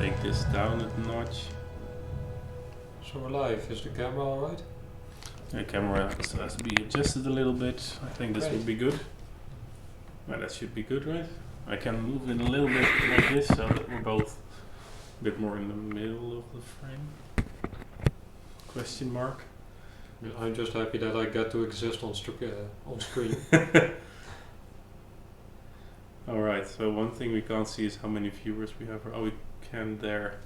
take this down a notch. So we're live. Is the camera alright? The camera has to be adjusted a little bit. I think this would be good. Well, that should be good, right? I can move it a little bit like this so that we're both a bit more in the middle of the frame. Question mark. I'm just happy that I get to exist on screen. Alright, so one thing we can't see is how many viewers we have. Oh, we can there.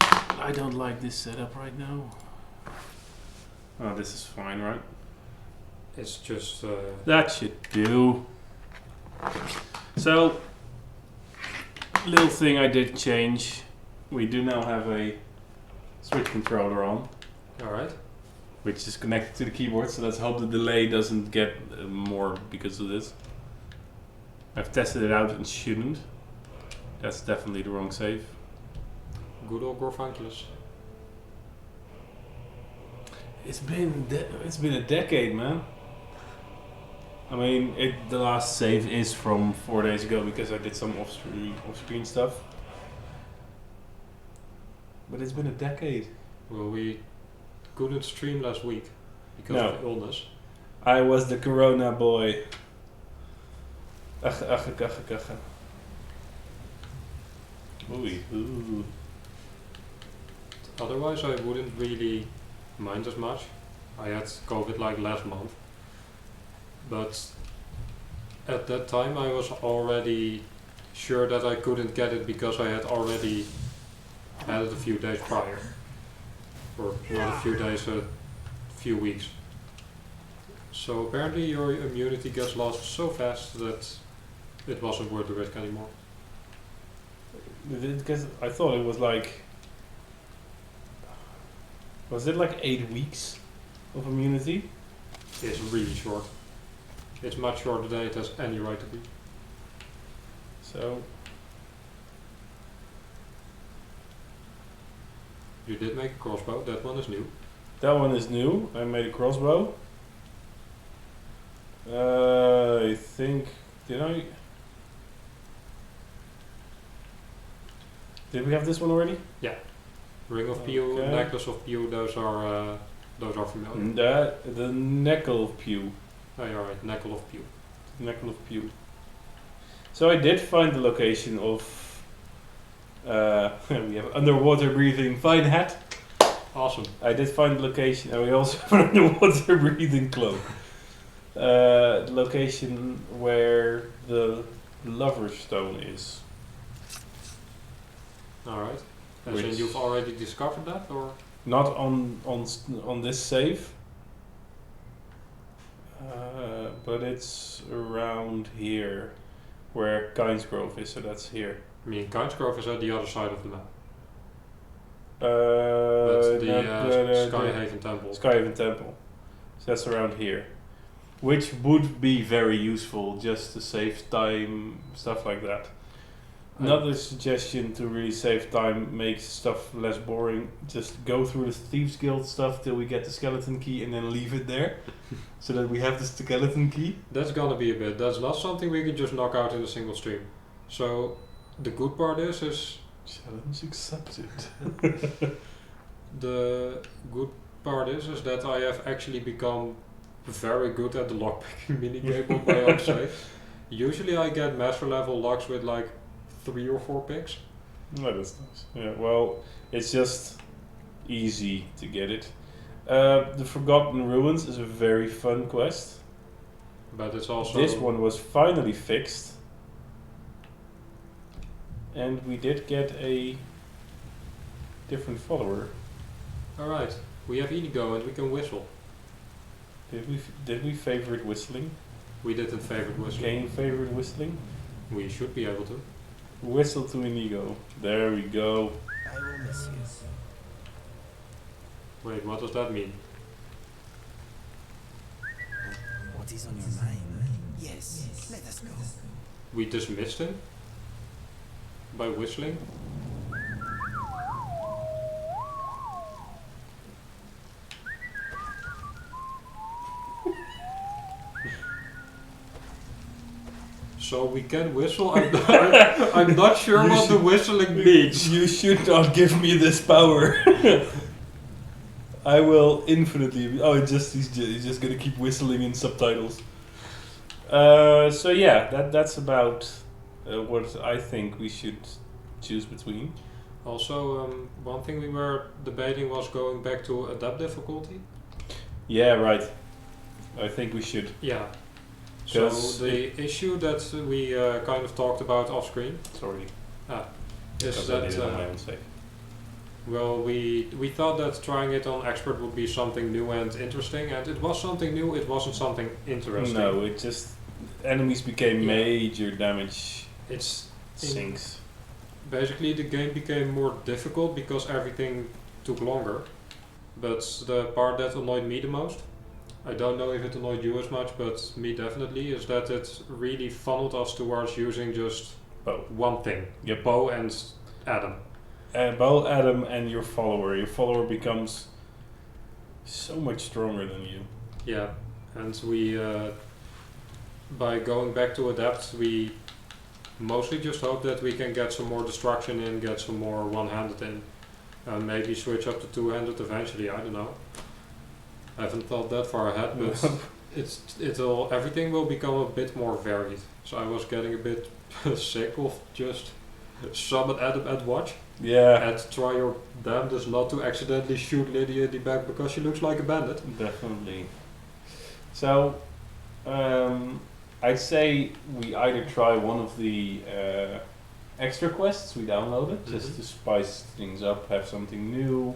I don't like this setup right now. Oh, this is fine, right? It's just... that should do. So, little thing I did change. We do now have a switch controller on. Alright. Which is connected to the keyboard, so let's hope the delay doesn't get more because of this. I've tested it out and shouldn't. That's definitely the wrong save. Good old Gorfunculus. It's been a decade, man. I mean, the last save is from 4 days ago because I did some off-screen stuff. But it's been a decade. Well, we couldn't stream last week because of illness. I was the Corona boy. Ooh. Otherwise, I wouldn't really mind as much. I had COVID like last month. But at that time, I was already sure that I couldn't get it because I had already had it a few days prior. Or not a few days, a few weeks. So apparently your immunity gets lost so fast that it wasn't worth the risk anymore. Because I thought it was like... Was it like 8 weeks of immunity? It's really short. It's much shorter than it has any right to be. So... You did make a crossbow, that one is new. That one is new. I made a crossbow. I think... Did I... Did we have this one already? Yeah. Ring of Pew, Okay. Necklace of Pew, those are familiar. The Neckle of Pew. Oh, you're right, Neckle of Pew. Neckle of Pew. So I did find the location of... we have underwater breathing fine hat. Awesome. I did find the location, and we also have an underwater breathing cloak. The location where the Lover's Stone is. Alright. As in you've already discovered that, or? Not on this save. But it's around here, where Kynes Grove is, so that's here. I mean, Kynes Grove is at the other side of the map. But the Skyhaven Temple. Skyhaven Temple. So that's around here. Which would be very useful just to save time, stuff like that. Another suggestion to really save time, make stuff less boring, just go through the Thieves Guild stuff till we get the skeleton key and then leave it there. So that we have the skeleton key. That's gonna be a bit. That's not something we can just knock out in a single stream. So, the good part is... Challenge accepted. The good part is that I have actually become very good at the lockpicking minigame on my own save. Usually I get master level locks with like 3 or 4 picks. No, that's nice. Yeah, well, it's just easy to get it. The Forgotten Ruins is a very fun quest. But it's also... This one was finally fixed. And we did get a different follower. Alright, we have Inigo and we can whistle. Did we favorite whistling? We didn't favorite whistling. Can you favorite whistling? We should be able to. Whistle to Inigo. There we go. I will miss you. Wait, what does that mean? What is on your mind? Yes, let us go. We dismissed him? By whistling? So we can whistle. I'm not sure You what the should- whistling means. You should not give me this power. I will infinitely. Oh, he's just gonna keep whistling in subtitles. So yeah, that's about what I think we should choose between. Also, one thing we were debating was going back to adapt difficulty. Yeah, right. I think we should. Yeah. So 'Cause the issue that we kind of talked about off screen Sorry. is Because I that did it on my own sake. well, we thought that trying it on expert would be something new and interesting, and it was something new. It wasn't something interesting. No, it just enemies became Yeah. major damage It's sinks. basically the game became more difficult because everything took longer. But the part that annoyed me the most, I don't know if it annoyed you as much, but me definitely, is that it really funneled us towards using just Bow. one thing. Yep. Bo and Adam. Bow Adam and your follower. Your follower becomes so much stronger than you. Yeah, and we, by going back to adapt, we mostly just hope that we can get some more destruction in, get some more one-handed in, and maybe switch up to two-handed eventually. I don't know. I haven't thought that far ahead, but everything will become a bit more varied. So I was getting a bit sick of just summon Adam and watch, Yeah, and try your damnedest not to accidentally shoot Lydia in the back because she looks like a bandit. definitely. So, I'd say we either try one of the extra quests we downloaded, just to spice things up, have something new,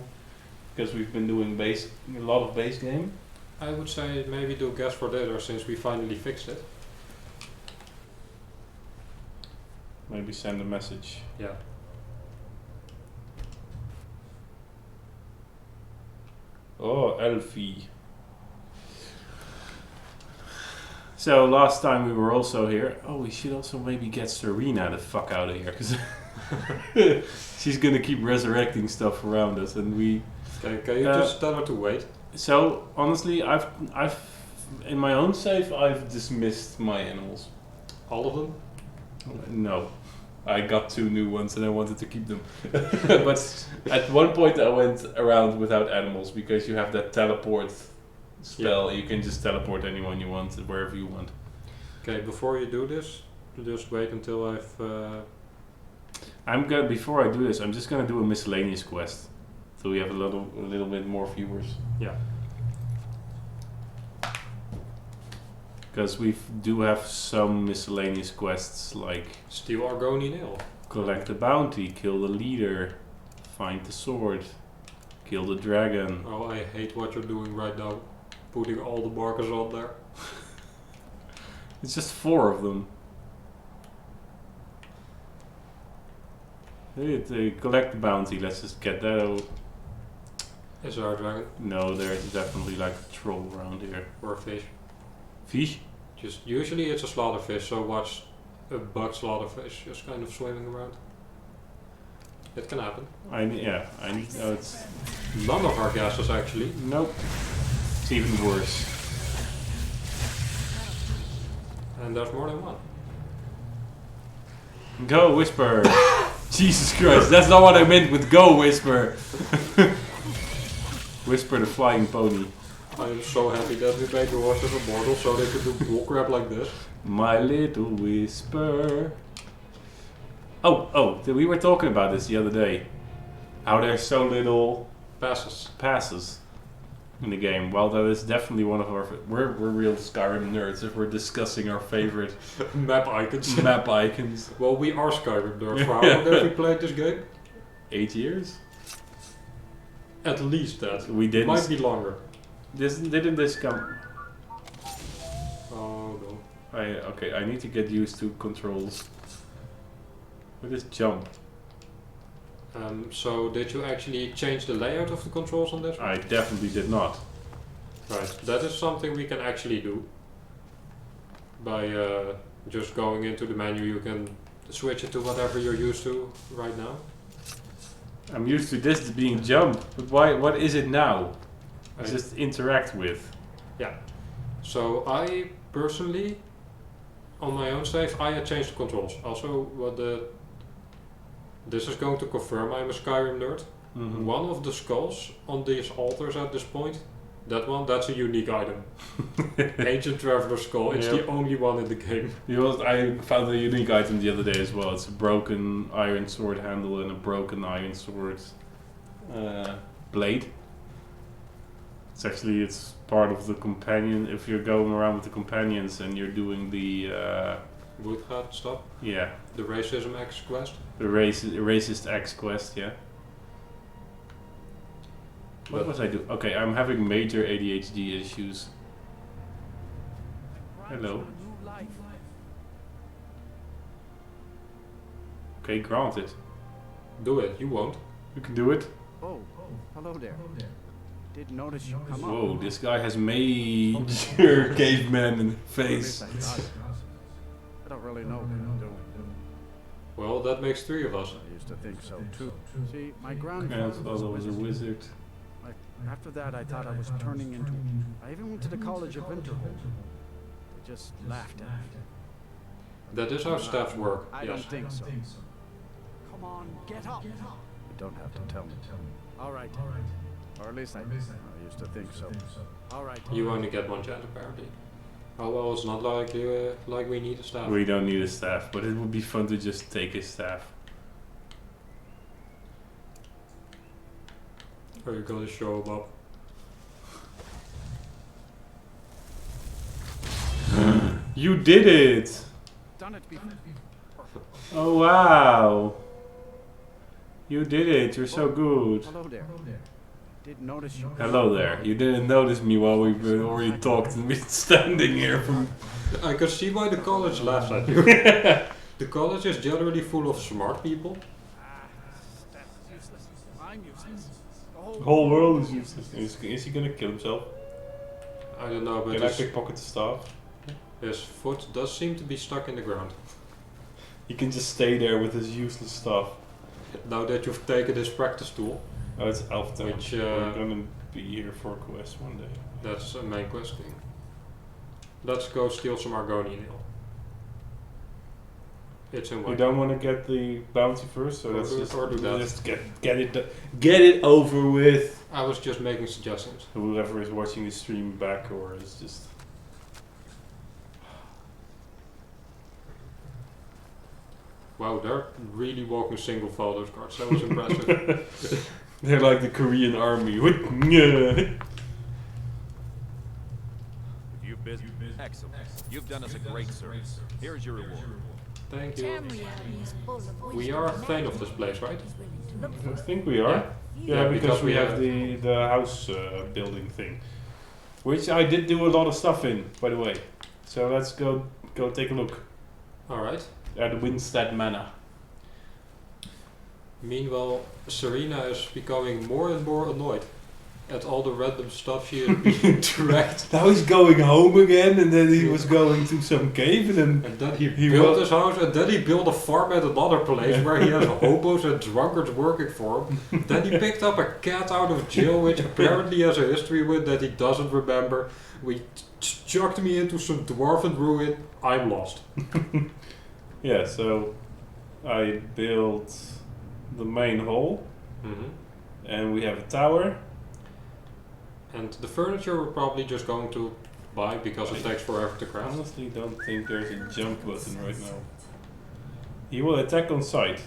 because we've been doing a lot of base game. I would say maybe do Guess for Later since we finally fixed it. Maybe send a message. Yeah. Oh, Elfie. So last time we were also here. Oh, we should also maybe get Serena the fuck out of here, because she's gonna keep resurrecting stuff around us, and we. Can you just tell her to wait? So honestly, I've in my own save I've dismissed my animals. All of them? No, I got 2 new ones and I wanted to keep them. But at one point I went around without animals because you have that teleport spell. You can just teleport anyone you want wherever you want. Okay, before you do this, just wait until I've... Before I do this, I'm just gonna do a miscellaneous quest, so we have a little bit more viewers. Yeah. Because we do have some miscellaneous quests like Steal Argonian Ale. collect the bounty, kill the leader, find the sword, kill the dragon. Oh, I hate what you're doing right now. Putting all the markers on there. It's just 4 of them. Collect the bounty, let's just get that out. Is there a dragon? No, there's definitely like a troll around here. Or a fish? Fish? Just usually it's a slaughterfish, so watch a bug slaughterfish just kind of swimming around. It can happen. I need. Oh, it's. None of our guesses actually. Nope. It's even worse. And there's more than one. Go, Whisper! Jesus Christ, that's not what I meant with go, Whisper! Whisper the flying pony. I am so happy that we made the horses immortal so they could do bullcrap like this. My little Whisper. Oh, we were talking about this the other day. How there's so little passes in the game. Well, that is definitely one of our... We're real Skyrim nerds if we're discussing our favorite Map icons. map icons. Well, we are Skyrim nerds. For how long have we played this game? 8 years? At least that. We didn't... Might be longer. Didn't this come... Oh no. Okay, I need to get used to controls. What is jump? So did you actually change the layout of the controls on this one? I definitely did not. Right, that is something we can actually do. By just going into the menu, you can switch it to whatever you're used to right now. I'm used to this being jump, but why? What is it now? I- Just interact with. So I personally on my own save, I had changed the controls. Also, this is going to confirm I'm a Skyrim nerd. Mm-hmm. One of the skulls on these altars at this point, that's a unique item. Ancient Traveler Skull, it's the only one in the game. I found a unique item the other day as well. It's a broken iron sword handle and a broken iron sword blade. It's part of the companion. If you're going around with the companions and you're doing the Woodgat stuff? Yeah. The Racism X quest? The Racist X quest, yeah. What was I doing? Okay, I'm having major ADHD issues. Hello. Okay, granted. Do it, you won't. You can do it. Oh, hello there. Didn't notice you come up. Whoa, this guy has major caveman in the face. I don't really know what I'm doing. Well, that makes 3 of us. I used to think so too. See, my I grandfather thought I was a wizard. After that, I thought I was turning into. I even went to the College of Winterhold. They just laughed at me. That is how staffs work. I don't think so. Come on, get up. You don't have to tell me. All right. Or at least I used to think so. All right. You only get 1 chance apparently. Oh well, it's not like we need a staff. We don't need a staff, but it would be fun to just take a staff. Are you gonna show him up? You did it! Done it before. Oh wow! You did it, you're so good. Hello there. Didn't notice you. Hello there. You didn't notice me while we've already talked and been standing here from... I can see why the college laughs at you. The college is generally full of smart people. That's useless. I'm useless. The whole world is useless. Is he gonna kill himself? I don't know, but Can I his pickpocket the staff? foot does seem to be stuck in the ground. He can just stay there with his useless stuff. Now that you've taken this practice tool, Oh, it's Elf Town. Which, We're gonna be here for a quest one day. that's a main quest thing. Let's go steal some Argonian ale. It's in You white. don't want to get the bounty first, so Or let's do- just, or do that. just get it over with. I was just making suggestions. Whoever is watching the stream back or is just... Wow, they're really walking single file those cards. That was impressive. They're like the Korean army. You've been excellent. You've done us a great service. Here's your reward. Thank you. Tamriel is full of We wisdom are a and fan of this place, right? is willing to look I for think we are. Yeah. Yeah, because we have the house building thing. Which I did do a lot of stuff in, by the way. So let's go take a look Alright. at Winstead Manor. Meanwhile, Serena is becoming more and more annoyed at all the random stuff she is being dragged. Now he's going home again, and then he was going to some cave, and And then he He built will- his house, and then he built a farm at another place Yeah. where he has hobos and drunkards working for him. Then he picked up a cat out of jail, which apparently has a history with that he doesn't remember. We chucked me into some dwarven ruin. I'm lost. yeah, so I built the main hall, and we have a tower. And the furniture we're probably just going to buy because it takes forever to I craft. honestly don't think there's a jump button right now. He will attack on sight.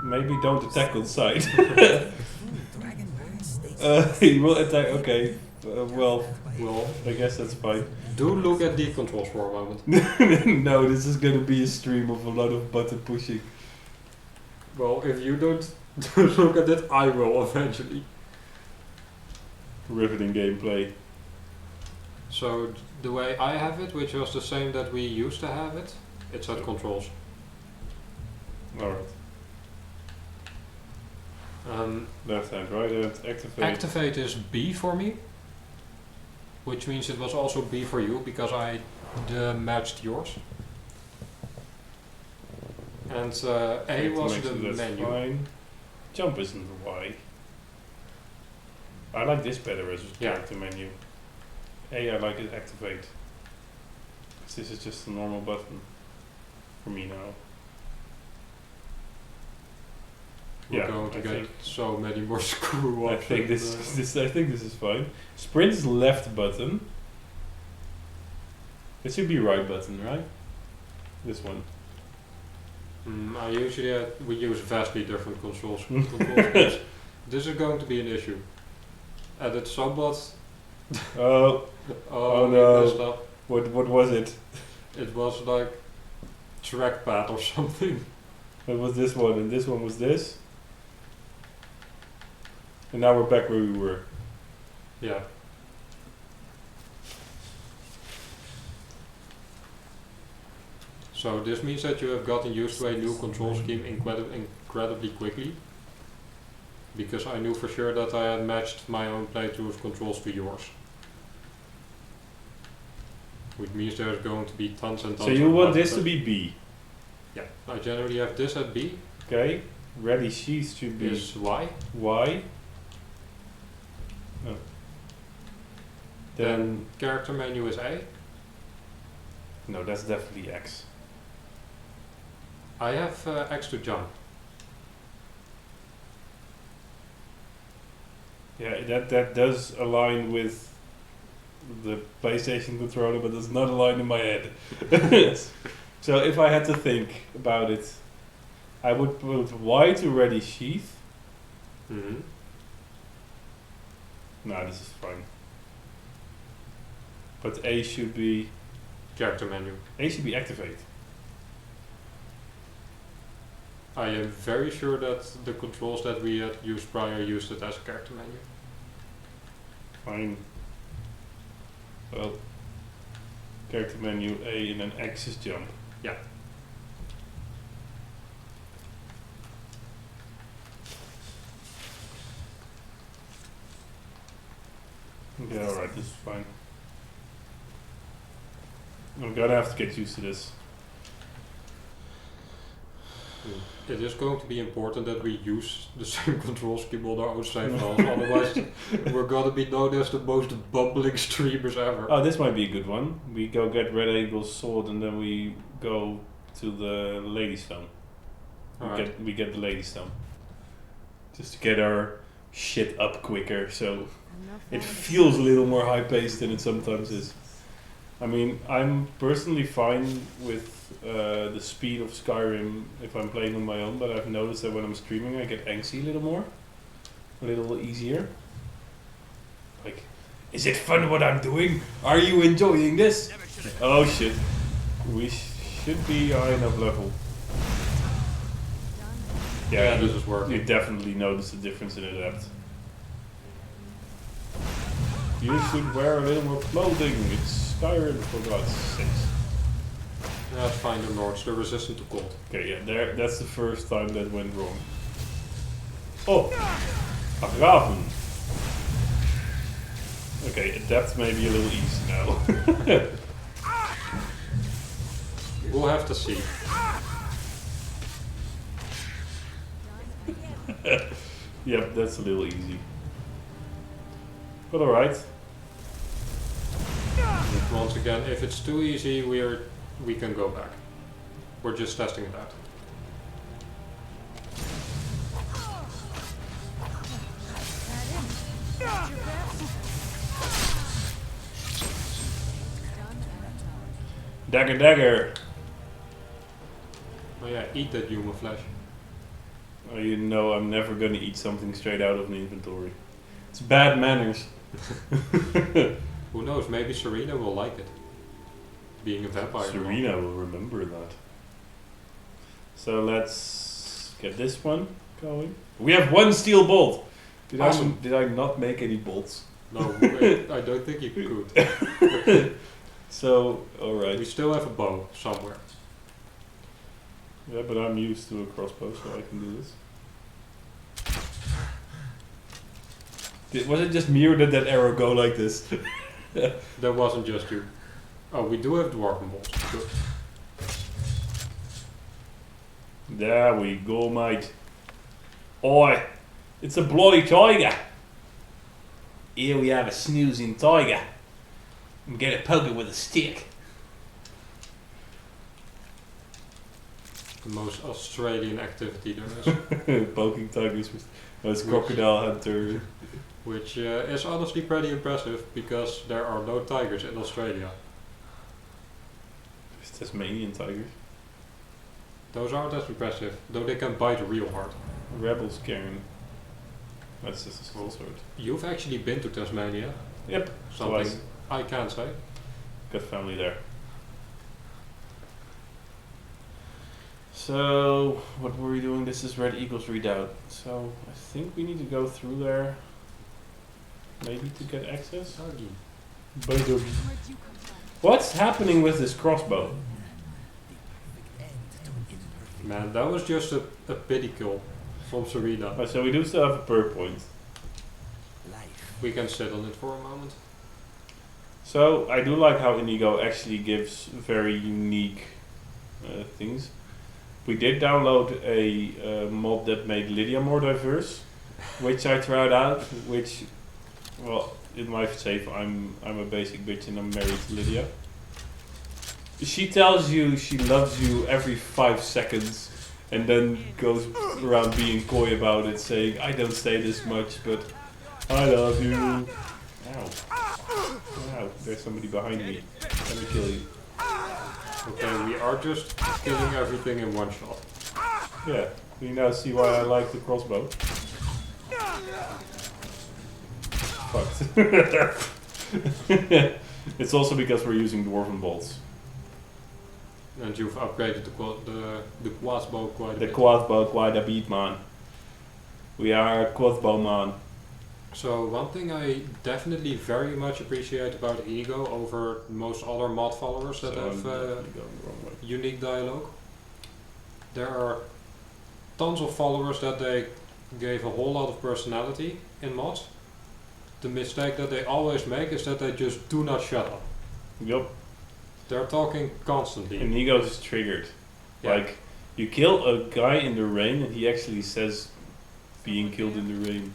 Maybe don't attack on sight. Dragonborn states He will attack. Okay, well, Well, I guess that's fine. do look at the controls for a moment. No, this is gonna be a stream of a lot of button pushing. Well, if you don't look at it, I will eventually. Riveting gameplay. So the way I have it, which was the same that we used to have it, it's at controls. Alright. Left hand, right hand, activate. Activate is B for me, which means it was also B for you because I matched yours. And A was the that's menu. Fine. Jump isn't a Y. I like this better as a Yeah. character menu. A, I like it activate. This is just a normal button for me now. We're going to I get think- so many more screw I ups. think I think this is fine. Sprint is left button. It should be right button, right? This one. I usually we use vastly different controls. Control schemes. This is going to be an issue. And it's somewhat. Oh, Oh no. we messed up. what was it? It was like trackpad or something. What was this one? And this one was this. And now we're back where we were. Yeah. So this means that you have gotten used to a new control scheme incredibly quickly. Because I knew for sure that I had matched my own playthrough of controls to yours. Which means there's going to be tons and tons So you of want this buttons. to be B. Yeah. I generally have this at B. Okay. Ready sheets should be Is Y. Y. Oh. Then Character menu is A. no, that's definitely X. I have X to jump. Yeah, that does align with the PlayStation controller, but it's not aligned in my head. So if I had to think about it, I would put Y to ready sheath. Mm-hmm. Nah, this is fine. But A should be Character menu. activate. I am very sure that the controls that we had used prior used it as a character menu. Fine. Well, character menu A and then X is jump. Yeah. Yeah, alright, this is fine. I'm gonna have to get used to this. It is going to be important that we use the same control scheme on our own save files, otherwise we're gonna be known as the most bumbling streamers ever. Oh, this might be a good one. We go get Red Eagle's sword and then we go to the Lady Stone. Alright. We get the Lady Stone. Just to get our shit up quicker, so it feels a little more high paced than it sometimes is. I mean, I'm personally fine with the speed of Skyrim if I'm playing on my own, but I've noticed that when I'm streaming I get angsty a little more. A little easier. Like, is it fun what I'm doing? Are you enjoying this? Oh shit. We should be high enough level. Yeah, you, this is working. you definitely notice the difference in Adept. You should wear a little more clothing. It's Skyrim, for God's sakes. That's fine, the Lords, they're resistant to cold. Okay, yeah, that's the first time that went wrong. Oh! Agraven. Okay, Adept may be a little easy now. We'll have to see. Yep, that's a little easy. But alright. But once again, if it's too easy, we can go back. We're just testing it out. Dagger, dagger! Oh yeah, eat that human flesh. Oh, you know I'm never gonna eat something straight out of the inventory. It's bad manners. Who knows, maybe Serena will like it. Being a vampire. Serena will remember that. So let's get this one going. We have one steel bolt! Awesome. Did I not make any bolts? No, wait, I don't think you could. So, alright. We still have a bow somewhere. Yeah, but I'm used to a crossbow, so I can do this. Was it just me or did that arrow go like this? That wasn't just you. Oh, we do have dwarven bolts. Good. There we go, mate. Oi, it's a bloody tiger. Here we have a snoozing tiger. And get it poking with a stick. The most Australian activity there is. Poking tigers with Which- crocodile hunter. Which is honestly pretty impressive because there are no tigers in Australia. There's Tasmanian tigers. Those aren't as impressive, though they can bite real hard. Rebels carrying. That's just a skull Cool. sword. You've actually been to Tasmania. Yep. Something Twice. I can't say. Got family there. So, what were we doing? This is Red Eagle's Redoubt. So, I think we need to go through there. Maybe to get access? Where'd you come from? What's happening with this crossbow? Man, that was just a pity kill from Serena. Oh, so we do still have a perk point. We can sit on it for a moment. So, I do like how Indigo actually gives very unique things. We did download a mod that made Lydia more diverse, which I tried out, which, well, in my save, I'm a basic bitch and I'm married to Lydia. She tells you she loves you every 5 seconds and then goes around being coy about it, saying, I don't stay this much, but I love you. Ow. Ow, there's somebody behind me. Let me kill you. Okay, we are just killing everything in one shot. Yeah, you now see why I like the crossbow. Fucked. It's also because we're using dwarven bolts. And you've upgraded the quad bow quite a The bit. quad bow quite a beat, man. We are a quad bow, man. So one thing I definitely very much appreciate about Ego over most other mod followers that So have I'm definitely going the wrong way. unique dialogue. There are tons of followers that they gave a whole lot of personality in mods. The mistake that they always make is that they just do not shut up. Yup. They're talking constantly. Inigo is triggered. Yeah. Like, you kill a guy in the rain and he actually says being killed in the rain.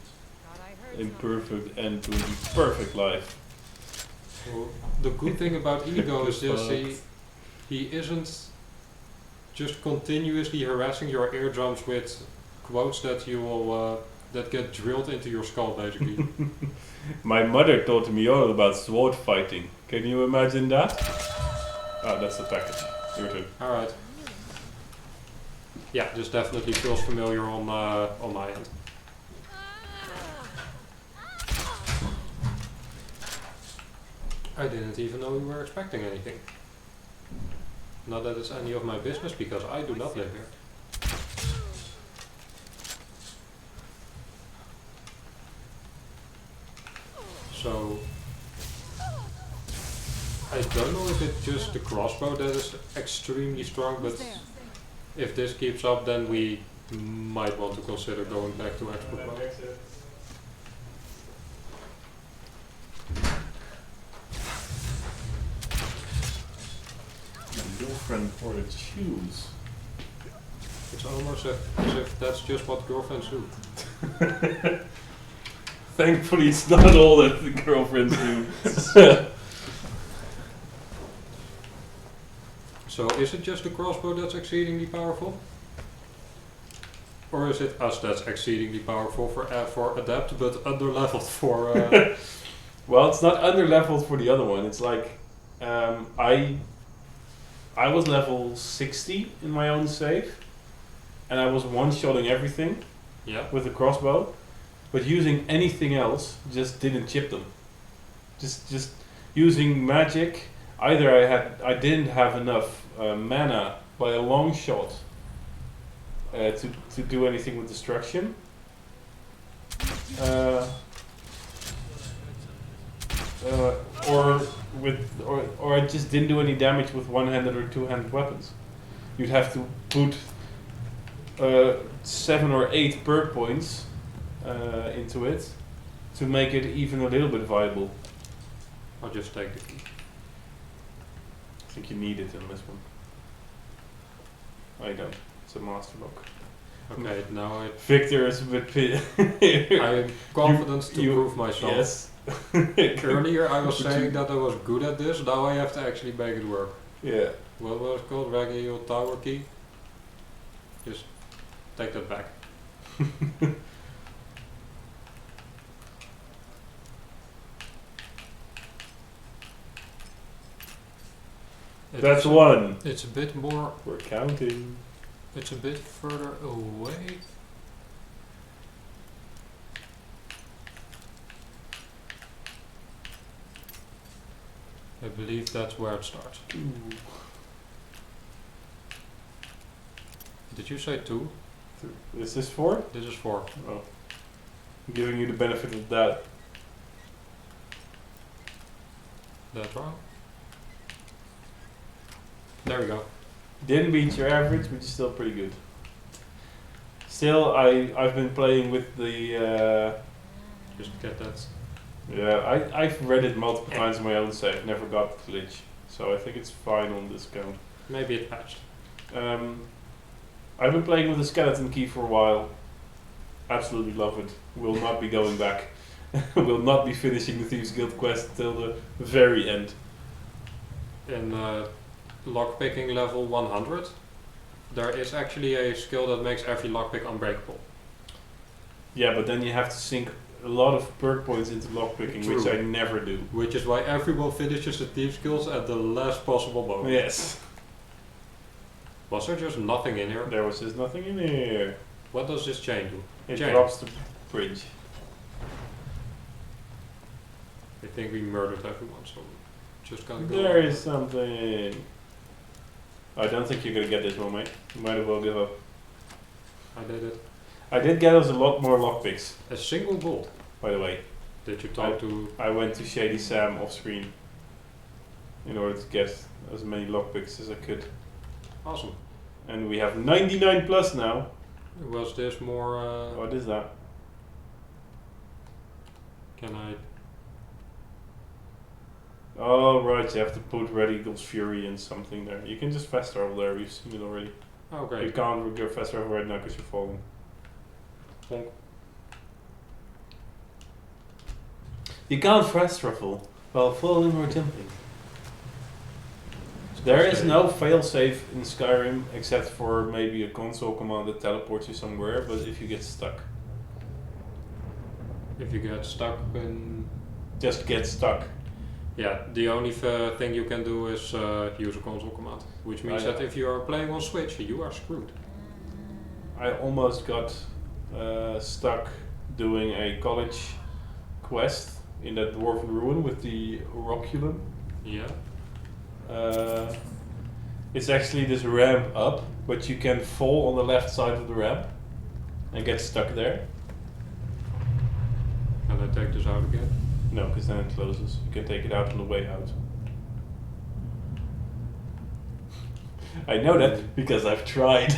In perfect end to a perfect life. Well, the good thing about Inigo is just he isn't just continuously harassing your eardrums with quotes that you will that get drilled into your skull basically. My mother taught me all about sword fighting. Can you imagine that? Ah, that's the package. Your turn. Alright. Yeah, this definitely feels familiar on my end. I didn't even know we were expecting anything. Not that it's any of my business because I do not live here. So I don't know if it's just the crossbow that is extremely strong, but if this keeps up then we might want to consider going back to expert mode. My girlfriend ordered shoes. It's almost as if that's just what girlfriends do. Thankfully, it's not all that the girlfriends do. So is it just the crossbow that's exceedingly powerful? Or is it us that's exceedingly powerful for Adept but under-leveled for... Well, it's not under leveled for the other one. It's like I was level 60 in my own save, and I was one-shotting everything yeah? with the crossbow, but using anything else just didn't chip them. Just using magic. Either I didn't have enough mana by a long shot to do anything with destruction. Or I just didn't do any damage with one-handed or two-handed weapons. You'd have to put 7 or 8 perk points into it to make it even a little bit viable. I'll just take the key. I think you need it in this one. I don't. It's a master book. Okay, now Victor is a bit I'm confident to prove myself. Yes. Earlier I was saying that I was good at this, now I have to actually make it work. Yeah. What was it called? Regular Tower Key? Just take that back. That's one. It's a bit more. We're counting. It's a bit further away. I believe that's where it starts. Ooh. Did you say 2? Is this 4? This is 4. Oh. I'm giving you the benefit of that. That's wrong. There we go. Didn't beat your average, but you're still pretty good. Still, I've been playing with the. Just get that. Yeah, I've read it multiple times on my own save. Never got the glitch, so I think it's fine on this count. Maybe it patched. I've been playing with the skeleton key for a while. Absolutely love it. Will not be going back. Will not be finishing the Thieves Guild quest till the very end. In lockpicking level 100, there is actually a skill that makes every lockpick unbreakable. Yeah, but then you have to sink a lot of perk points into lockpicking, True. which I never do. Which is why everyone finishes the Thieves Guild at the last possible moment. Yes. Was there just nothing in here? There was just nothing in here. What does this chain do? It Chain. drops the bridge. I think we murdered everyone, so just gotta go. There is something. I don't think you're gonna get this one, mate. You might as well give up. I did it. I did get us a lot more lockpicks, A single gold. by the way. Did you talk to... I went to Shady Sam off screen in order to get as many lockpicks as I could. Awesome. And we have 99 plus now. Was this more... What is that? Can I... Oh, right, you have to put Red Eagle's Fury in something there. You can just fast travel there, we've seen it already. Oh, You great. can't go fast travel right now because you're falling. Bonk. You can't fast travel while falling or jumping. There is no failsafe in Skyrim except for maybe a console command that teleports you somewhere, but if you get stuck. If you get stuck in... Just get stuck. Yeah, the only thing you can do is use a console command. Which means that if you are playing on Switch, you are screwed. I almost got stuck doing a college quest in that dwarven ruin with the Oroculum. Yeah. It's actually this ramp up, but you can fall on the left side of the ramp and get stuck there. Can I take this out again? No, because then it closes. You can take it out on the way out. I know that because I've tried.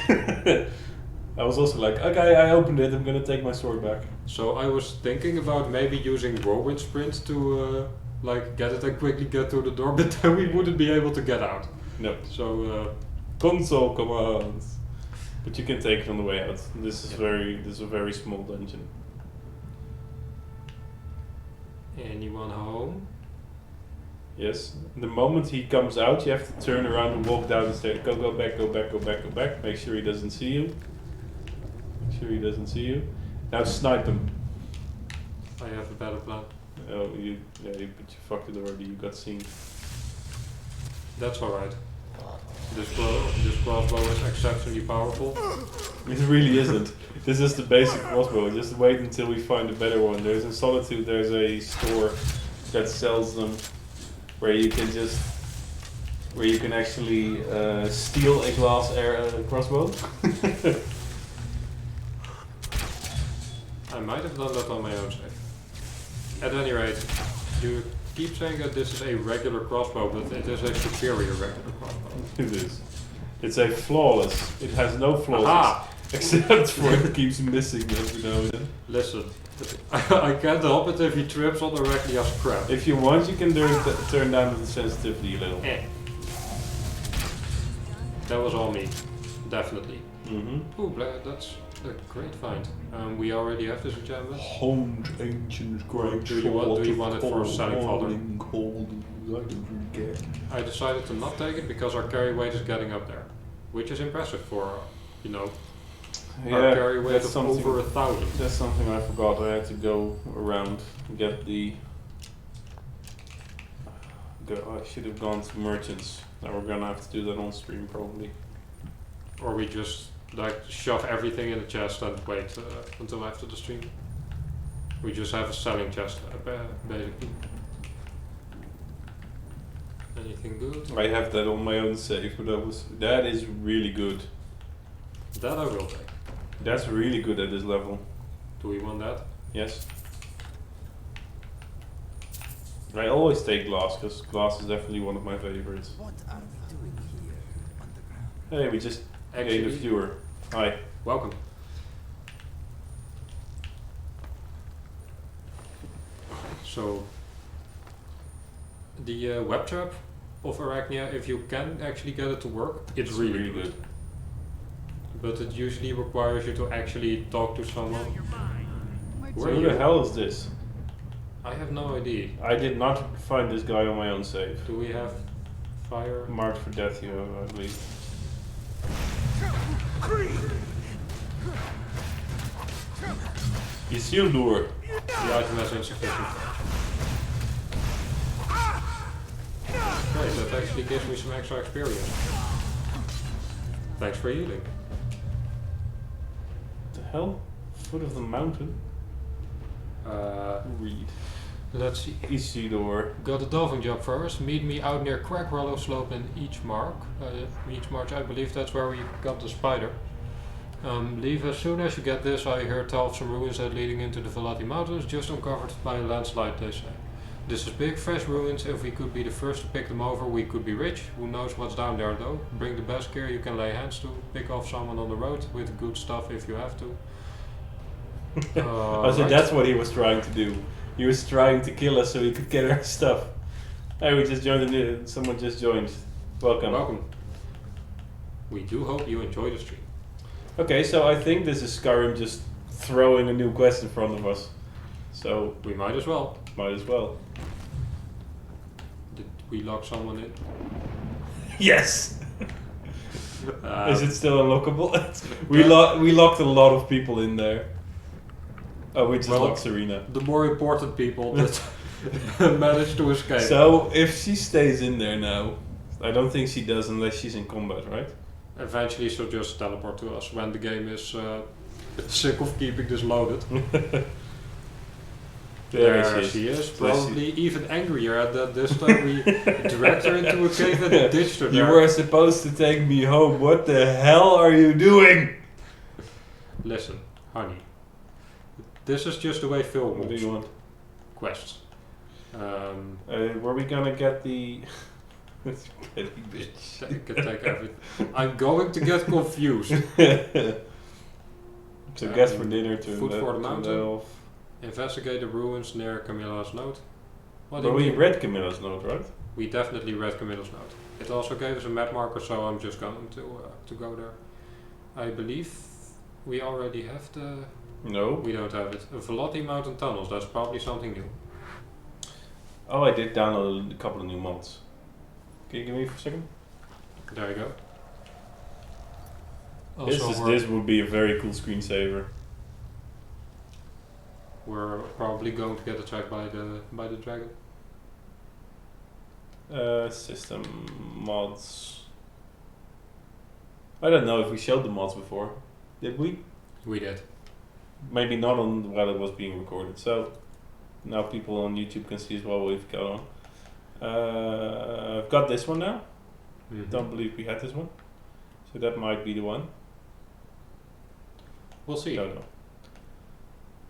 I was also like, okay, I opened it, I'm gonna take my sword back. So I was thinking about maybe using whirlwind sprint to like get it and quickly get to the door, but then we wouldn't be able to get out. No. So Console commands. But you can take it on the way out. This is a very small dungeon. anyone home? Yes. The moment he comes out, you have to turn around and walk down the stairs. Go back, go back, go back, go back. Make sure he doesn't see you. Make sure he doesn't see you. Now snipe him. I have a better plan. Oh, but you fucked it already. You got seen. That's alright. This crossbow is exceptionally powerful. It really isn't. This is the basic crossbow. Just wait until we find a better one. There's in Solitude. There's a store that sells them, where you can actually steal a glass crossbow. I might have done that on my own save. At any rate, you keep saying that this is a regular crossbow, but it is a superior regular crossbow. It is. It's a flawless. It has no flaws. Aha! Except for it keeps missing every now and then. Listen, I can't help it if he trips on directly as crap. If you want, you can turn down the sensitivity a little. That was all me, definitely. Mm-hmm. Ooh, that's a great find. We already have this enchantment. Honed ancient great. Do you want it for selling fodder? Cold. I don't really care. I decided to not take it because our carry weight is getting up there, which is impressive for, Our carry weight that's of something. over 1,000. That's something I forgot. I had to go around and get the. I should have gone to merchants. Now we're gonna have to do that on stream probably. Or we just like shove everything in the chest and wait until after the stream. We just have a selling chest, basically. Anything good? I have that on my own save, but that is really good. That I will take. That's really good at this level. Do we want that? Yes. I always take glass because glass is definitely one of my favorites. What are we doing here underground? Hey, we just gained a Actually, viewer. Hi. welcome. So, the web trap of Arachnia, if you can actually get it to work, it's really good. But it usually requires you to actually talk to someone. My Where Who you? the hell is this? I have no idea. I did not find this guy on my own save. Do we have fire? Marked for death here, I believe. Isildur. The item has insufficient. Great, that actually gives me some extra experience. Thanks for healing. The hell? Foot of the mountain? Read. Let's see. Isildur. Got a dolphin job for us. Meet me out near Crackwallow Slope in each march. I believe that's where we got the spider. Leave as soon as you get this. I heard tell of some ruins that leading into the Velati Mountains, just uncovered by a landslide, they say. This is big, fresh ruins. If we could be the first to pick them over, we could be rich. Who knows what's down there though? Bring the best gear you can lay hands to. Pick off someone on the road with good stuff if you have to. Oh, so Right. that's what he was trying to do. He was trying to kill us so he could get our stuff. Hey, we just joined someone just joined. Welcome. Welcome. We do hope you enjoy the stream. Okay, so I think this is Skyrim just throwing a new quest in front of us. So, We might as well. might as well. Did we lock someone in? Yes! Uh, Is it still unlockable? we locked a lot of people in there. Oh, we just Well, locked Serena. the more important people that managed to escape. So, if she stays in there now, I don't think she does unless she's in combat, right? Eventually she'll just teleport to us when the game is sick of keeping this loaded. There she is, probably even angrier at that this time we dragged her into a cave and ditched her You there. were supposed to take me home. What the hell are you doing? Listen, honey. This is just the way film What do moves. you want? Quests. Were we gonna get the... Petty bitch. I can take everything. I'm going to get confused. So guess for dinner to food for the mountain. off. Investigate the ruins near Camilla's note. What do But you we mean? read Camilla's note, right? We definitely read Camilla's note. It also gave us a map marker, so I'm just going to go there. I believe we already have the... No. We don't have it. Velati Mountain Tunnels, that's probably something new. Oh, I did download a couple of new mods. Can you give me for a second? There you go. This would be a very cool screensaver. We're probably going to get attacked by the dragon. System mods. I don't know if we showed the mods before. Did we? We did. Maybe not on while it was being recorded. So now people on YouTube can see as well what we've got on. I've got this one now. Mhm. Don't believe we had this one. So that might be the one. We'll see. Don't know.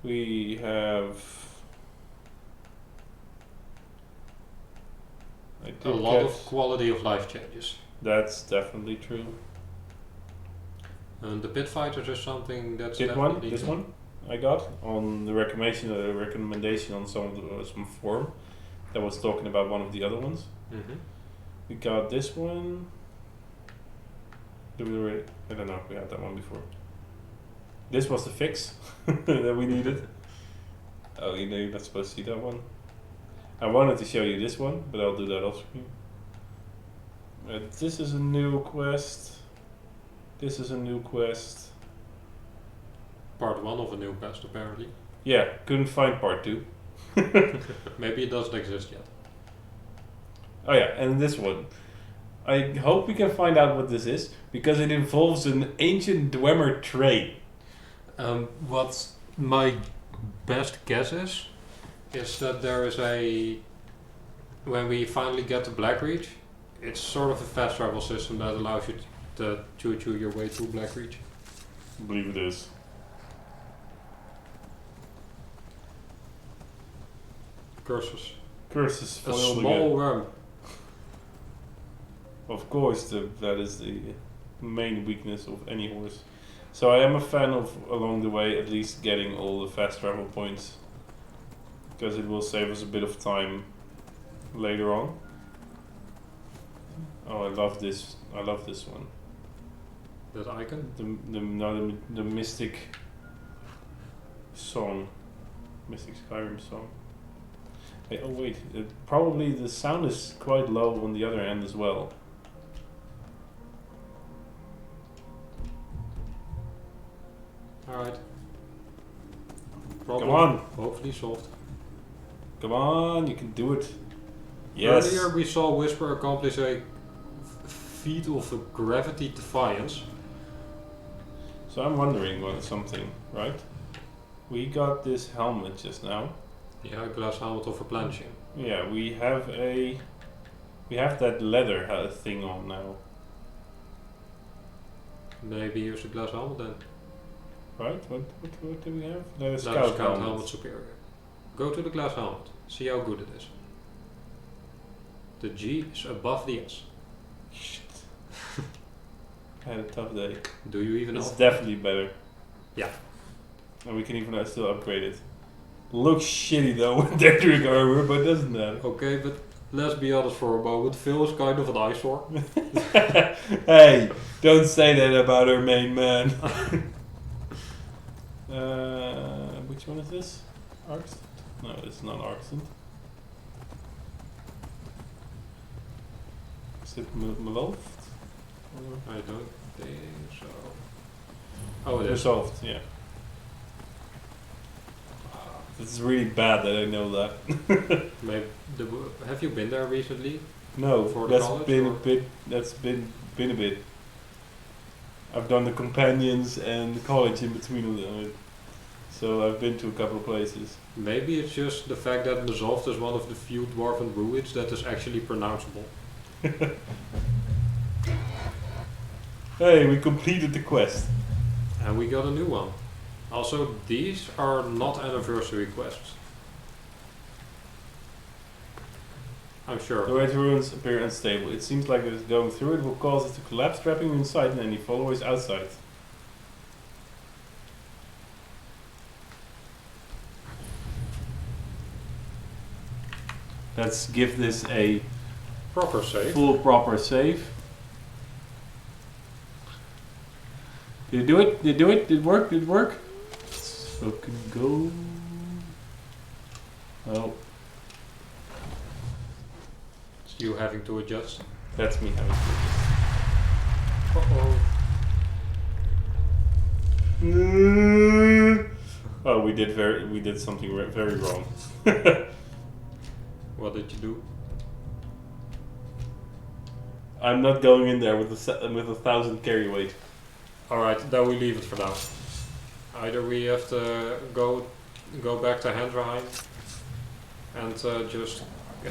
We have I A did lot get- of quality of life changes. That's definitely true. And the pit fighters is something that's This definitely one I got on the recommendation on some forum that was talking about one of the other ones. Mhm. We got this one. Did we already? I don't know. We had that one before. This was the fix that we needed. Oh, you're not supposed to see that one. I wanted to show you this one, but I'll do that off screen. This is a new quest. This is a new quest. part 1 of a new quest apparently. Yeah, couldn't find part 2. Maybe it doesn't exist yet. Oh yeah, and this one. I hope we can find out what this is, because it involves an ancient Dwemer train. What my best guess is that there is a... When we finally get to Blackreach, it's sort of a fast travel system that allows you to choo-choo your way through Blackreach. I believe it is. Curses. Curses A foiled small again. worm. Of course, that is the main weakness of any horse. So I am a fan of, along the way, at least getting all the fast travel points, because it will save us a bit of time later on. Oh, I love this. I love this one. That icon? The Mystic song, Mystic Skyrim song. Hey, oh wait, probably the sound is quite low on the other end as well. Alright. Come on, Hopefully solved. come on, you can do it. Yes. Earlier we saw Whisper accomplish a feat of gravity defiance. So I'm wondering something, right? We got this helmet just now. Yeah, glass helmet of replenishing. Yeah, we have that leather thing on now, Maybe use the glass helmet then. right? What do we have? The Glass scout helmet helmet. superior. Go to the glass helmet. See how good it is. The G is above the S. Shit. I had a tough day. Do you even know? It's definitely better. Yeah. And we can even still upgrade it. Looks shitty though with Detrick armor, but doesn't that? Okay, but let's be honest for a moment. Phil is kind of an eyesore. Hey, don't say that about our main man. Which one is this? Arkston? No, it's not Arkston. Is it Maloft? I don't think so. Oh, it is. Resolved, yeah. It's really bad that I know that. Maybe have you been there recently? No, For the that's college, been or? a bit. That's been a bit. I've done the companions and the college in between of them, so I've been to a couple of places. Maybe it's just the fact that Resolved is one of the few dwarven druids that is actually pronounceable. Hey, we completed the quest. And we got a new one. Also, these are not anniversary quests. I'm The sure. red ruins appear unstable. It seems like going through it will cause it to collapse, trapping you inside and any followers outside. Let's give this a Proper save. full proper save. Did it do it? Did it do it? Did it work? Did it work? Let's fucking go. Oh, It's you having to adjust. that's me having Uh-oh. to. Oh, we did something very wrong. What did you do? I'm not going in there with a 1,000 carry weight. Alright, then we leave it for now. Either we have to go back to Hendrheim and just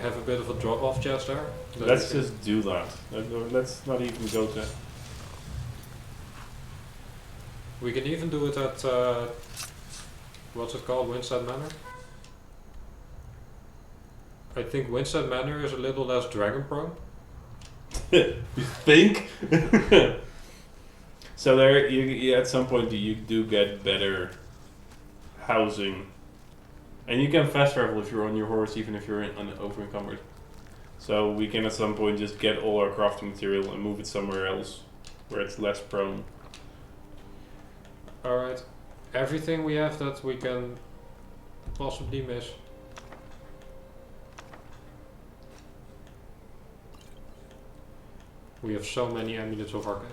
have a bit of a drop-off chest there. Then Let's we can- just do that. Let's not even go to. We can even do it at what's it called? Winstead Manor? I think Winstead Manor is a little less dragon prone. You think? So there, you at some point you do get better housing, and you can fast travel if you're on your horse, even if you're over encumbered. So we can at some point just get all our crafting material and move it somewhere else, where it's less prone. Alright. Everything we have that we can possibly miss. We have so many amulets of Arcane.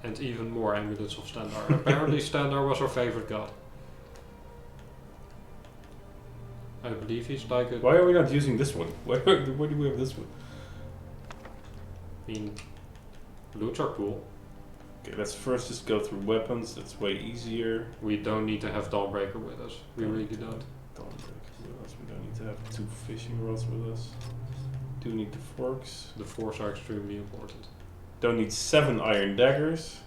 And even more amulets of Standar. Apparently Standar was her favorite god. I believe he's like a... Why are we not using this one? Why do we have this one? I mean, loots are cool. Okay, let's first just go through weapons. That's way easier. We don't need to have Dawnbreaker with us. We really don't. Don't break with us. We don't need to have 2 fishing rods with us. Do need the forks. The forks are extremely important. Don't need 7 iron daggers.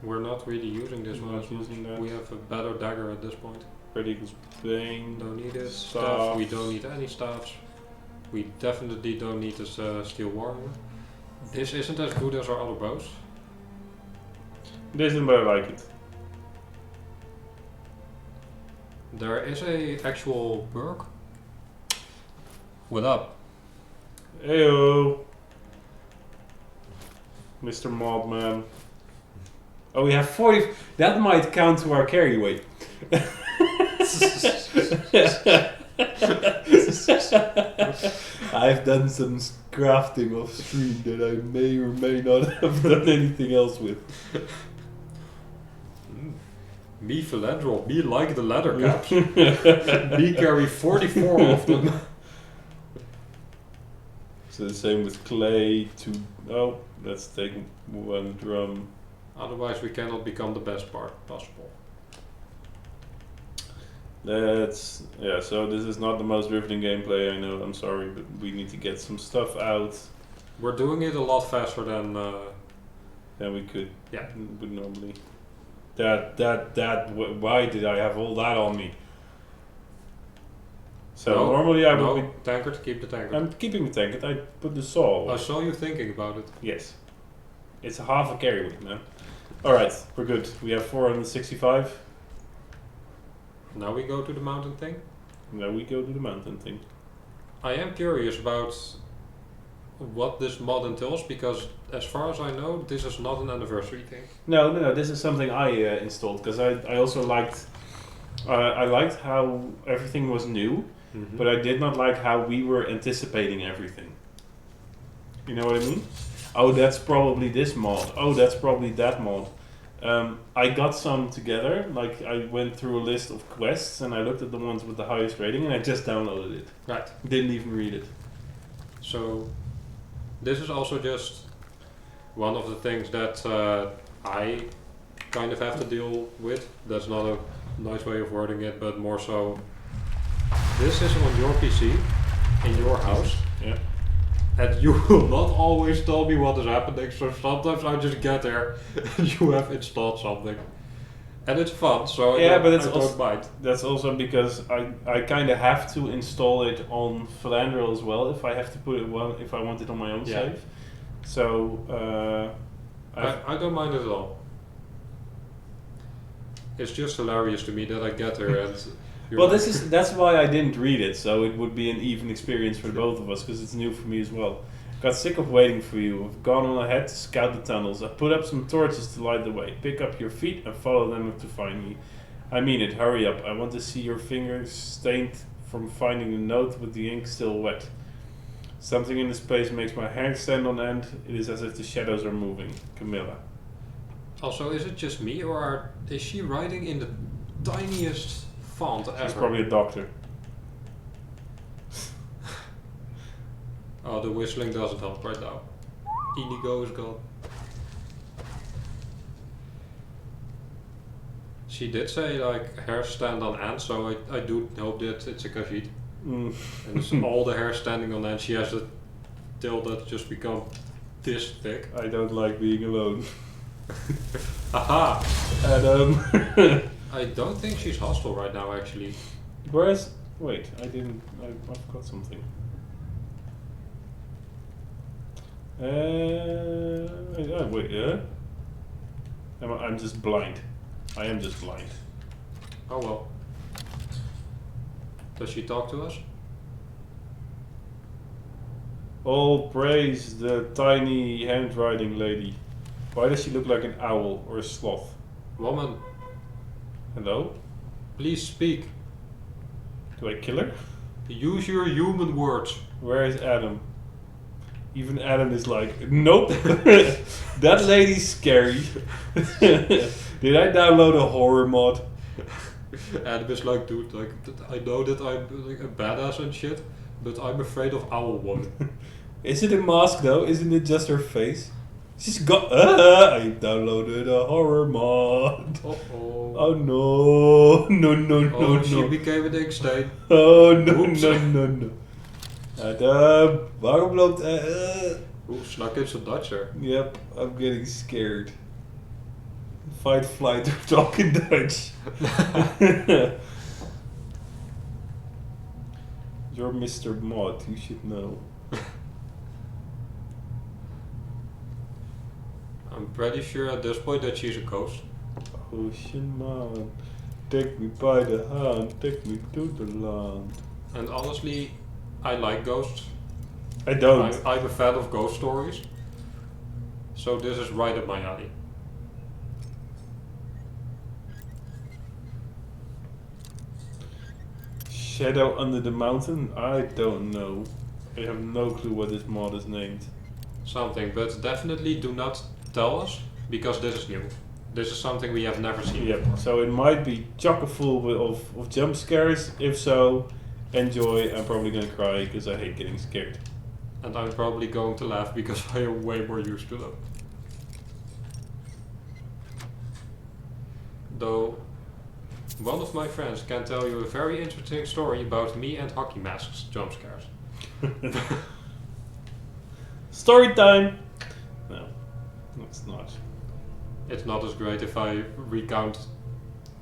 We're not really using this We're one. not as much. using that. We have a better dagger at this point. Red Eagle's Bane. Don't need it. Staff. Staff. We don't need any staffs. We definitely don't need this steel warrior. This isn't as good as our other bows. It isn't, but I like it. There is a actual perk. What up? Heyo, Mr. Modman. Oh, we have 40. That might count to our carry weight. I've done some crafting off stream that I may or may not have done anything else with. Me Philandro, me like the leather caps. Me carry 44 of them. So the same with clay. Oh, let's take 1 drum. Otherwise we cannot become the best part possible. So this is not the most riveting gameplay, I know, I'm sorry, but we need to get some stuff out. We're doing it a lot faster than we could. Yeah. Would normally. Why did I have all that on me? So No, normally I would be. tankard, keep the tankard. I'm keeping the tankard, I put the saw away. I saw you thinking about it. Yes. It's a half a carry weight, man. Alright, we're good. We have 465. Now we go to the mountain thing. Now we go to the mountain thing. I am curious about what this mod entails because as far as I know this is not an anniversary thing. No, this is something I installed because I also liked I liked how everything was new, but I did not like how we were anticipating everything. You know what I mean? Oh, that's probably this mod. Oh, that's probably that mod. I got some together, like I went through a list of quests and I looked at the ones with the highest rating and I just downloaded it. Right. Didn't even read it. So this is also just one of the things that I kind of have to deal with. That's not a nice way of wording it, but more so this is on your PC in your house. Yeah. And you will not always tell me what is happening, so sometimes I just get there and you have installed something. And it's fun, so yeah, but I it's don't also, mind. that's also because I kind of have to install it on Philandro as well if I have to put it if I want it on my own Yeah. save. So I don't mind it at all. It's just hilarious to me that I get there and well, that's why I didn't read it, so it would be an even experience for both of us, because it's new for me as well. Got sick of waiting for you. I've gone on ahead to scout the tunnels. I put up some torches to light the way. Pick up your feet and follow them to find me. I mean it, hurry up. I want to see your fingers stained from finding the note with the ink still wet. Something in this place makes my hair stand on end. It is as if the shadows are moving. Camilla. Also, is it just me or is she writing in the tiniest font ever? She's probably a doctor. Oh, the whistling doesn't help right now. Inigo is gone. She did say like hair stand on end, so I do hope that it's a Khajiit. And it's all the hair standing on end. She has a tail that just become this thick. I don't like being alone. Aha! Adam. I don't think she's hostile right now actually. Whereas, wait, I forgot something. Wait, yeah? I'm just blind. I am just blind. Oh well. Does she talk to us? All praise the tiny handwriting lady. Why does she look like an owl or a sloth? Woman, Hello? please speak. Do I kill her? Use your human words. Where is Adam? Even Adam is like, nope, that lady's scary. Did I download a horror mod? Adam is like, dude, like, I know that I'm like a badass and shit, but I'm afraid of Owl Woman. Is it a mask though? Isn't it just her face? She's got. I downloaded a horror mod. Uh-oh. Oh no! No! Oh, she became an Eggstein. Oh no! Oeps. No! Adam, waarom loopt? Oeh, Snak is a Dutcher. Yep, I'm getting scared. Fight, flight, or talk in Dutch. You're Mr. Mod, you should know. I'm pretty sure at this point that she's a ghost. Ocean man, take me by the hand, take me to the land. And honestly, I like ghosts. I don't. I'm a fan of ghost stories. So this is right up my alley. Shadow under the mountain? I don't know. I have no clue what this mod is named. Something, but definitely do not tell us, because this is new. This is something we have never seen Yep, before. so it might be chock full of jump scares. If so, enjoy. I'm probably gonna cry because I hate getting scared. And I'm probably going to laugh because I am way more used to them. Though, one of my friends can tell you a very interesting story about me and hockey masks jump scares. Story time! No, it's not. It's not as great if I recount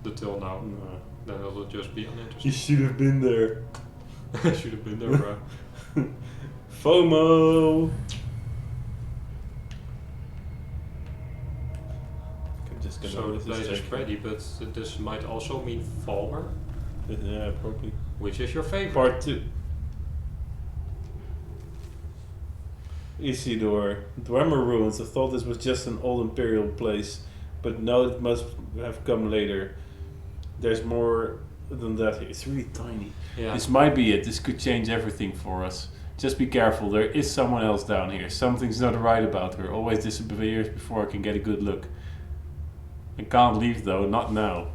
the till now. No. Then it'll just be You uninteresting. should have been there. I should have been there, bro. FOMO! I'm just gonna So the this place is check. ready, but this might also mean Falmer, Yeah, probably. which is your favorite. Part 2. Isidore, Dwemer ruins. I thought this was just an old imperial place, but no, it must have come later. There's more than that here. It's really tiny. Yeah. This might be it. This could change everything for us. Just be careful. There is someone else down here. Something's not right about her. Always disappears before I can get a good look. I can't leave though. Not now.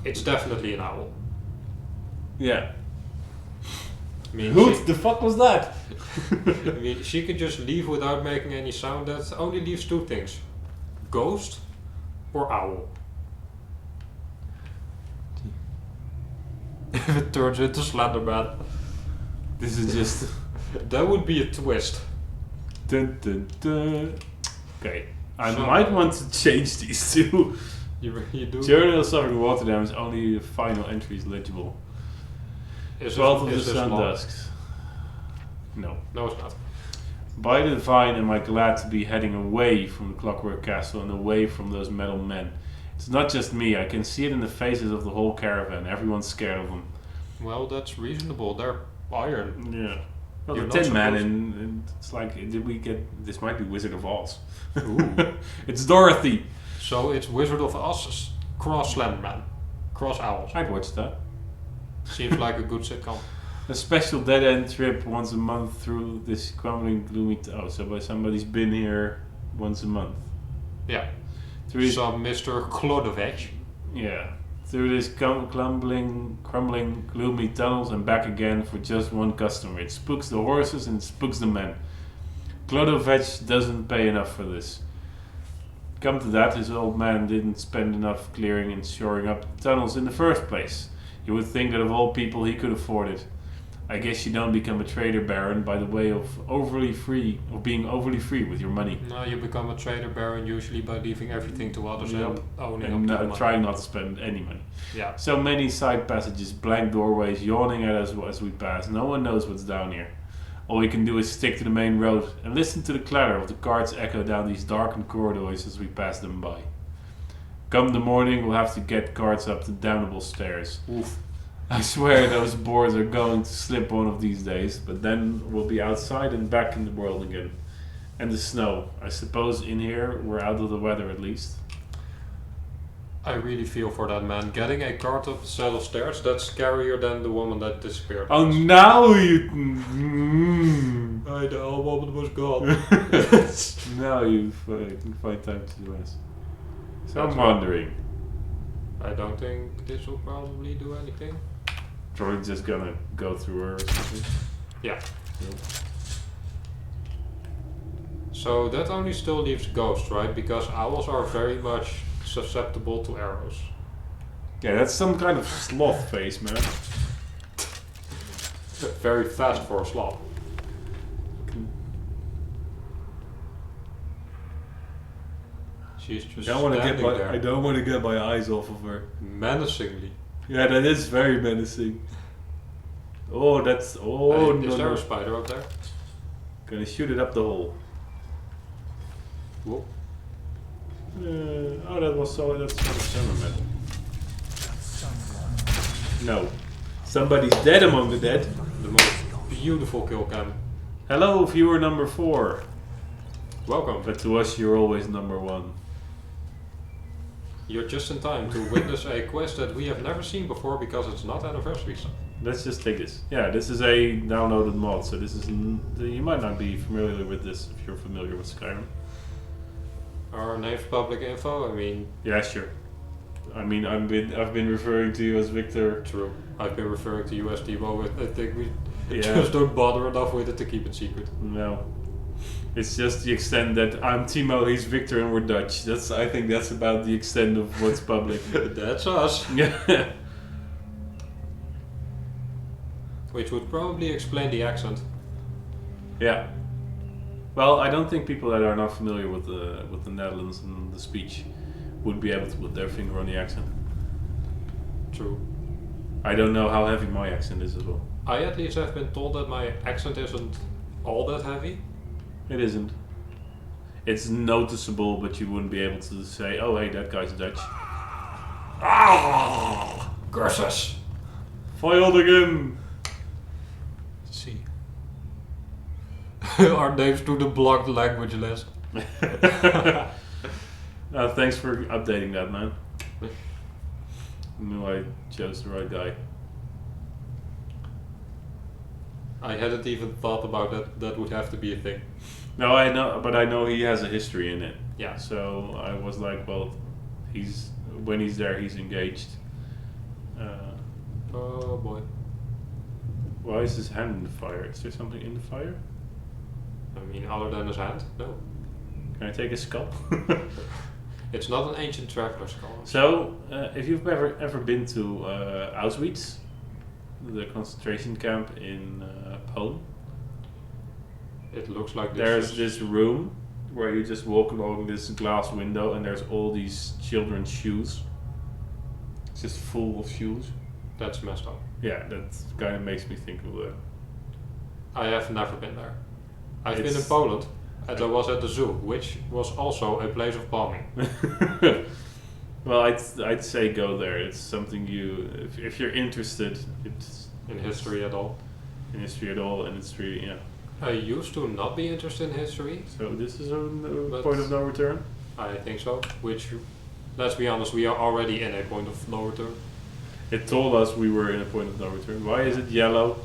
It's definitely an owl. Yeah. I mean, Who the fuck was that? I mean, she could just leave without making any sound. That only leaves two things: ghost or owl. If it turns into Slenderman, This is just. that would be a twist. Dun, dun, dun. Okay. I So- might want to change these two. You do. Journal of Suffering Water Damage, only the final entry is legible. Is 12 of this the Sun long? Dusks. No. No, it's not. By the divine am I glad to be heading away from the Clockwork Castle and away from those metal men. It's not just me, I can see it in the faces of the whole caravan. Everyone's scared of them. Well, that's reasonable. They're iron. Yeah. Well, You're the not Tin Man, supposed- and it's like, did we get. This might be Wizard of Oz. Ooh. It's Dorothy. So it's Wizard of Oz cross Slenderman, cross owls. I'd watch that. Seems like a good sitcom. A special dead end trip once a month through this crumbling, gloomy. So by somebody's been here once a month. Yeah. Through Some Mr. Klodovich. yeah, through this crumbling, gloomy tunnels and back again for just one customer. It spooks the horses and it spooks the men. Klodovich doesn't pay enough for this. Come to that, his old man didn't spend enough clearing and shoring up the tunnels in the first place. You would think that of all people he could afford it. I guess you don't become a trader baron by the way of being overly free with your money. No, you become a trader baron usually by leaving everything to others Yeah. and owning up And to the money. trying not to spend any money. Yeah. So many side passages, blank doorways yawning at us as we pass. No one knows what's down here. All we can do is stick to the main road and listen to the clatter of the carts echo down these darkened corridors as we pass them by. Come the morning, we'll have to get carts up the damnable stairs. Oof. I swear those boards are going to slip one of these days, but then we'll be outside and back in the world again. And the snow. I suppose in here we're out of the weather at least. I really feel for that man. Getting a cart up a set of stairs, that's scarier than the woman that disappeared. Oh, now you... Alright, the whole moment was gone. Now you can find time to do this. So That's I'm right. wondering, I don't think this will probably do anything. probably just gonna go through her or something. Yeah. Yep. So that only still leaves ghosts, right? Because owls are very much susceptible to arrows. Yeah, that's some kind of sloth face, man. Very fast for a sloth. She's just standing there. I don't want to get my eyes off of her. Menacingly. Yeah, that is very menacing. Oh, that's no, Is there no. a spider up there? Gonna shoot it up the hole. Whoop. Oh, that's summer metal. No, somebody's dead among the dead. The most beautiful kill cam. Hello, viewer number 4. Welcome. But to us, you're always number 1. You're just in time to witness a quest that we have never seen before because it's not anniversary stuff. Let's just take this. Yeah, this is a downloaded mod, so this is you might not be familiar with this if you're familiar with Skyrim. Our name's public info, I mean... Yeah, sure. I mean, I've been referring to you as Victor. True. I've been referring to you as Timo, I think we Yeah. just don't bother enough with it to keep it secret. No. It's just the extent that I'm Timo, he's Victor, and we're Dutch. I think that's about the extent of what's public. That's us. Yeah. Which would probably explain the accent. Yeah. Well, I don't think people that are not familiar with the Netherlands and the speech would be able to put their finger on the accent. True. I don't know how heavy my accent is as well. I at least have been told that my accent isn't all that heavy. It isn't. It's noticeable, but you wouldn't be able to say, "Oh, hey, that guy's Dutch." Ah, curses! Foiled again. See. Our names to the blocked language list. Thanks for updating that, man. I knew I chose the right guy. I hadn't even thought about that. That would have to be a thing. No, I know, but I know he has a history in it. Yeah. So I was like, well, when he's there, he's engaged. Oh boy. Why is his hand in the fire? Is there something in the fire? I mean, other than his hand? No. Can I take his skull? It's not an ancient traveler's skull. So, if you've ever been to Auschwitz, the concentration camp in Poland, It looks like this. there's this room where you just walk along this glass window and there's all these children's shoes. It's just full of shoes. That's messed up. Yeah, that kind of makes me think of that. I have never been there. I've been in It's- Poland, and I was at the zoo, which was also a place of bombing. Well, I'd say go there. It's something if you're interested, it's In history at all. in history at all, and it's really, yeah. I used to not be interested in history. So this is a But- point of no return. I think so. Which, let's be honest, we are already in a point of no return. It told us we were in a point of no return. Why is it yellow?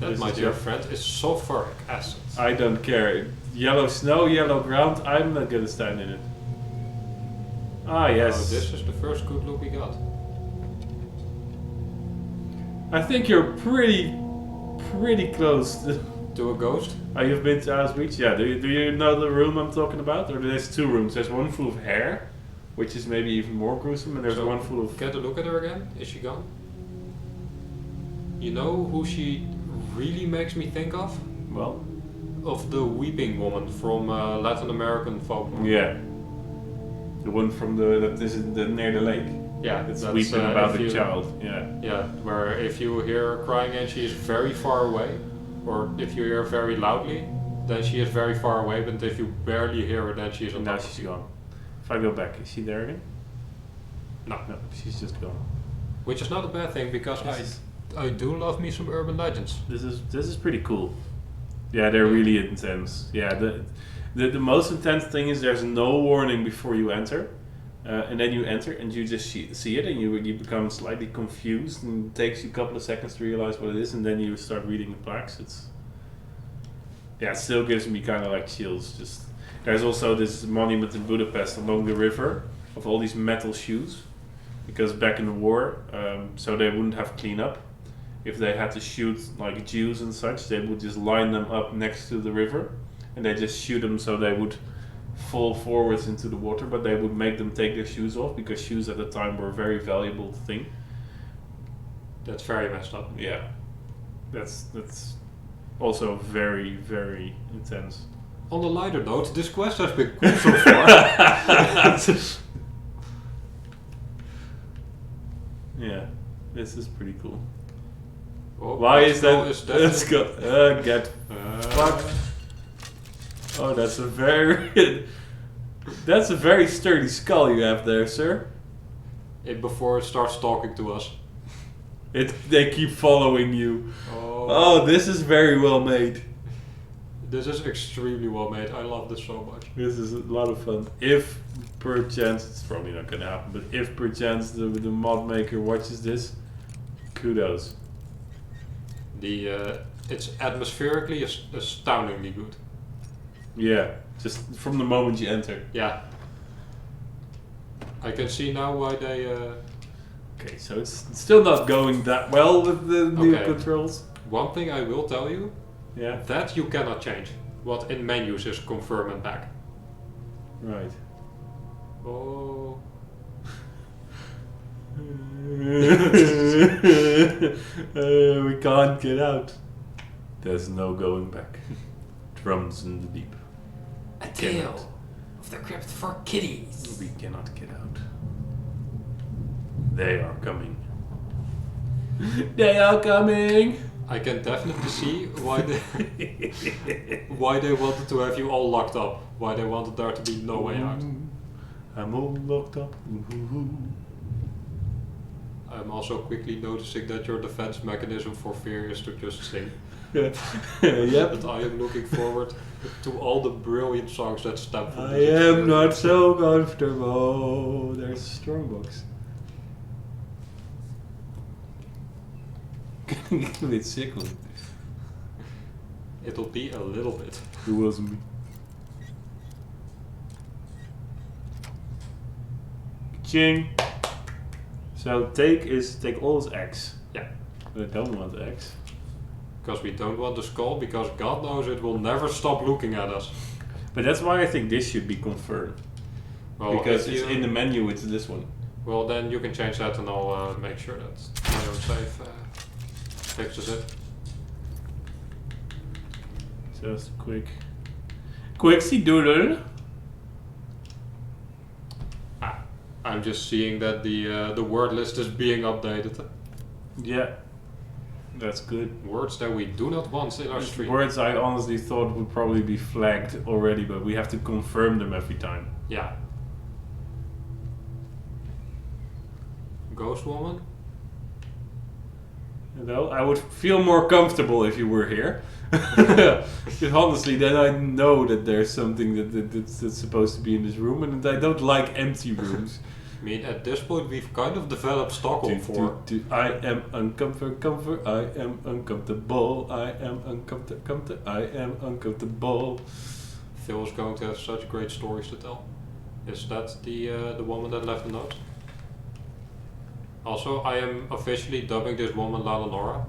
That, This my is dear your- friend, is sulfuric acid. I don't care. Yellow snow, yellow ground. I'm not gonna stand in it. Ah yes. Oh, this is the first good look we got. I think you're pretty close. To a ghost? Oh, you've been to Auschwitz? Yeah. Do you know the room I'm talking about? Or there's 2 rooms. There's one full of hair, which is maybe even more gruesome, and there's So, one full of. Get a look at her again. Is she gone? You know who she really makes me think of? Well. Of the weeping woman from Latin American folklore. Yeah. The one from that is near the lake. Yeah, It's that's, weeping if about the you- child. Yeah. Yeah, where if you hear her crying and she is very far away, or if you hear her very loudly, then she is very far away, but if you barely hear her, then she is on And now top of she's you. gone. If I go back, is she there again? No. No, she's just gone. Which is not a bad thing because Nice. I do love me some urban legends. This is pretty cool. Yeah, they're really intense. Yeah, the most intense thing is there's no warning before you enter, and then you enter and you just see it and you become slightly confused and it takes you a couple of seconds to realize what it is and then you start reading the plaques. Yeah, it still gives me kind of like chills. Just there's also this monument in Budapest along the river of all these metal shoes, because back in the war, so they wouldn't have cleanup. If they had to shoot like Jews and such, they would just line them up next to the river, and they just shoot them so they would fall forwards into the water. But they would make them take their shoes off because shoes at the time were a very valuable thing. That's very messed up. Yeah, that's also very, very intense. On the lighter note, this quest has been cool so far. Yeah, this is pretty cool. Oh, Why is that? definitely- Let's go. Get fucked. Oh, that's a very sturdy skull you have there, sir. Before it starts talking to us. They keep following you. Oh, Oh, this is very well made. this is extremely well made. I love this so much. This is a lot of fun. If perchance, it's probably not gonna happen, but if perchance the mod maker watches this, kudos. It's atmospherically astoundingly good. Yeah, just from the moment you enter. Yeah. I can see now why they. Okay, so it's still not going that well with the new Okay. controls. One thing I will tell you, Yeah, that you cannot change. What in menus is confirm and back. right. Oh. We can't get out. There's no going back. Drums in the deep. A Cannot. tale of the crypt for kitties. We cannot get out. They are coming. They are coming. I can definitely see why they why they wanted to have you all locked up. Why they wanted there to be no way out. I'm all locked up. Ooh. I'm also quickly noticing that your defense mechanism for fear is to just sing. Yep. But I am looking forward to all the brilliant songs that stem from I this am not experience. so comfortable. There's a strong box. Getting a bit sickly. It'll be a little bit. It wasn't me. Ching. So take all his eggs. Yeah. But I don't want eggs. Because we don't want the skull, because God knows it will never stop looking at us. But that's why I think this should be confirmed. Well, Because if it's you- in the menu, it's this one. Well, then you can change that and I'll make sure that my own save fixes it. Just quicksy doodle. I'm just seeing that the word list is being updated. Yeah, that's good. Words that we do not want in our stream. Words I honestly thought would probably be flagged already, but we have to confirm them every time. Yeah. Ghost woman? You know, I would feel more comfortable if you were here. Because honestly, then I know that there's something that's supposed to be in this room, and I don't like empty rooms. I mean, at this point we've kind of developed Stockholm for. I am uncomfortable. I am uncomfortable. I am uncomfortable. I am uncomfortable. Phil is going to have such great stories to tell. Is that the woman that left the note? Also, I am officially dubbing this woman La Lenora.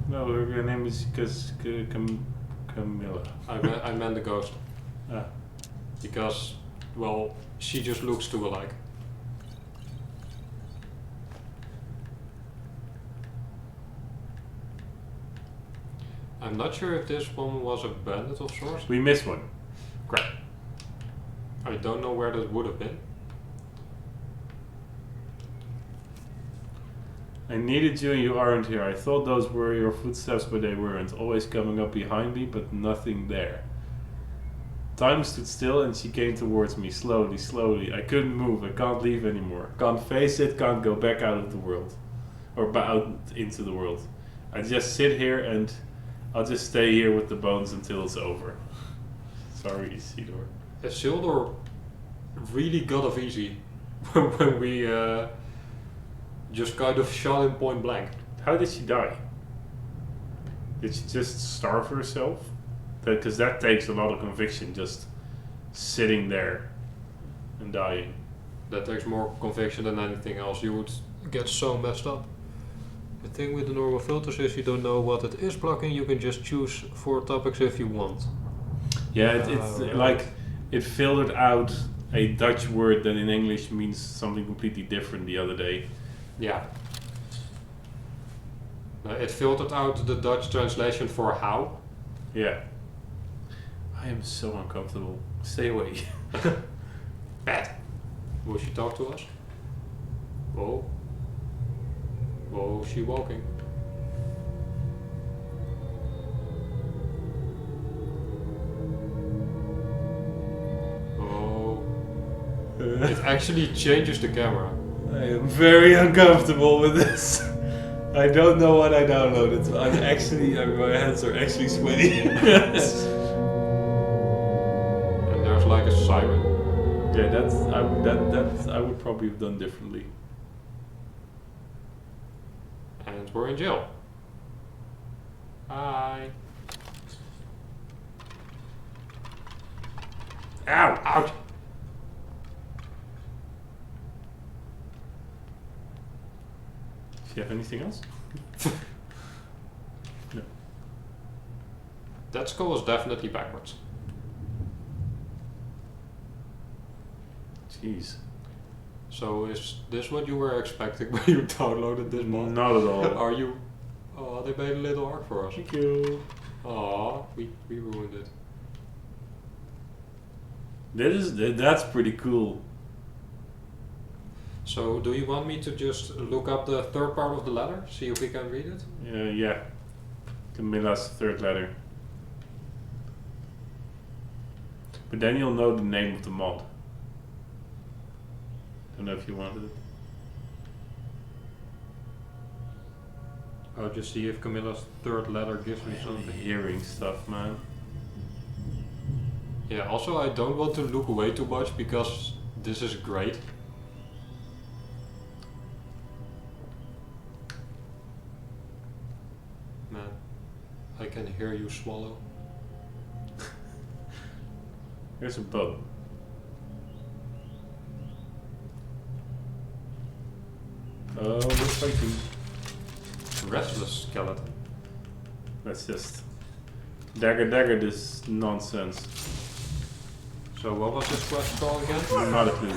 No, her name is Camilla. I meant the ghost. Ah. Because, well, she just looks too alike. I'm not sure if this woman was a bandit of sorts. We missed one. Great. I don't know where that would have been. I needed you and you aren't here. I thought those were your footsteps, but they weren't. Always coming up behind me, but nothing there. Time stood still and she came towards me, slowly, slowly. I couldn't move. I can't leave anymore. Can't face it, can't go back out of the world. Or out into the world. I just sit here and I'll just stay here with the bones until it's over. Sorry, Isidore. Isildur really got off easy when we just kind of shot him point blank. How did she die? Did she just starve herself? Because that takes a lot of conviction, just sitting there and dying. That takes more conviction than anything else. You would get so messed up. The thing with the normal filters is you don't know what it is blocking. You can just choose 4 topics if you want. Yeah, it's like it filtered out a Dutch word that in English means something completely different the other day. Yeah. It filtered out the Dutch translation for how. Yeah. I am so uncomfortable. Stay away. Bad. Will she talk to us? Whoa. Whoa, she walking. Oh. It actually changes the camera. I am very uncomfortable with this. I don't know what I downloaded. I'm actually, my hands are actually sweaty. And there's like a siren. Yeah, I would probably have done differently. And we're in jail. Hi. Ow! Ouch! Do you have anything else? No. That skull is definitely backwards. Jeez. So is this what you were expecting when you downloaded this mod? Not at all. Are you... Oh, they made a little arc for us. Thank you. Aw, we ruined it. That's pretty cool. So do you want me to just look up the third part of the letter? See if we can read it? Yeah. Camilla's third letter. But then you'll know the name of the mod. Don't know if you wanted it. I'll just see if Camilla's third letter gives me something. Hearing stuff, man. Yeah, also I don't want to look away too much because this is great. Man, I can hear you swallow. Here's a bug. Oh, we're fighting. Restless skeleton. Let's just dagger this nonsense. So what was this quest called again? Not a clue.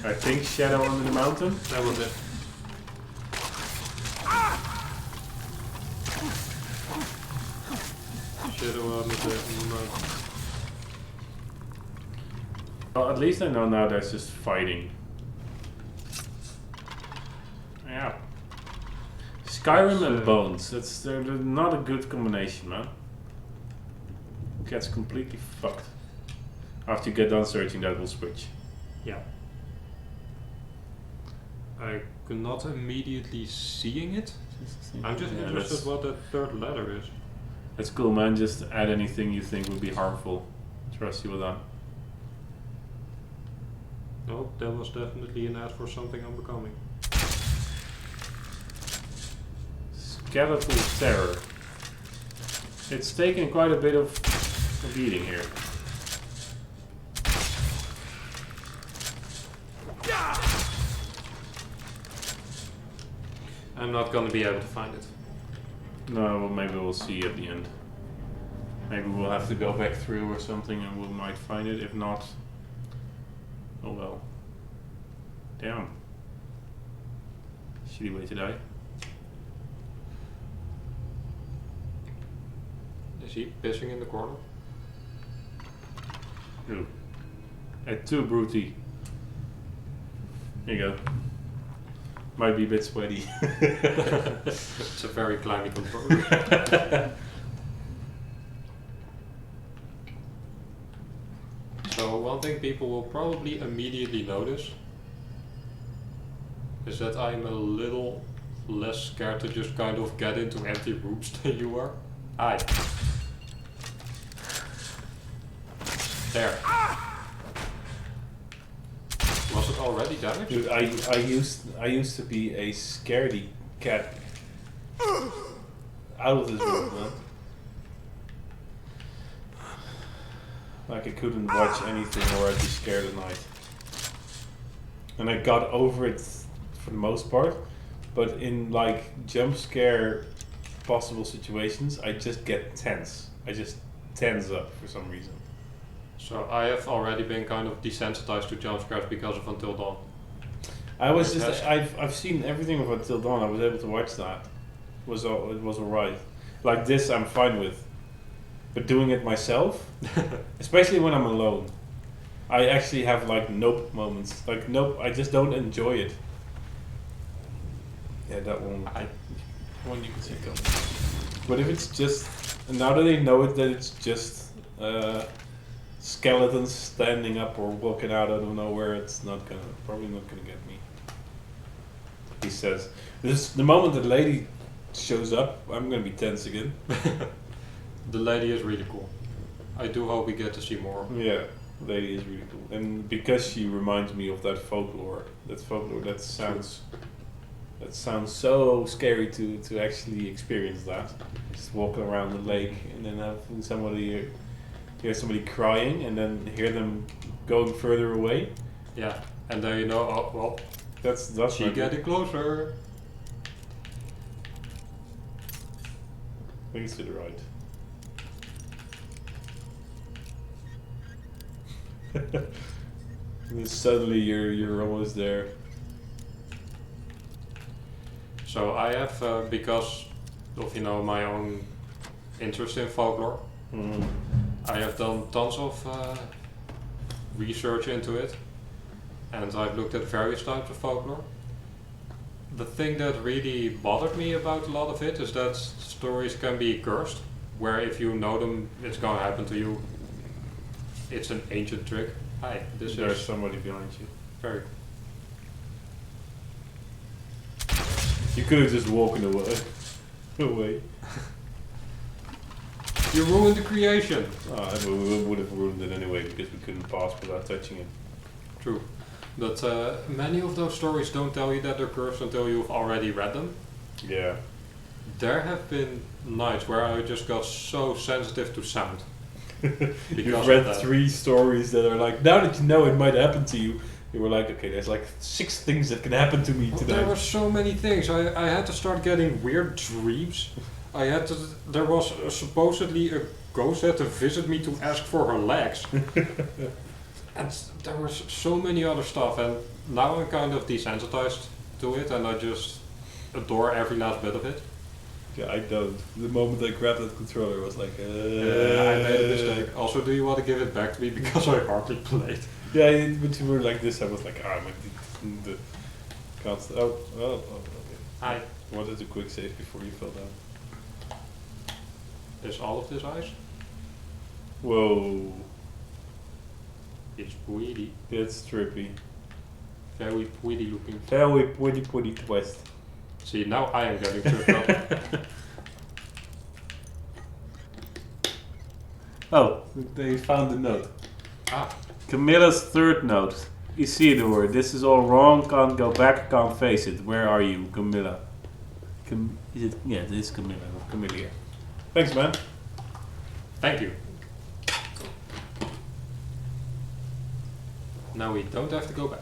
I think Shadow under the Mountain. That was it. Shadow under the mountain. Well, at least I know now there's just fighting. Yeah. Skyrim and bones. They're not a good combination, man. Gets completely fucked. After you get done searching, that will switch. Yeah. I could not immediately seeing it. I'm just interested what that third letter is. That's cool, man. Just add anything you think would be harmful. Trust you with that. No, that was definitely an ad for something unbecoming. Skeletal Terror. It's taken quite a bit of a beating here. I'm not gonna be able to find it. No, well, maybe we'll see at the end. Maybe we'll have to go back through or something and we might find it. If not, oh well. Damn. Shitty way to die. Is he pissing in the corner? Ooh. At 2 Brutey. There you go. Might be a bit sweaty. It's a very climate control. So one thing people will probably immediately notice is that I'm a little less scared to just kind of get into empty rooms than you are. Hi. There. Was it already damaged? Dude, I used to be a scaredy cat. Out of this world, man. Like I couldn't watch anything or I'd be scared at night. And I got over it for the most part, but in like jump scare possible situations, I just get tense. I just tense up for some reason. So I have already been kind of desensitized to jump scares because of Until Dawn. I was Yes. just I've seen everything of Until Dawn. I was able to watch that. It was alright. Like this, I'm fine with. But doing it myself, especially when I'm alone, I actually have like nope moments. Like nope, I just don't enjoy it. Yeah, that one. One you can see coming. But if it's just now that they know it, that it's just skeletons standing up or walking out of nowhere, it's probably not gonna get me. He says, "This the moment the lady shows up, I'm gonna be tense again." The lady is really cool. I do hope we get to see more. Yeah, lady is really cool, and because she reminds me of that folklore. That sounds so scary to actually experience that. Just walking around the lake and then having hear somebody crying and then hear them going further away. Yeah, and then you know, oh well, That's she not getting closer. Things to the right. And then suddenly you're almost there. So I have, because of my own interest in folklore, Mm. I have done tons of research into it, and I've looked at various types of folklore. The thing that really bothered me about a lot of it is that stories can be cursed, where if you know them, it's gonna happen to you. It's an ancient trick. Hi, this There's is somebody behind you. very. You could have just walked away. Away. You ruined the creation. We would have ruined it anyway because we couldn't pass without touching it. True. But many of those stories don't tell you that they're cursed until you've already read them. Yeah. There have been nights where I just got so sensitive to sound. You've read 3 stories that are like, now that you know it might happen to you, you were like, okay, there's like 6 things that can happen to me Well, tonight. there were so many things. I had to start getting weird dreams. There was supposedly a ghost had to visit me to ask for her legs. And there was so many other stuff, and now I'm kind of desensitized to it, and I just adore every last bit of it. Yeah, I don't. The moment I grabbed that controller, I was like, I made a mistake. Also, do you want to give it back to me because I hardly played? Yeah, but you were like this, I was like, the constant. Oh, okay. Hi. Wanted to quick save before you fell down. Is all of this ice? Whoa, It's pretty. that's trippy. Very pretty looking. Very pretty twist. See, now I am getting tripped up. Oh, they found the note. Ah, Camilla's 3rd note. Isidore, this is all wrong, can't go back, can't face it. Where are you, Camilla? Yeah, it is Camilla, not Camilla. Thanks, man. thank you. Now we don't have to go back.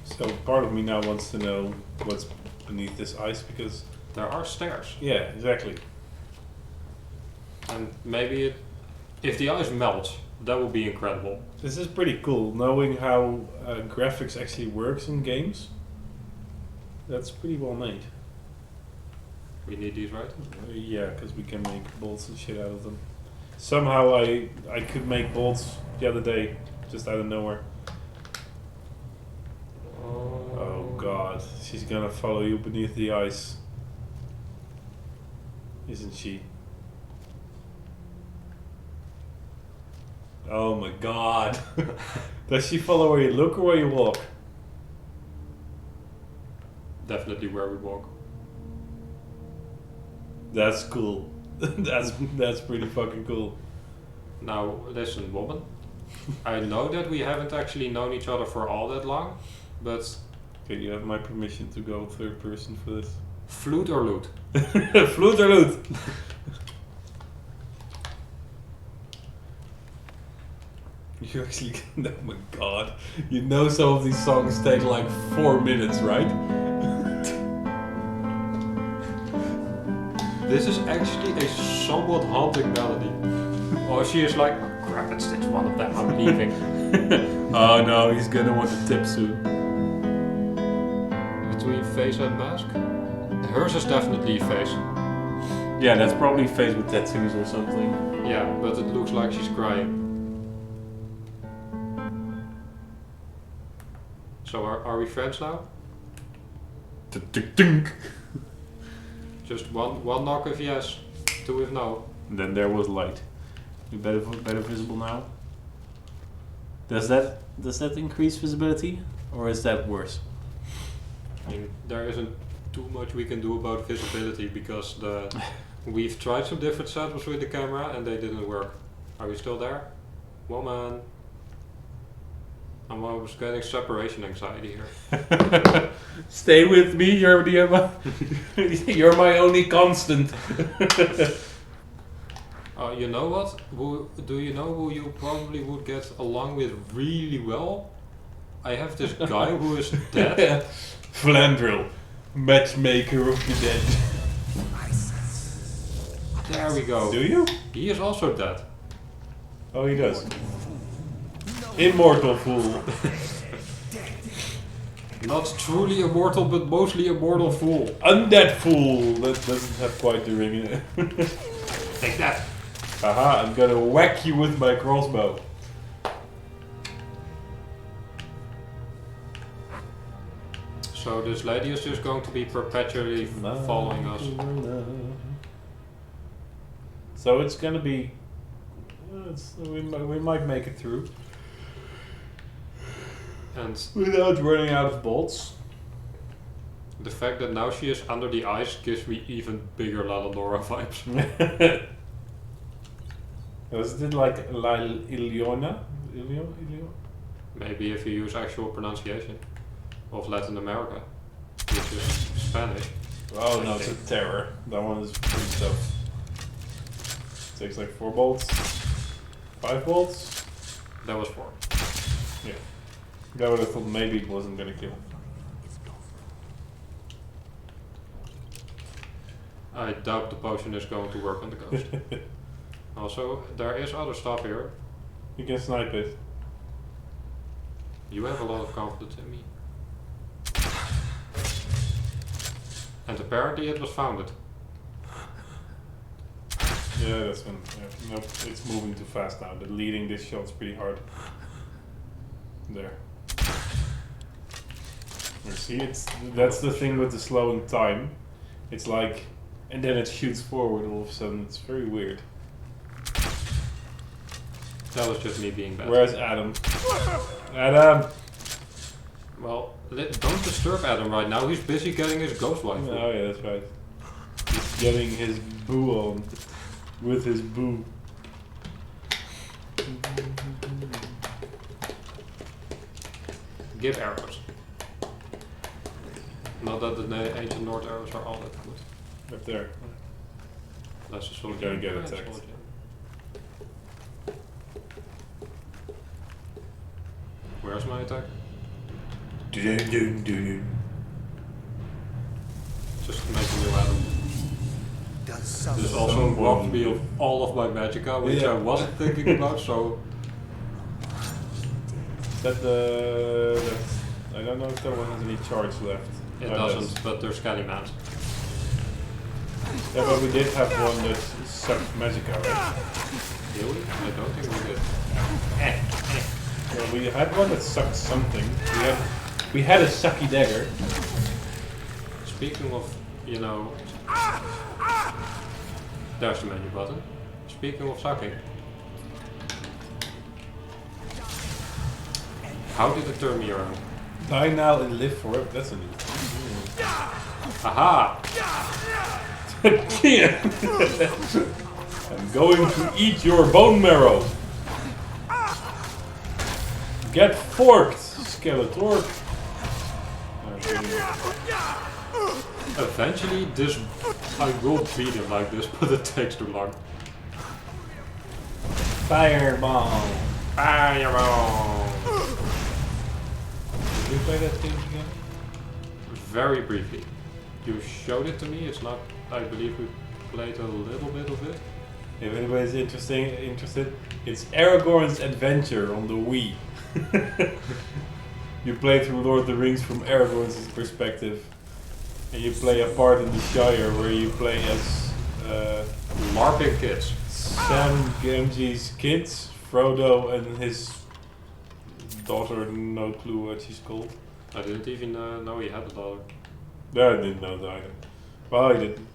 So part of me now wants to know what's beneath this ice because... There are stairs. Yeah, exactly. And maybe if the ice melts, that would be incredible. This is pretty cool, knowing how graphics actually works in games. That's pretty well made. We need these, right? Yeah, because we can make bolts and shit out of them. Somehow I could make bolts the other day, just out of nowhere. Oh god, she's gonna follow you beneath the ice. Isn't she? Oh my god. Does she follow where you look or where you walk? Definitely where we walk. That's cool. that's pretty fucking cool. Now, listen, woman. I know that we haven't actually known each other for all that long, but Okay, you have my permission to go 3rd person for this. flute or loot? Flute or loot? You actually, oh my god. You know some of these songs take like 4 minutes, right? This is actually a somewhat haunting melody. Oh, she is like, oh, crap, it's one of them, I'm leaving. Oh no, he's gonna want to tip soon. Between face and mask? Hers is definitely face. Yeah, that's probably face with tattoos or something. Yeah, but it looks like she's crying. So are we friends now? Just one knock if yes, 2 if no. And then there was light. You better visible now. Does that increase visibility, or is that worse? I mean, there isn't too much we can do about visibility because we've tried some different setups with the camera and they didn't work. Are we still there? Woman. I was getting separation anxiety here. Stay with me. You're you're my only constant. You know what? Do you know who you probably would get along with really well? I have this guy who is dead. Flandril, matchmaker of the dead. There we go. Do you? He is also dead. Oh, he does. Immortal fool. Not truly immortal, but mostly immortal fool. Undead fool. That doesn't have quite the ring in it. Take that. Haha, I'm gonna whack you with my crossbow. So this lady is just going to be perpetually following us. So it's gonna be... we might make it through. And without running out of bolts. the fact that now she is under the ice gives me even bigger Laladora vibes. Was it like Llorona? Maybe if you use actual pronunciation of Latin America, which is Spanish. Oh no, it's a terror. That one is pretty tough. Takes like 4 bolts. 5 bolts? That was 4. Yeah. I would have thought maybe it wasn't gonna kill. I doubt the potion is going to work on the ghost. Also, there is other stuff here. You can snipe it. You have a lot of confidence in me. And apparently it was founded. Yeah, that's one. Yeah. Nope, it's moving too fast now. The leading this shot's pretty hard. There. You see, that's the thing with the slowing time. It's like, and then it shoots forward all of a sudden. It's very weird. That was just me being bad. Where's Adam? Adam! Well, don't disturb Adam right now. He's busy getting his ghost wife. Oh yeah, that's right. He's getting his boo on. With his boo. Give arrows. Not that the ancient Nord arrows are all that good. Up there. That's just You're gonna get attacked. Where's my attack? Just Just to make a new Adam. This also robbed me of all of my magicka, which I wasn't thinking about, so... That I don't know if that one has any charge left. It doesn't, but they're Scallymans. Yeah, but we did have one that sucked magicka, right? Did we? I don't think we did. Well, we had one that sucked something. We had a sucky dagger. Speaking of, you know... There's the menu button. Speaking of sucking. How did it turn me around? Die now and live forever. That's a new thing. Aha! I'm going to eat your bone marrow. Get forked, Skeletor. Eventually, I will beat him like this, but it takes too long. Fireball. Fireball! Did you play that game again? Very briefly. You showed it to me. It's not. I believe we played a little bit of it. If anybody's interested, it's Aragorn's Adventure on the Wii. You play through Lord of the Rings from Aragorn's perspective, and you play a part in the Shire where you play as LARPing kids. Sam Gamgee's kids, Frodo and his daughter. No clue what she's called. I didn't even know he had a daughter. No, I didn't know that either. Well, I didn't,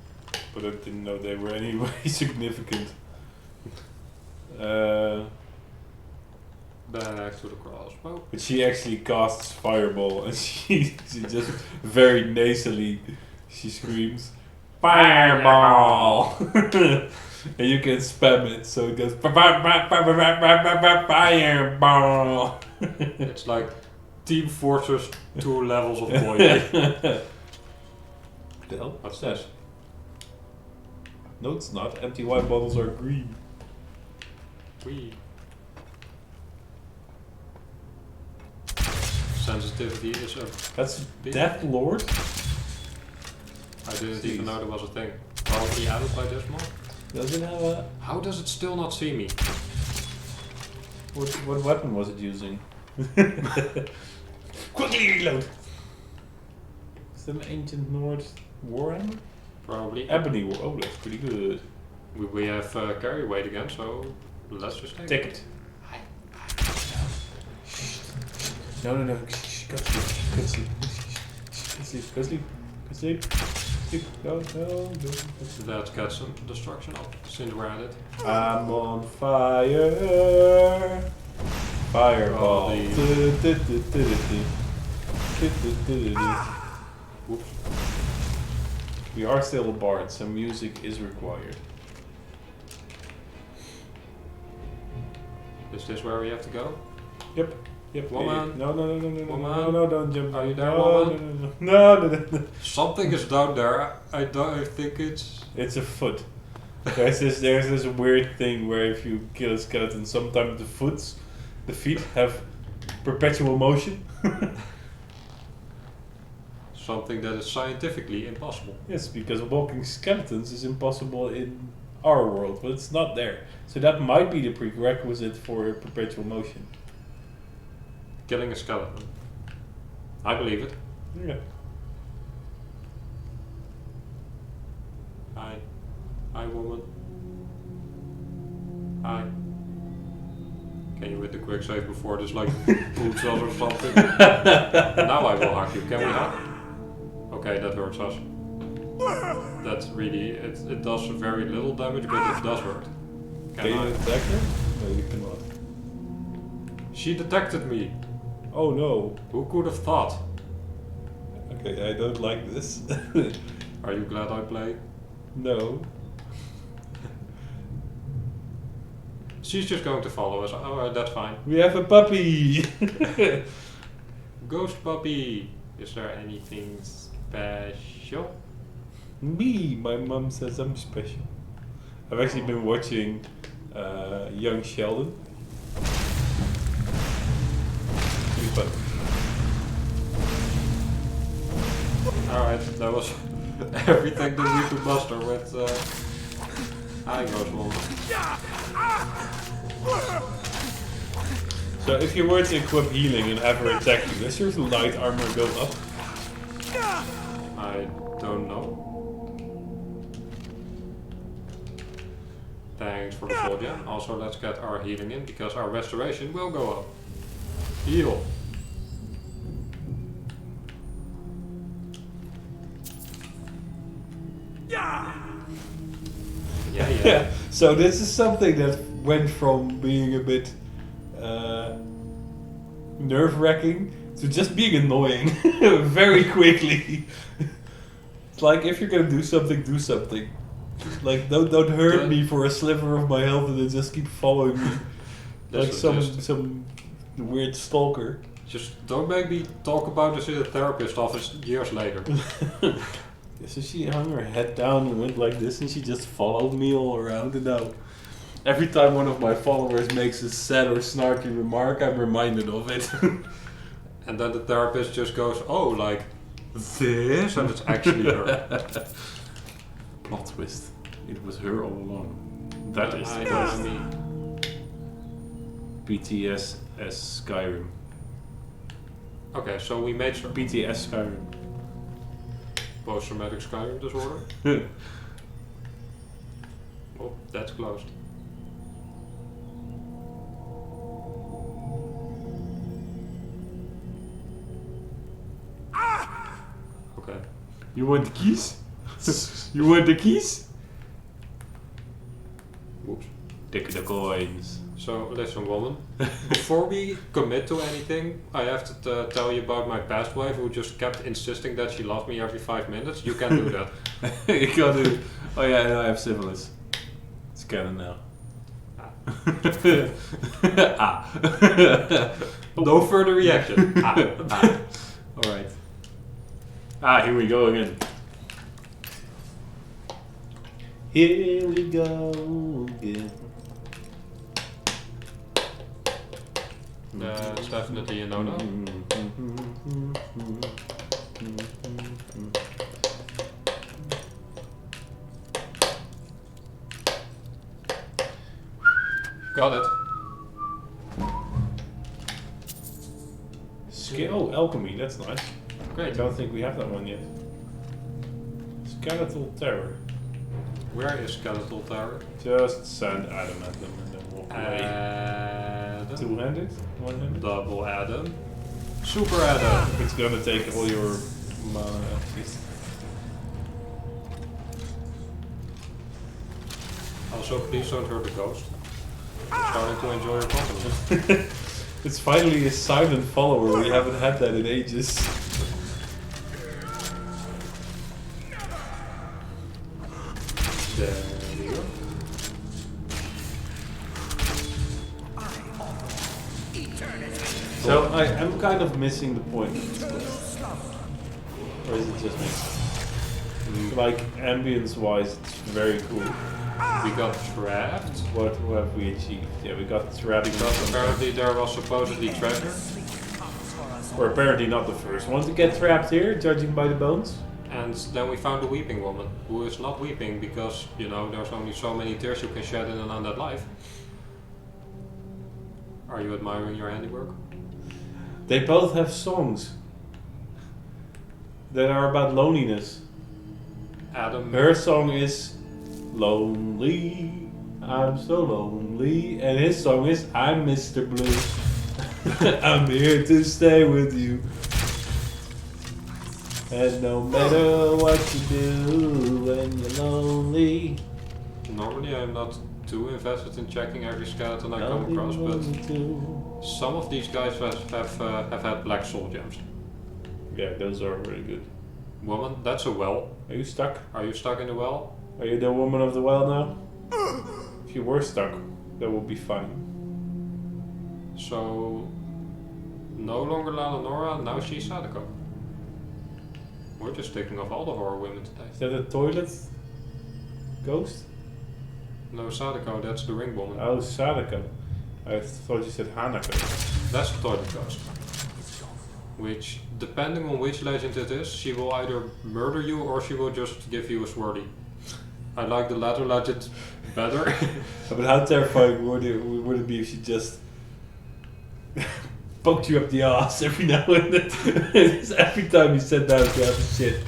but I didn't know they were anyway significant. Back to the crossbow. But she actually casts Fireball, and she just very nasally she screams Fireball, and you can spam it so it goes Fireball. It's like Team Fortress 2 levels of boy. The hell? What's that? No, it's not. Empty wine bottles are green. Wee. Sensitivity is a That's bit. Death Lord. I didn't Jeez. even know there was a thing. Probably added by this mod. Does it have a? How does it still not see me? What weapon was it using? Quickly reload. Is that an ancient Norse warhammer? Probably. Ebony war. Oh, that's pretty good. We have carry weight again, so let's just Take it. No. Go sleep. Go sleep. Sleep. No. Let's get some destruction up since we're at it. I'm on fire. Fireball. Oh, Oops. We are still a bard, so music is required. Is this where we have to go? Yep. Woman. No, Woman. don't jump. Are you there, No. Something is down there. I think it's... It's a foot. There's this weird thing where if you kill a skeleton, sometimes the feet have perpetual motion. Something that is scientifically impossible. Yes, because walking skeletons is impossible in our world, but it's not there. So that might be the prerequisite for perpetual motion. Killing a skeleton. I believe it. Yeah. Hi, woman. Hi. Can you hit the quick save before this like boots us or something? Now I will hack you. Can we hack? Okay, that hurts us. That's really it does very little damage, but it does hurt. Can you attack her? No, you cannot. She detected me. Oh no. Who could have thought? Okay, I don't like this. Are you glad I play? No. She's just going to follow us. Alright, that's fine. We have a puppy! Ghost puppy. Is there anything special? Me, my mom says I'm special. I've actually been watching Young Sheldon. Pretty fun. Alright, that was everything that we could muster with I Ghost Woman. So if you were to equip healing and have her attack you, does your light armor go up? I don't know. Thanks for the full gem. Also, let's get our healing in because our restoration will go up. Heal. Yeah. So this is something that went from being a bit nerve-wracking to just being annoying very quickly. It's like if you're gonna do something. Like don't hurt me for a sliver of my health and then just keep following me like some weird stalker. Just don't make me talk about this in a therapist office years later. So she hung her head down and went like this, and she just followed me all around. And now Every time one of my followers makes a sad or snarky remark, I'm reminded of it. And then the therapist just goes, oh, like this? And it's actually her. Plot twist. It was her all along. That is I the know twist. me. BTS as Skyrim. Okay, so we made BTS Skyrim. post-traumatic Skyrim disorder. Oh, that's closed. Okay. You want the keys? You want the keys? Whoops. Take the coins. So, listen, woman. Before we commit to anything, I have to tell you about my past wife who just kept insisting that she loved me every 5 minutes. You can do that. You can't do. Oh yeah, and I have syphilis. It's canon now. Ah. No further reaction. Alright. Ah, here we go again. Here we go again. It's definitely a no-no. Got it. Oh, alchemy, that's nice. I Great. don't think we have that one yet. Skeletal terror. Where is Skeletal Tower? Just send Adam at them and then walk away. Adam. Two-handed? One-handed? Double Adam. Super Adam. It's gonna take all your mana at least. Also, please don't hurt the ghost. I'm starting to enjoy your company. It's finally a silent follower. We haven't had that in ages. There we go. So I am kind of missing the point of this quest. Or is it just me? Like ambience wise, it's very cool. We got trapped. What have we achieved? Yeah, we got trapped. Because apparently there was supposedly treasure. Or apparently not the first one to get trapped here, judging by the bones. And then we found a weeping woman who is not weeping because, you know, there's only so many tears you can shed in an undead life. Are you admiring your handiwork? They both have songs that are about loneliness. Adam. Her song is Lonely, I'm so lonely, and his song is I'm Mr. Blue. I'm here to stay with you. And no matter what you do when you're lonely. Normally I'm not too invested in checking every skeleton I come across, but some of these guys have had black soul gems. Yeah, those are really good. Woman, that's a well. Are you stuck? Are you stuck in the well? Are you the woman of the well now? If you were stuck, that would be fine. So, no longer La Lenora, now she's Sadako. We're just taking off all the horror women today. Is that a toilet ghost? No, Sadako, that's the ring woman. Oh, Sadako. I thought you said Hanako. That's the toilet ghost. Which, depending on which legend it is, she will either murder you or she will just give you a swirly. I like the latter legend better. But how terrifying would it be if she just poked you up the ass every now and then? Every time you sat down to have a shit,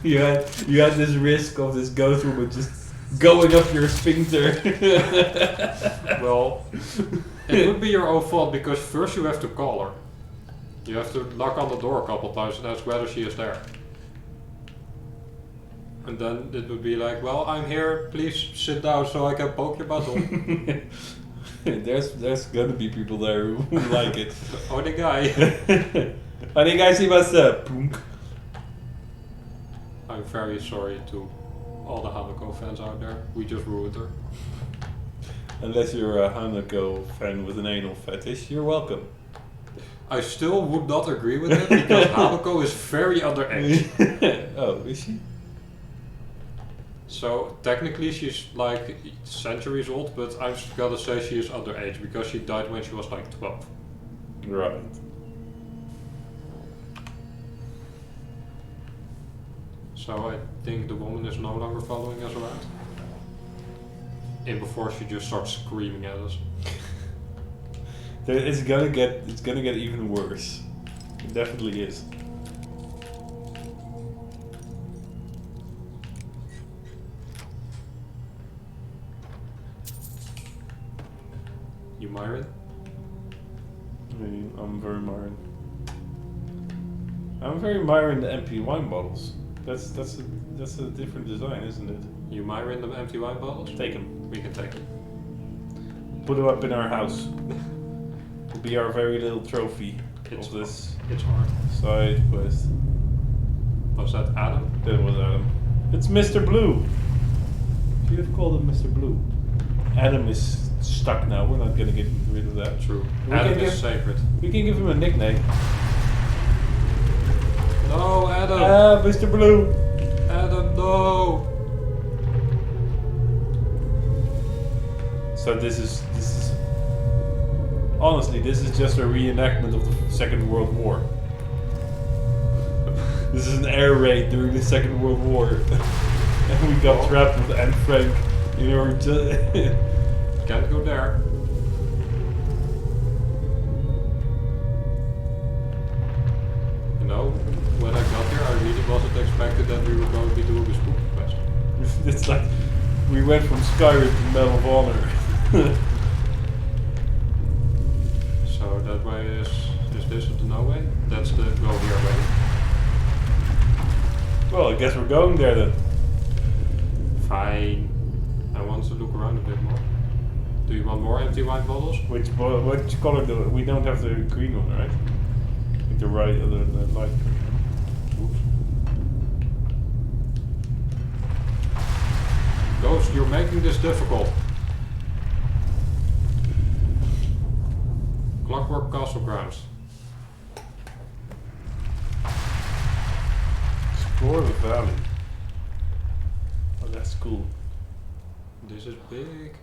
you had this risk of this ghost woman just going up your sphincter. Well, it would be your own fault because first you have to call her. You have to knock on the door a couple times and ask whether she is there. And then it would be like, well, I'm here, please sit down so I can poke your butthole. There's gonna be people there who like it. Oh, the guy. Punk. I'm very sorry to all the Hanako fans out there. We just ruined her. Unless you're a Hanako fan with an anal fetish, you're welcome. I still would not agree with it because Hanako is very underage. Oh, is she? So technically she's like centuries old, but I've gotta say she is underage because she died when she was like 12. Right. So I think the woman is no longer following us around. And before she just starts screaming at us. It's gonna get even worse. It definitely is. You Myron? I'm very Myron. I'm very Myron the empty wine bottles. That's a different design, isn't it? You Myron the empty wine bottles? Take them. We can take them. Put them up in our house. It'll be our very little trophy It's of this It's hard. side quest. Was that Adam? That was Adam. It's Mr. Blue. Should have called him Mr. Blue. Adam is stuck now. We're not gonna get rid of that. True. We Adam can is give- sacred. We can give him a nickname. No, Adam! Mr. Blue. Adam, no! So this is honestly, this is just a reenactment of the Second World War. This is an air raid during the Second World War, and we got trapped with Anne Frank. You know, Can't go there. You know, when I got here, I really wasn't expected that we were going to be doing a spooky quest. it's like we went from Skyrim to Medal of Honor. So that way is this the no way? That's the go here way. Well, I guess we're going there then. Fine. I want to look around a bit more. Do you want more empty wine bottles? Which color do we don't have the green one, right? Like the right other the light green. Oops. Ghost, you're making this difficult. Clockwork Castle grounds. Explore the valley. Oh, that's cool. This is big.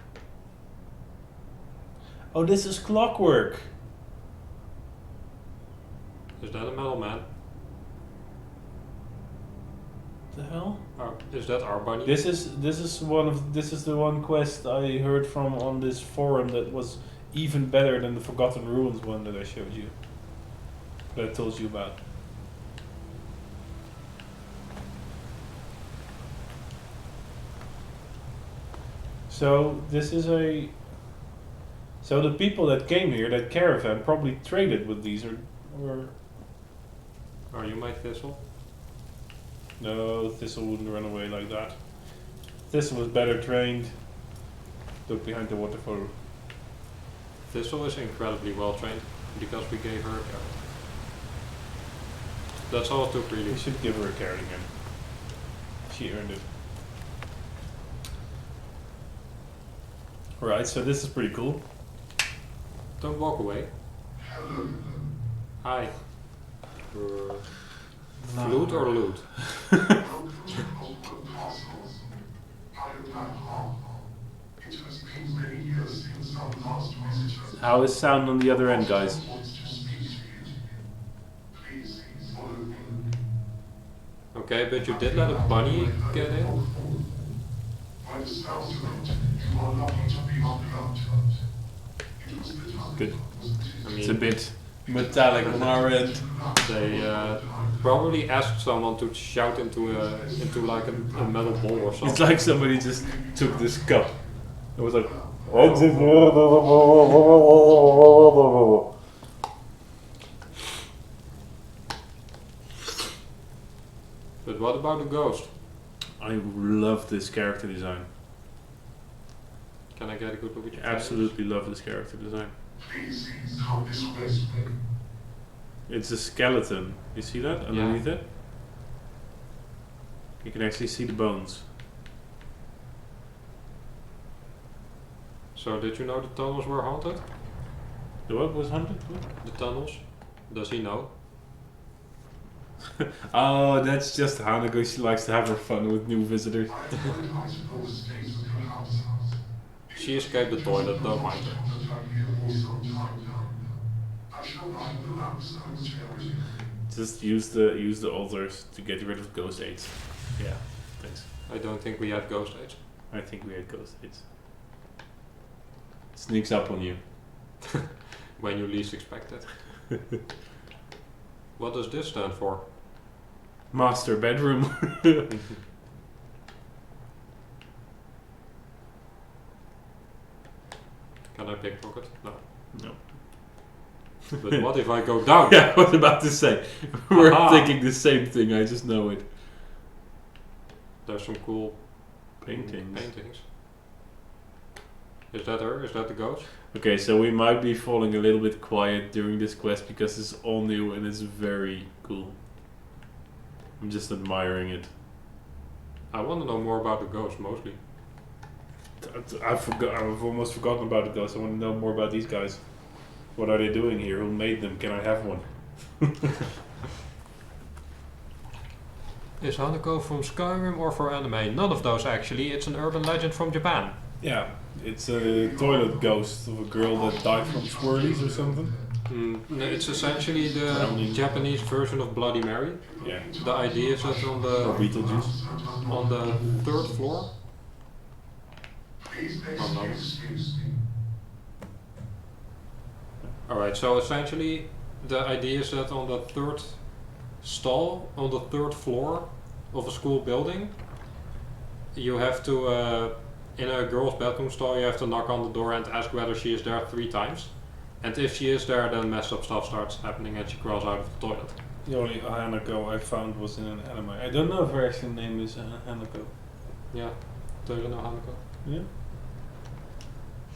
Oh, this is clockwork. Is that a metal man? The hell? Is that our bunny? This is the one quest I heard from on this forum that was even better than the Forgotten Ruins one that I showed you. That I told you about. So this is a. So the people that came here, that caravan, probably traded with these, or Are you my Thistle? no, Thistle wouldn't run away like that. Thistle was better trained. Look behind the waterfall. Thistle is incredibly well trained because we gave her a carrot. That's all it took really. We should give her a carrot again. She earned it. Right, so this is pretty cool. Don't walk away. Hi. Flute or loot? How is sound on the other end, guys? Okay, but you did let a bunny get in? Good. I It's a mean, bit metallic on our end. they probably asked someone to shout into like a metal ball or something. It's like somebody just took this cup. It was like. But what about the ghost? I love this character design. Can I get a good look at your Absolutely love this character design. It's a skeleton. You see that underneath it? You can actually see the bones. So did you know the tunnels were haunted? The what was hunted? The tunnels? Does he know? Oh, that's just Hanako. She likes to have her fun with new visitors. She escaped the toilet, don't mind her. Just use the altars to get rid of ghost aids. Yeah, thanks. I don't think we had ghost aids. I think we had ghost aids. Sneaks up on you. When you least expect it. What does this stand for? Master bedroom. Can I pickpocket? No. No. But what if I go down? Yeah, I was about to say. We're Aha. thinking the same thing, I just know it. There's some cool Paintings. Is that her? Is that the ghost? Okay, so we might be falling a little bit quiet during this quest because it's all new and it's very cool. I'm just admiring it. I want to know more about the ghost mostly. I've almost forgotten about the ghosts. I want to know more about these guys. What are they doing here? Who made them? Can I have one? Is Hanako from Skyrim or for anime? None of those actually. It's an urban legend from Japan. Yeah, it's a toilet ghost of a girl that died from swirlies or something. No, it's essentially the Drowning. Japanese version of Bloody Mary. Yeah. The idea is that Or Beetlejuice. on the third floor. Oh, no. Alright, so essentially the idea is that on the third stall, on the third floor of a school building, you have to, in a girl's bedroom stall, you have to knock on the door and ask whether she is there 3 times. And if she is there, then messed up stuff starts happening and she crawls out of the toilet. The only Hanako I found was in an anime. I don't know if her actual name is Hanako. Yeah, do you know Hanako? Yeah.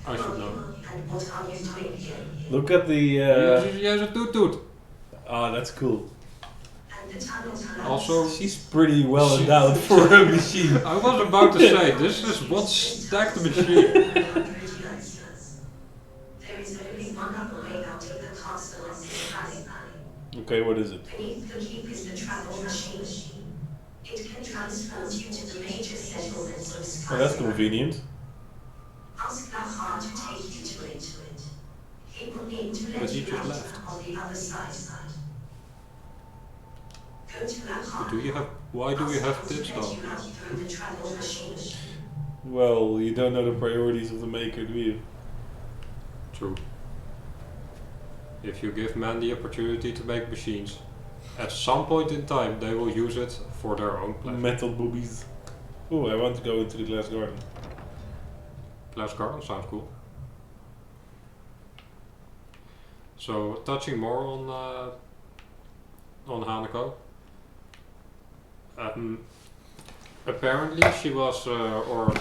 I should know. Look at the. She has a toot. Ah, that's cool. Also, She's pretty well endowed for a machine. I was about to say, this is one stacked machine. Okay, what is it? Beneath the keep is the travel machine. It can transport you to the major settlements of Skyrim. Oh, that's convenient. Ask the heart to take you to it. It will need to But let he you just out left. on the other side. Go to that heart. Why do you have tits Let though? you out through the travel machine. Well, you don't know the priorities of the maker, do you? True. If you give men the opportunity to make machines, at some point in time they will use it for their own pleasure. Metal boobies. Oh, I want to go into the glass garden. Glass garden sounds cool. So touching more on Hanako. Apparently she was, or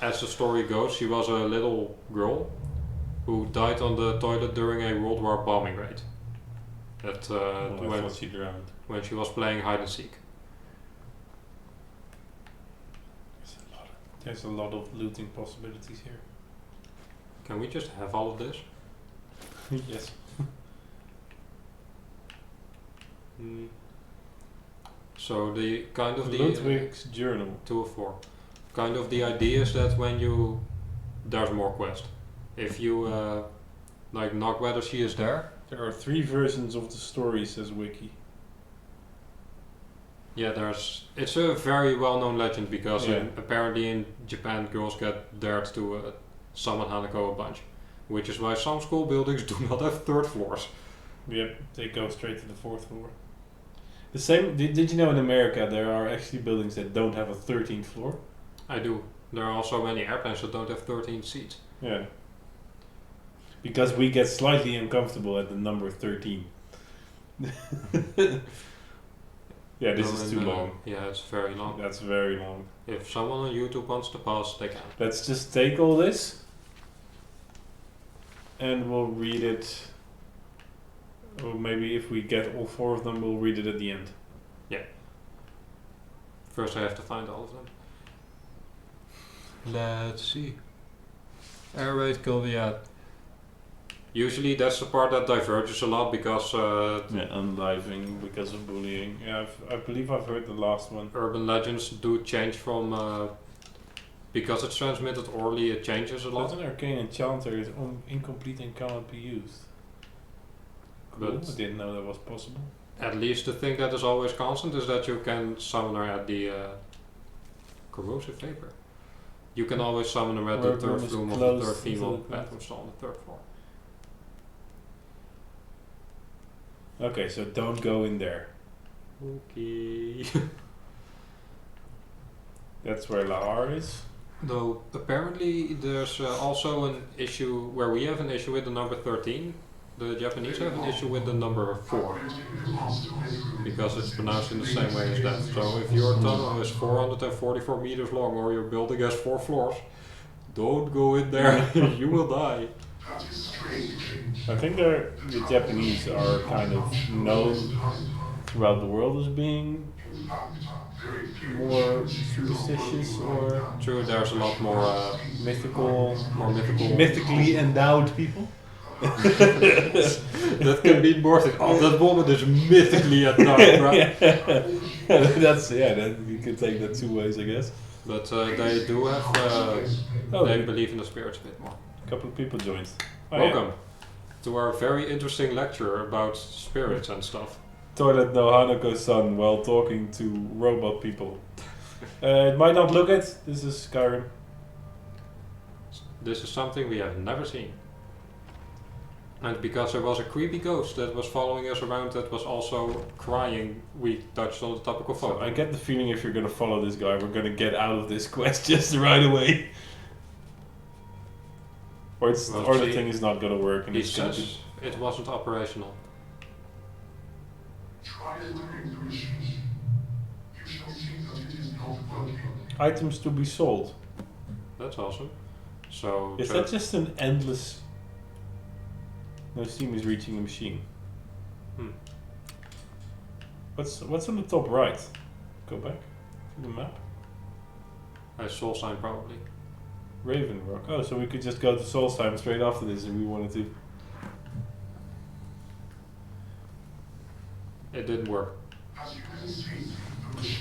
as the story goes, she was a little girl who died on the toilet during a World War bombing raid. That I thought she drowned. when she was playing hide and seek. There's a lot of looting possibilities here. Can we just have all of this? Yes. So the kind of the Ludwig's journal. 2 of 4. Kind of the idea is that when you there's more quest. If you like knock whether she is there. There are 3 versions of the story, says Wiki. Yeah, it's a very well-known legend because Yeah. apparently in Japan girls get dared to summon Hanako a bunch, which is why some school buildings do not have 3rd floors. Yep, they go straight to the 4th floor. The same. Did you know in America there are actually buildings that don't have a 13th floor? I do. There are also many airplanes that don't have 13 seats. Yeah. Because we get slightly uncomfortable at the number 13. Yeah, this is too long. Yeah, it's very long. That's very long. If someone on YouTube wants to pause, they can. Let's just take all this and we'll read it. Or maybe if we get all 4 of them, we'll read it at the end. First I have to find all of them. Let's see. Air raid Goliath. Usually that's the part that diverges a lot because unliving because of bullying. Yeah, I believe I've heard the last one. urban legends do change from because it's transmitted orally. It changes a But lot. an arcane enchanter is incomplete and cannot be used. Cool. But I didn't know that was possible. at least the thing that is always constant is that you can summon her at the corrosive vapor. You can always summon her at the Or third room is room of the closed third until female it bathroom stall on the third floor. Okay, so don't go in there. Okay. That's where Lahar is. Though apparently there's also an issue where we have an issue with the number 13. The Japanese have an issue with the number 4 because it's pronounced in the same way as that. So if your tunnel is 444 meters long or your building has 4 floors, don't go in there. You will die. I think the Japanese are kind of known throughout the world as being more superstitious or True, there's a lot more mythical, mythically endowed people. that can mean more things. Oh, that woman is mythically endowed, right? That's then you can take that 2 ways, I guess. But they do have. They believe in the spirits a bit more. A couple of people joined. Welcome to our very interesting lecture about spirits and stuff. Toilet no Hanako-san while talking to robot people. It might not look it. This is Skyrim. This is something we have never seen. And because there was a creepy ghost that was following us around that was also crying, we touched on the topic of So photo. I get the feeling if you're gonna follow this guy, we're gonna get out of this quest just right away. Or the thing is not gonna work and He it's gonna says it wasn't operational. items to be sold. That's awesome. So Is that just an endless... No, Steam is reaching the machine. What's on the top right? Go back to the map. a soul sign probably. Raven Rock. Oh, so we could just go to Solstheim straight after this if we wanted to. It didn't work.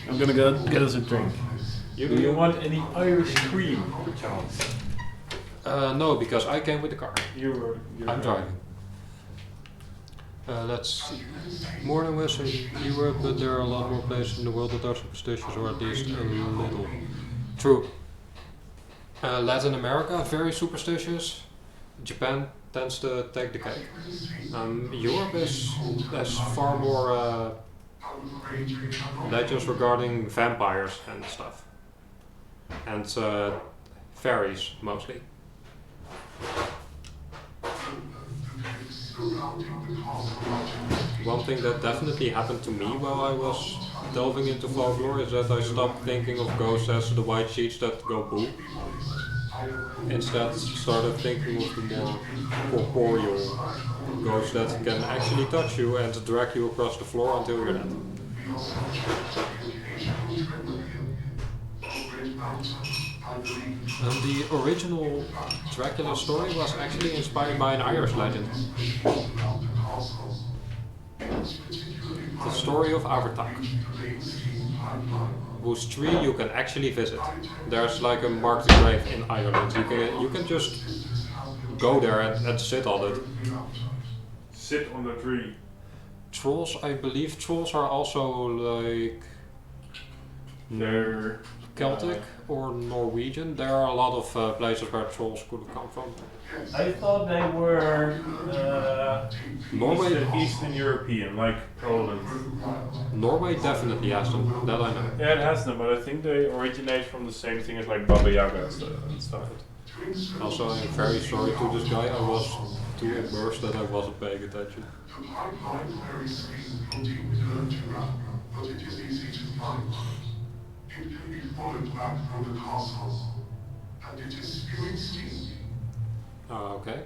I'm gonna go get us a drink. Do you want any Irish cream, perchance? No, because I came with the car. You're I'm driving. Let's see. More than Western Europe, but there are a lot more places in the world that are superstitious, or at least a little. True. Latin America, very superstitious. Japan tends to take the cake. Europe has far more legends regarding vampires and stuff. And fairies, mostly. One thing that definitely happened to me while I was delving into folklore is that I stopped thinking of ghosts as the white sheets that go boo. Instead, started thinking of the more corporeal ghosts that can actually touch you and drag you across the floor until you're dead. And the original Dracula story was actually inspired by an Irish legend. The story of Avertak, whose tree you can actually visit. There's like a marked grave in Ireland. You can just go there and sit on it. Sit on the tree. Trolls, I believe trolls are also like They're Celtic or Norwegian. There are a lot of places where trolls could have come from. I thought they were Norway, Eastern European, like Poland. Norway definitely has them. That I know. Yeah, it has them, but I think they originate from the same thing as like Baba Yaga and stuff. Also, I'm very sorry to this guy. I was too immersed that I wasn't paying attention. Okay.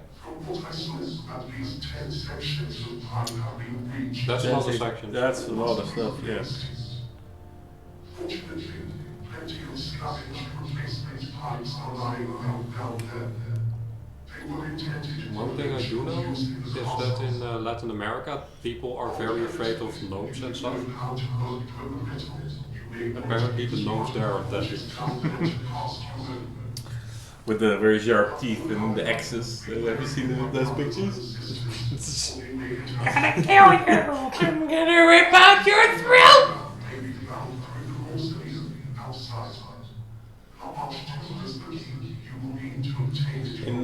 That's a lot of sections. That's a lot of stuff, yeah. One thing I do know is that in Latin America, people are very afraid of gnomes and stuff. Apparently the gnomes there are deadly. With the very sharp teeth and the axes. Have you seen those pictures? Gonna kill you! I'm gonna rip out your throat! In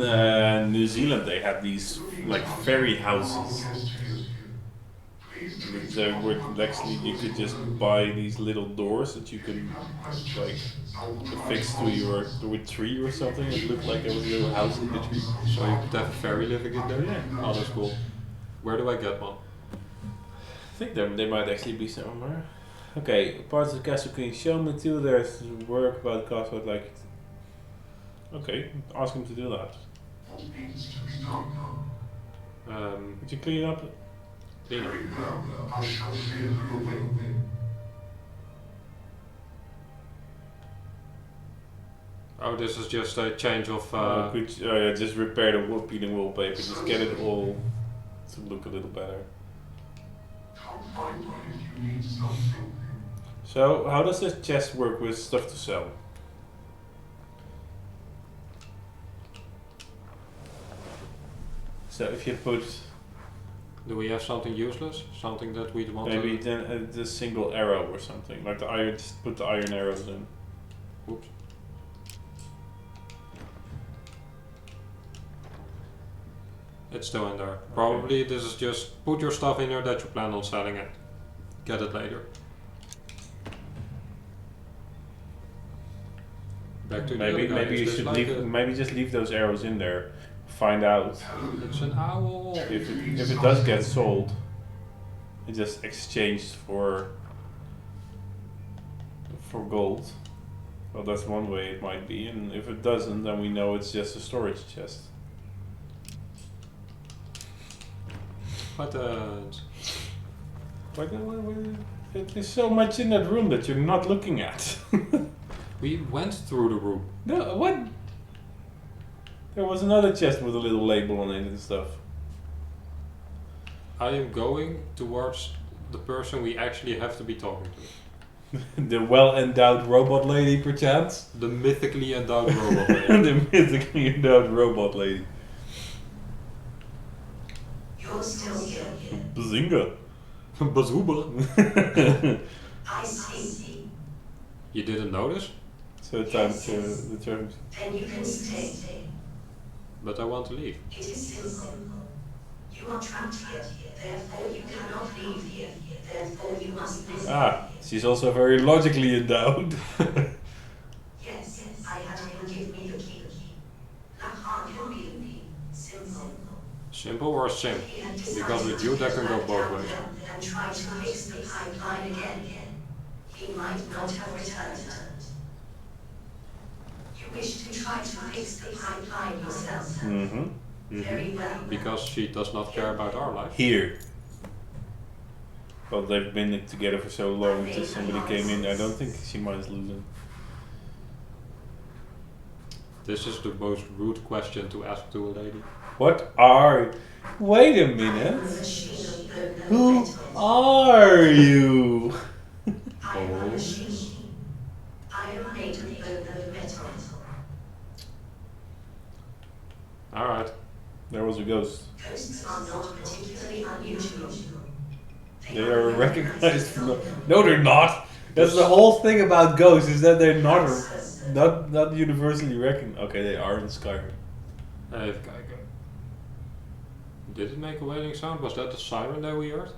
New Zealand, they had these like fairy houses. There were actually you could just buy these little doors that you can like affix to a tree or something. It looked like there was a little house in the tree. So you could have a fairy living in there? Yeah. Oh, that's cool. Where do I get one? I think they might actually be somewhere. Okay, parts of the castle can you show me too? There's work about the castle. I'd like. Okay, ask him to do that. Would you clean up? Clean up. Oh, this is just a change of. Just repair the peeling wallpaper. Just get it all to look a little better. So, how does this chest work with stuff to sell? So, if you put Do we have something useless? Something that we want maybe to... then the single arrow or something, like the iron, just put the iron arrows in. Oops. It's still in there. Probably this is just put your stuff in there that you plan on selling it. Get it later. Back to the other guy. Maybe you Is this should like leave. Maybe just leave those arrows in there. Find out It's an owl. if it does get sold. It just exchanged for gold. Well, that's one way it might be, and if it doesn't, then we know it's just a storage chest. But There's so much in that room that you're not looking at. we went through the room. No, what? There was another chest with a little label on it and stuff. I am going towards the person we actually have to be talking to. The well-endowed robot lady, perchance? The mythically endowed robot lady. The mythically endowed robot lady. You're still here. Bazinga. Bazooba. I see. You didn't notice? So time to the terms. Then you can stay. But I want to leave. It is simple. You are trapped here. Therefore you cannot leave here. Therefore you must listen. Ah, she's also very logically endowed. Yes, I had him give me the key. Lahan can be simple. Simple or sim? Because with you that can go both ways. And try to fix the pipeline again. He might not have returned. You wish to try to fix the pipeline yourself. Mm-hmm. Very well. Because she does not care about our life. Here. Well, they've been together for so long until somebody came in. I don't think she minds losing. This is the most rude question to ask to a lady. What are... Wait a minute. Who are you? I am a machine. I am made of bone and metal. Alright. There was a ghost. Ghosts are not particularly unusual. They are recognized from... No, they're not. That's the whole thing about ghosts, is that they're not universally recognized. Okay, they are in Skyrim. Did it make a wailing sound? Was that the siren that we heard?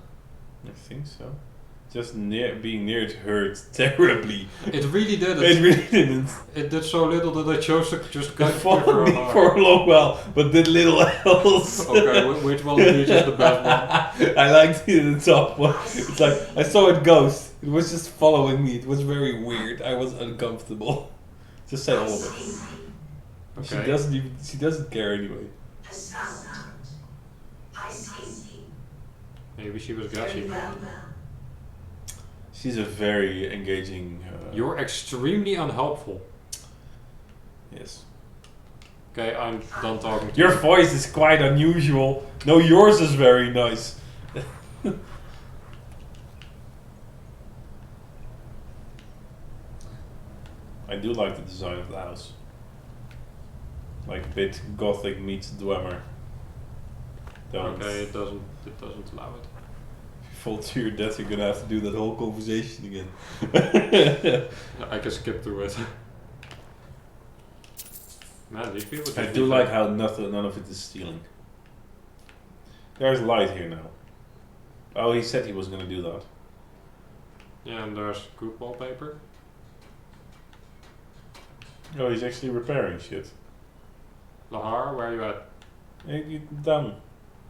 I think so. Just being near it hurt terribly. It really did. It really didn't. It did so little that I chose to just go It followed me for a long while, but did little else. Okay, which one of these is the best one? I liked the top one. It's like, I saw it ghost. It was just following me. It was very weird. I was uncomfortable. Just say all of it. Okay. She doesn't care anyway. A sound. I see. Maybe she was gassy. Very well. She's a very engaging... You're extremely unhelpful. Yes. Okay, I'm done talking to Your you. voice is quite unusual. No, yours is very nice. I do like the design of the house. Like a bit gothic meets Dwemer. Don't. Okay, it doesn't allow it. If you fall to your death, you're gonna have to do that whole conversation again. I can skip through it. Man, these people I just do be like very- how none of it is stealing. There's light here now. Oh, he said he was gonna do that. Yeah, and there's good wallpaper. Oh, he's actually repairing shit. Lahar, where are you at? Down.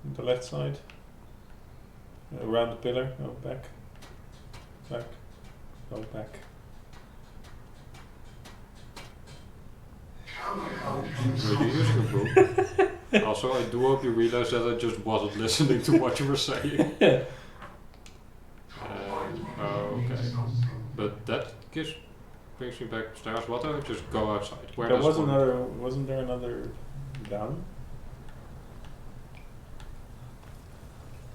On the left side. Around the pillar. Oh, back. Back. Go back. Were you using a book? Also, I do hope you realize that I just wasn't listening to what you were saying. Okay. But that brings me back upstairs. What do I just go outside? Where There does was one- another. Wasn't there another down?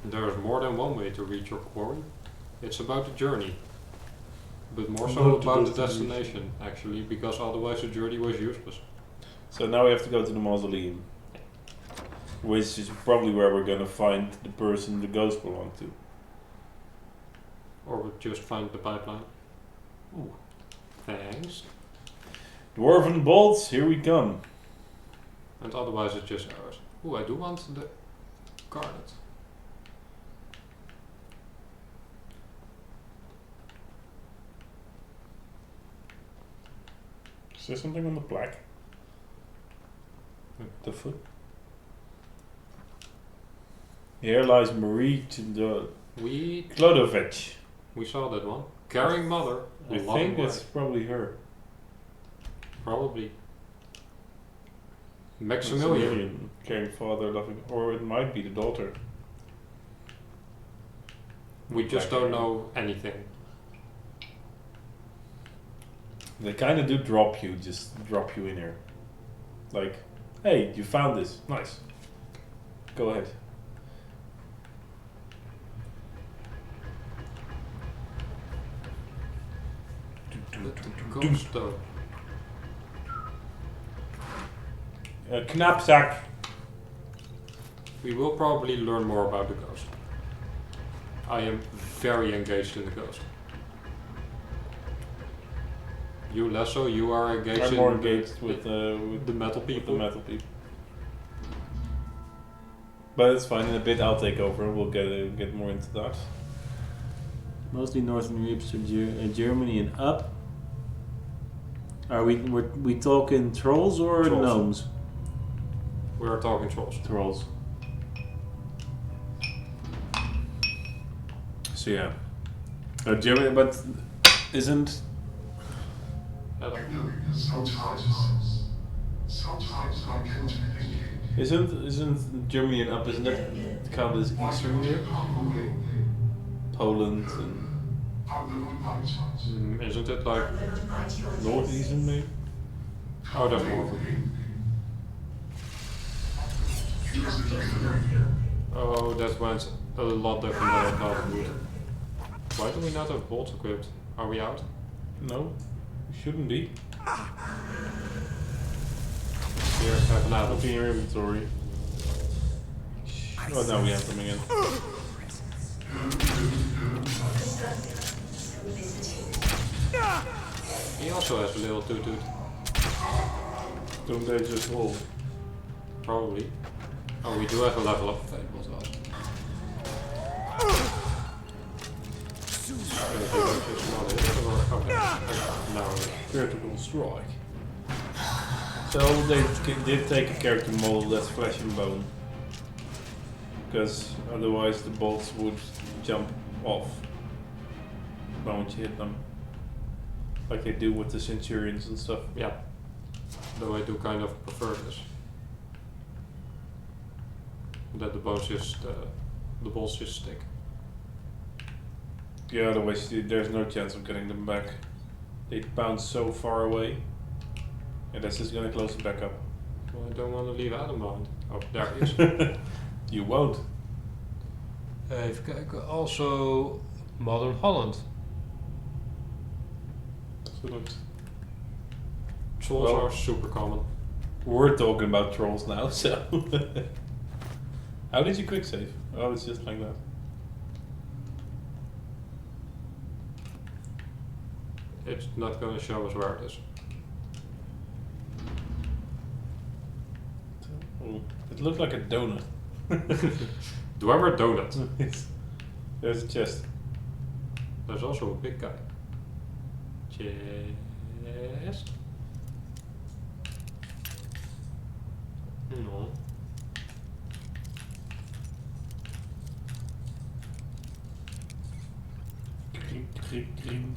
There is more than one way to reach your quarry. It's about the journey. But more so Not the about the destination. destination, actually, because otherwise the journey was useless. So now we have to go to the mausoleum. Which is probably where we're gonna find the person the ghost belonged to. Or we just find the pipeline. Ooh. Thanks. Dwarven bolts, here we come. And otherwise it's just arrows. Ooh, I do want the garnet. Is there something on the plaque? The foot? Here lies Marie We Klodovich. saw that one. Carrying mother. I loving think wife. it's probably her. Probably. Maximilian. Caring father, loving, or it might be the daughter. We just don't know anything. They kind of do drop you, just drop you in here. Like, hey, you found this, nice. Go ahead. Ghost though. Knapsack. We will probably learn more about the ghost. I am very engaged in the ghost. You less so, you are engaged I'm in more engaged with the metal with people. the metal people. But it's fine. In a bit, I'll take over. We'll get more into that. Mostly northern Europe, Germany and up. Are we talking trolls or Trolls. gnomes? We are talking trolls. Trolls. So yeah, Germany, but isn't Sometimes I get to thinking. isn't Germany and up? Isn't that counted as Eastern Europe? Poland and Isn't it like... northeastern maybe? Oh, that's more. Oh, that went a lot different than I thought it would. Why do we not have bolts equipped? Are we out? No, shouldn't be. Here, have an Look apple. in your inventory. Oh, now we have them again. He also has a little toot. Don't they just hold? Probably. Oh, we do have a level up available to us. Okay. Critical strike. So they did take a character model that's flesh and bone. Because otherwise the bolts would jump off once you hit them. Like they do with the Centurions and stuff. Yeah. Though I do kind of prefer this. That the bones just, the bolts just stick. Yeah, otherwise there's no chance of getting them back. They bounce so far away. And that's just gonna close it back up. I don't want to leave Adam behind. Oh, there he is. You won't. Even kijken. Also, Modern Holland. Absoluut. Trolls Well- are super common. We're talking about trolls now, so. How did you quick save? Oh, it's just like that. It's not going to show us where it is. Oh, it looked like a donut. Dwemer Donut. There's a chest. There's also a big guy. Chest. No. Krink, krink, krink.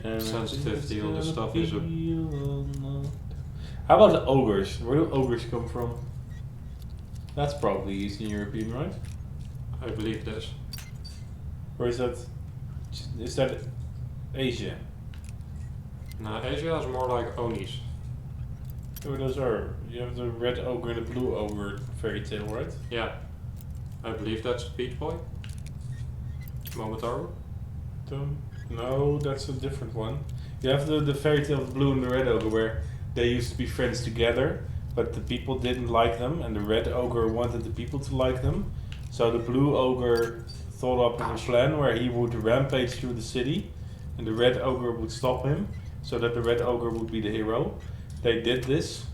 And Sensitivity on this stuff is a... How about the ogres? Where do ogres come from? That's probably Eastern European, right? I believe this. Or is that Asia? Now, Asia is more like Onis. Oh, those are. You have the red ogre and the blue ogre fairy tale, right? Yeah. I believe that's Peach Boy. Momotaro. No, that's a different one. You have the fairy tale of the blue and the red ogre where they used to be friends together, but the people didn't like them, and the red ogre wanted the people to like them. So the blue ogre thought up of a plan where he would rampage through the city, and the red ogre would stop him, so that the red ogre would be the hero. They did this,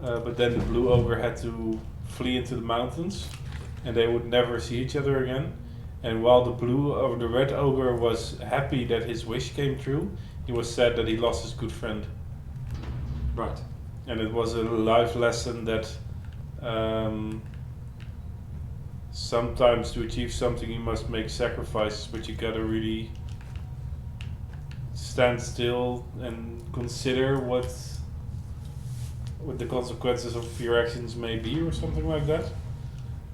but then the blue ogre had to flee into the mountains, and they would never see each other again. And while the red ogre was happy that his wish came true, he was sad that he lost his good friend. Right. And it was a life lesson that sometimes to achieve something you must make sacrifices, but you gotta really stand still and consider what the consequences of your actions may be, or something like that.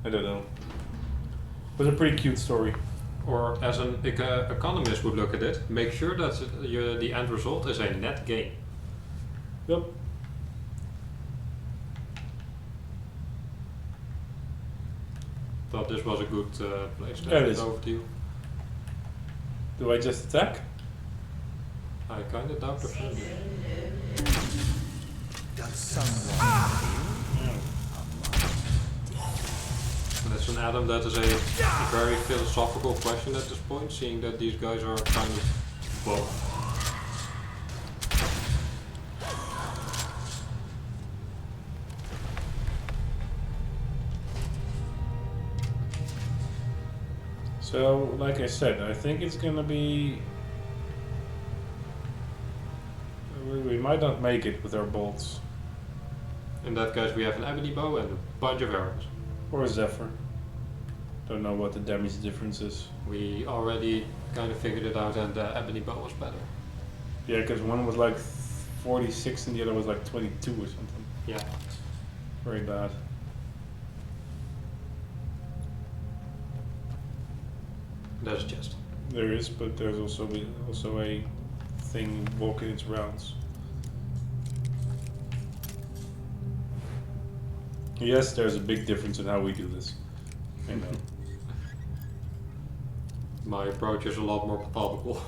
I don't know. It was a pretty cute story. Or as an economist would look at it, make sure that the end result is a net gain. Yep. Thought this was a good place to Yeah, it hand it is. over to you. Do I just attack? I kinda doubt the friend. Listen, Adam, that is a very philosophical question at this point, seeing that these guys are kind of both. So, like I said, I think it's gonna be. We might not make it with our bolts. In that case, we have an ebony bow and a bunch of arrows. Or a Zephyr. Don't know what the damage difference is. We already kind of figured it out, and the ebony bow was better. Yeah, because one was like 46 and the other was like 22 or something. Yeah. Very bad. There's a chest. There is, but there's also a thing walking its rounds. Yes, there's a big difference in how we do this. I know. My approach is a lot more methodical.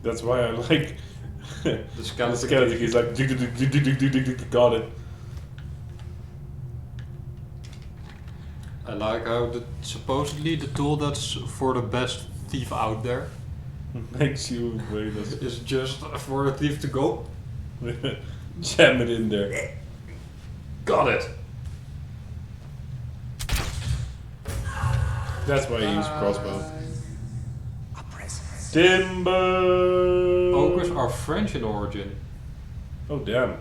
That's why I like The the skeleton. skeleton. He's like got it. I like how supposedly the tool that's for the best thief out there Makes you wait. is just for a thief to go. Jam it in there. Got it. That's why I use crossbow. Timber. Ogres are French in origin. Oh damn.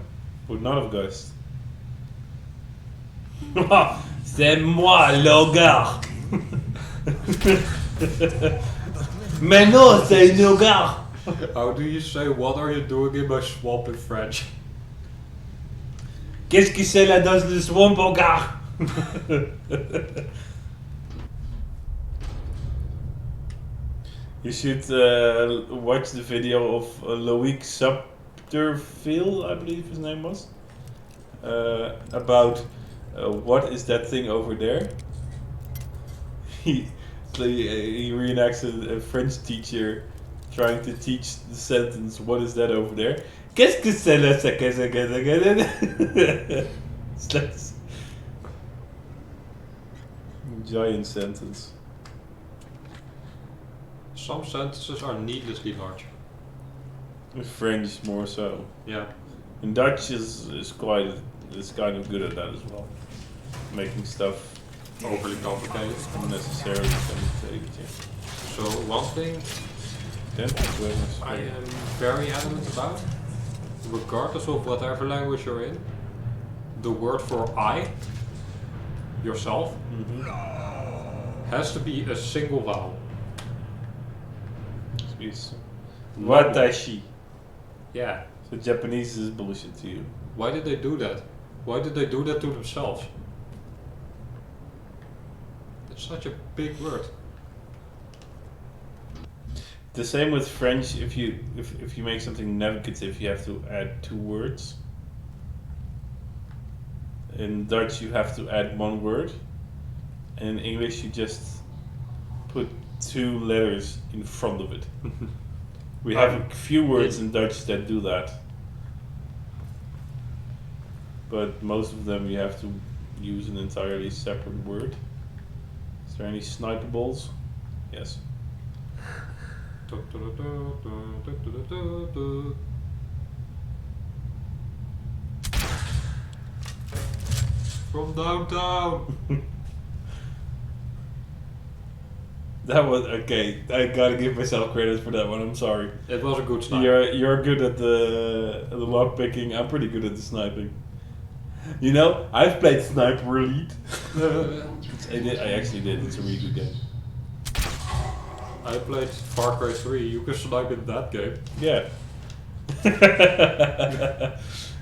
Would not have guessed. C'est moi l'ogre. Mais non, c'est une ogre. How do you say what are you doing in my swamp in French? Qu'est-ce que c'est là dans le swamp, ogre? You should watch the video of Loic Subterfield, I believe his name was, about what is that thing over there. He reenacts a French teacher trying to teach the sentence, what is that over there? Qu'est-ce que c'est là, ça, It's like this giant sentence. Some sentences are needlessly large. In French more so. Yeah. In Dutch is kind of good at that as well. Making stuff Overly complicated. unnecessarily complicated. Yeah. So one thing I am very adamant about, regardless of whatever language you're in, the word for I, yourself, has to be a single vowel. Watashi. Yeah. So Japanese is bullshit to you. Why did they do that? Why did they do that to themselves? It's such a big word. The same with French. If you make something negative, you have to add 2 words. In Dutch, you have to add 1 word. And in English, you just put 2 letters in front of it. We have a few words in Dutch that do that. But most of them you have to use an entirely separate word. Is there any snipables? Yes. From downtown. That was okay. I gotta give myself credit for that one. I'm sorry. It was a good snipe. You're good at the lock picking. I'm pretty good at the sniping. You know, I've played Sniper Elite. I actually did. It's a really good game. I played Far Cry 3. You can snipe in that game. Yeah.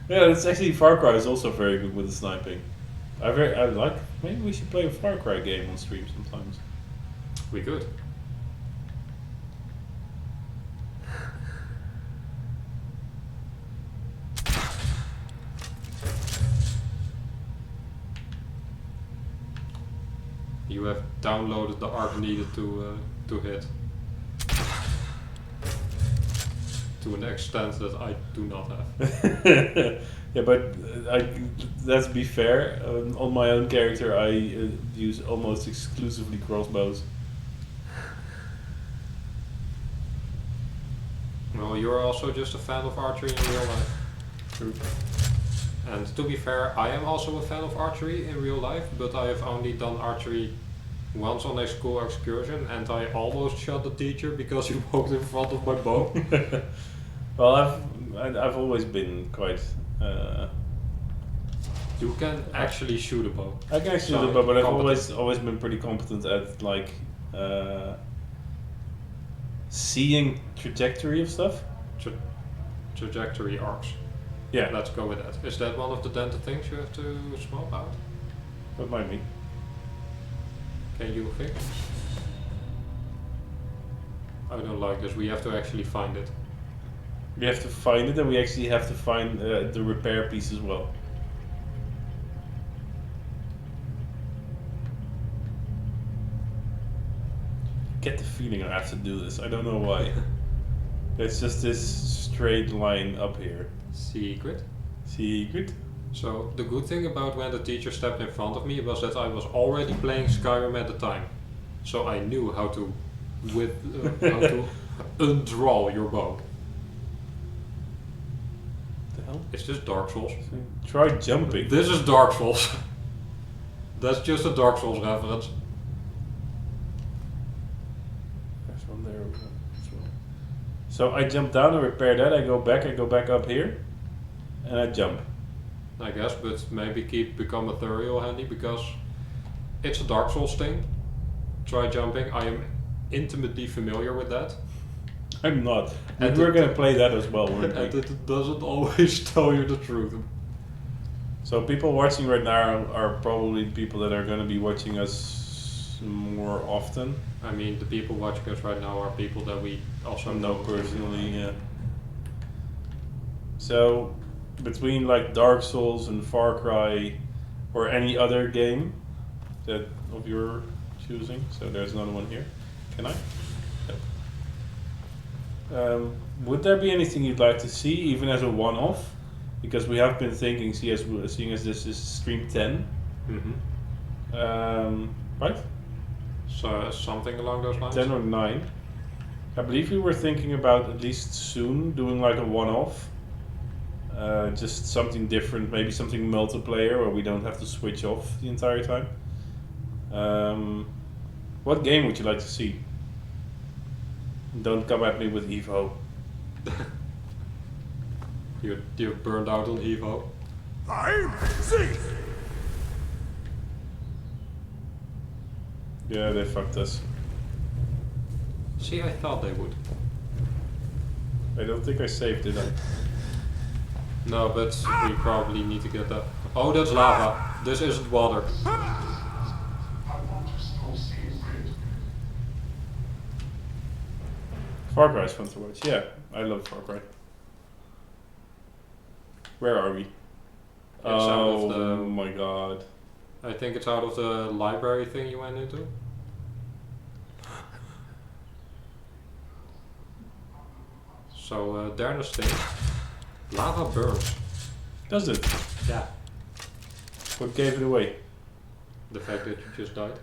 Yeah, it's actually Far Cry is also very good with the sniping. I like. Maybe we should play a Far Cry game on stream sometimes. We could. You have downloaded the art needed to hit. To an extent that I do not have. Yeah, but let's be fair. On my own character, I use almost exclusively crossbows. Well, you're also just a fan of archery in real life. True. And to be fair, I am also a fan of archery in real life, but I have only done archery once on a school excursion, and I almost shot the teacher because he walked in front of my bow. Well, I've always been quite. You can actually shoot a bow. I can actually shoot a bow, but I've always been pretty competent at like seeing trajectory of stuff. Trajectory arcs. Yeah, Let's go with that. Is that one of the dented things you have to swap out? that might be. Can you fix? I don't like this. We have to actually find it. We have to find it, and we actually have to find the repair piece as well. Get the feeling I have to do this. I don't know why. It's just this straight line up here. Secret. Secret. So the good thing about when the teacher stepped in front of me was that I was already playing Skyrim at the time, so I knew how to undraw your bow. What the hell? Is this Dark Souls? Try jumping. This is Dark Souls. That's just a Dark Souls reference. There's one there as well. So I jump down and repair that. I go back up here, and I jump. I guess, but maybe become ethereal handy because it's a Dark Souls thing. Try jumping. I am intimately familiar with that. I'm not. And And we're gonna play that as well, weren't And we? it doesn't always tell you the truth. So people watching right now are probably people that are gonna be watching us more often. I mean, the people watching us right now are people that we also Know personally, yeah. So, between like Dark Souls and Far Cry, or any other game that of your choosing, so there's another one here. Can I? Yep. Would there be anything you'd like to see, even as a one-off? Because we have been thinking, seeing as this is stream 10, right? So something along those lines. 10 or 9. I believe we were thinking about at least soon doing like a one-off. Just something different, maybe something multiplayer where we don't have to switch off the entire time. What game would you like to see? Don't come at me with Evo. You're burned out on Evo. Yeah, they fucked us. See, I thought they would. I don't think I saved it. No, but we probably need to get that. Oh, that's lava. This isn't water. Far Cry is fun to watch. Yeah, I love Far Cry. Where are we? It's out of the- Oh my god. I think it's out of the library thing you went into. So, Darna's thing. Lava burns. Does it? Yeah. What gave it away? The fact that you just died.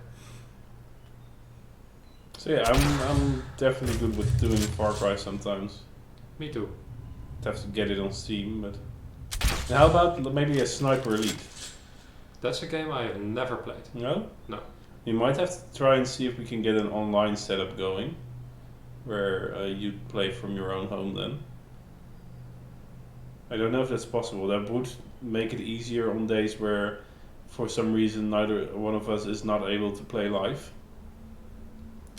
So yeah, I'm definitely good with doing Far Cry sometimes. Me too. Have to get it on Steam, but and how about maybe a Sniper Elite? That's a game I have never played. No? No. We might have to try and see if we can get an online setup going, where you play from your own home then. I don't know if that's possible. That would make it easier on days where, for some reason, neither one of us is not able to play live.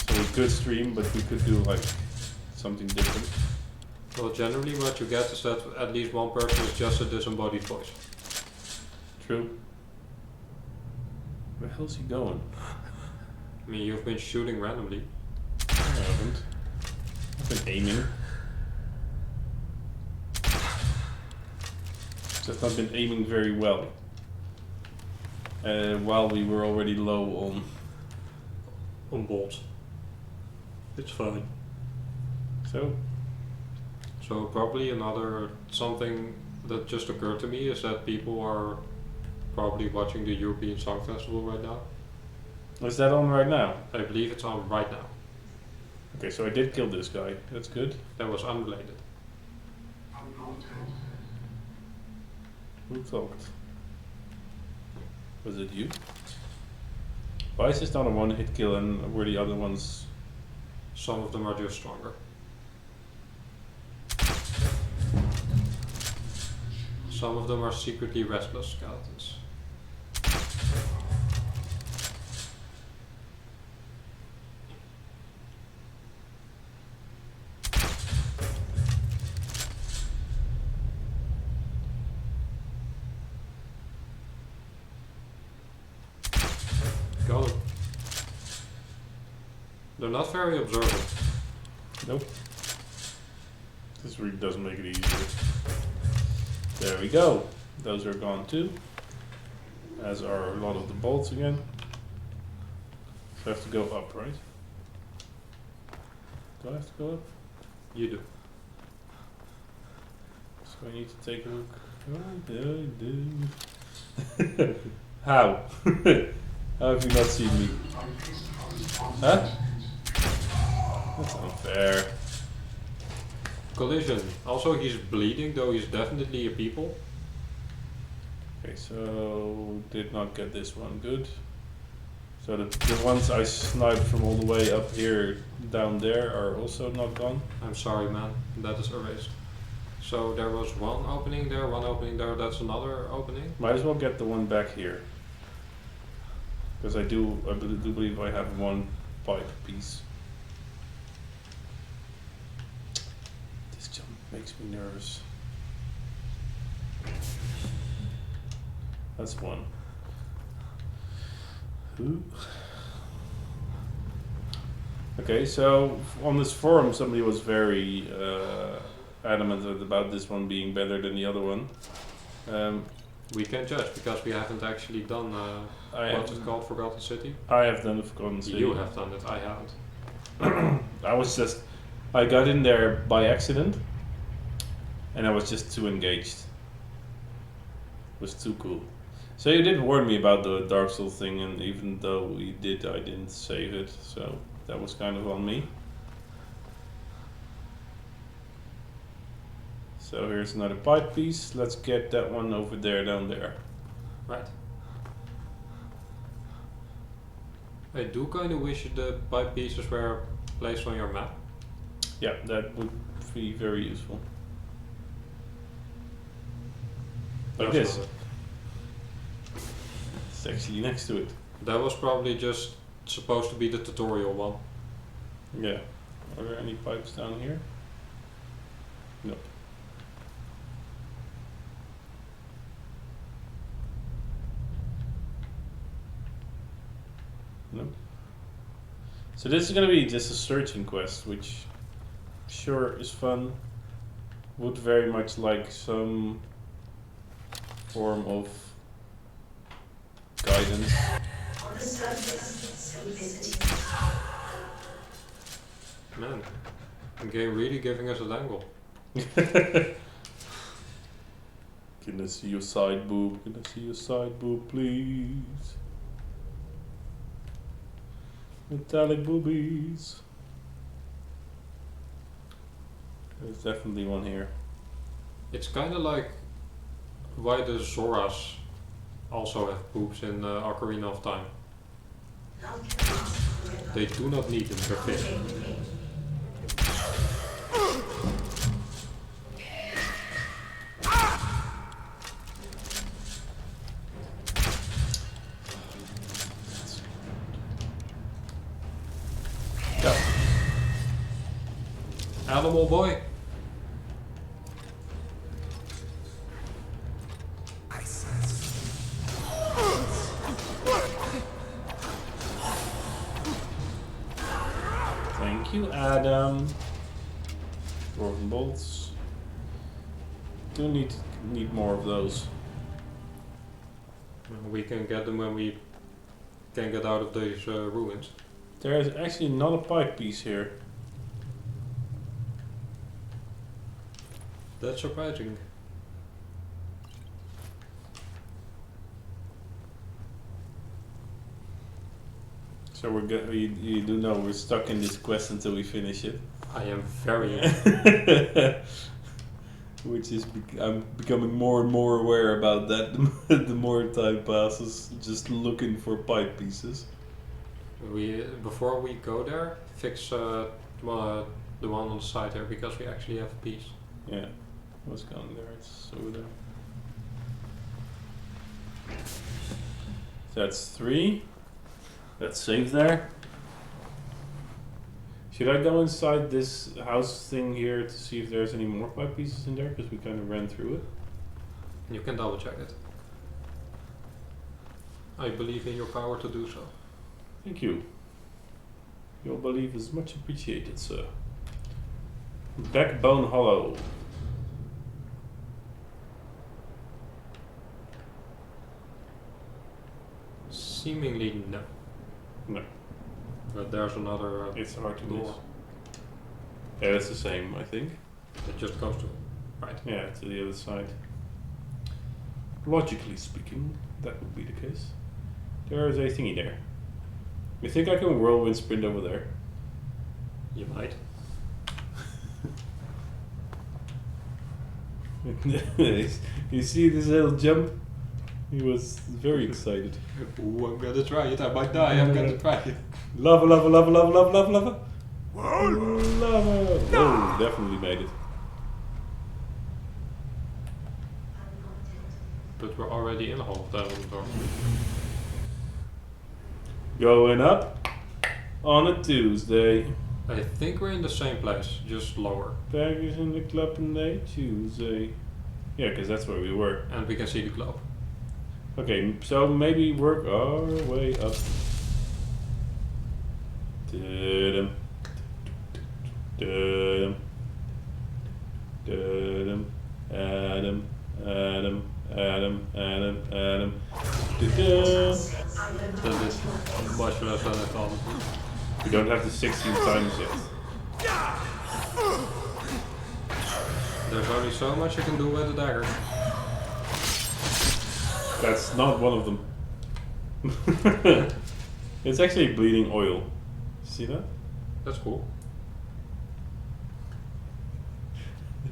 So we could stream, but we could do like something different. Well, generally what you get is that at least one person is just a disembodied voice. True. Where the hell's he going? I mean, you've been shooting randomly. I haven't. I've been aiming. Just not been aiming very well. While we were already low On balls. It's fine. So So probably another something that just occurred to me is that people are probably watching the European Song Festival right now. is that on right now? I believe it's on right now. Okay, so I did kill this guy. That's good. That was unrelated. Who talked? Was it you? Why is this not a one-hit kill and were the other ones? Some of them are just stronger. Some of them are secretly restless skeletons. Got them. They're not very observant. Nope. This really doesn't make it easier. There we go. Those are gone too. As are a lot of the bolts again. So I have to go up, right? Do I have to go up? You do. So I need to take a look. What do I do? How? How have you not seen me? Huh? That's unfair. Collision. Also, he's bleeding, though he's definitely a people. Okay, so did not get this one. Good. So the ones I sniped from all the way up here down there are also not gone. I'm sorry, man. That is erased. So there was one opening there, that's another opening. Might as well get the one back here. Because I do believe I have one pipe piece. This jump makes me nervous. That's one. Who? Okay, so on this forum, somebody was very adamant about this one being better than the other one. We can judge because we haven't actually done what's it called, Forgotten City. I have done the Forgotten City. You have done it, I haven't. I got in there by accident, and I was just too engaged. It was too cool. So you did warn me about the Dark Souls thing, and even though we did, I didn't save it, so that was kind of on me. So here's another pipe piece. Let's get that one over there, down there. Right. I do kind of wish the pipe pieces were placed on your map. Yeah, that would be very useful. Like That's this. It's actually next to it. That was probably just supposed to be the tutorial one. Yeah. Are there any pipes down here? Nope. Nope. So this is gonna be just a searching quest, which sure is fun. Would very much like some form of guidance. On the surface, simplicity. Man, the game really giving us a dangle. Can I see your side boob? Can I see your side boob, please? Metallic boobies. There's definitely one here. It's kind of like why the Zoras also have boobs in Ocarina of Time. They do not need them, they're fit. Go. Animal boy. Thank you, Adam. Dwarven bolts. Do need more of those. We can get them when we can get out of these ruins. There is actually not a pipe piece here. That's surprising. So you do know we're stuck in this quest until we finish it. I am very Which is I'm becoming more and more aware about that the more time passes, just looking for pipe pieces. Before we go there, fix the one on the side here because we actually have a piece. Yeah, what's going there? It's over there. So that's 3. That's safe there. Should I go inside this house thing here to see if there's any more pipe pieces in there? Because we kind of ran through it. You can double check it. I believe in your power to do so. Thank you. Your belief is much appreciated, sir. Backbone Hollow. Seemingly no. No. But there's another It's hard to miss. door. Yeah, it's the same, I think. It just goes to right. Yeah, to the other side. Logically speaking, that would be the case. There is a thingy there. You think I can whirlwind sprint over there? You might. You see this little jump? He was very excited. Ooh, I'm gonna try it. I might die. I'm gonna try it. Lava, lava, lava, lava, lava, lava, lava. Lava. Oh, definitely made it. But we're already in the hole of that door. Going up on a Tuesday. I think we're in the same place, just lower. Baggers in the club and they Tuesday. Yeah, because that's where we were. And we can see the globe. Okay, so maybe work our way up. Ta-dum. Dum. Dum. Adam. Adam. Adam. Adam. Adam. Da-da. Dat is much less than I thought. We don't have the 16 times yet. There's only so much you can do with a dagger. That's not one of them. It's actually bleeding oil. See that? That's cool.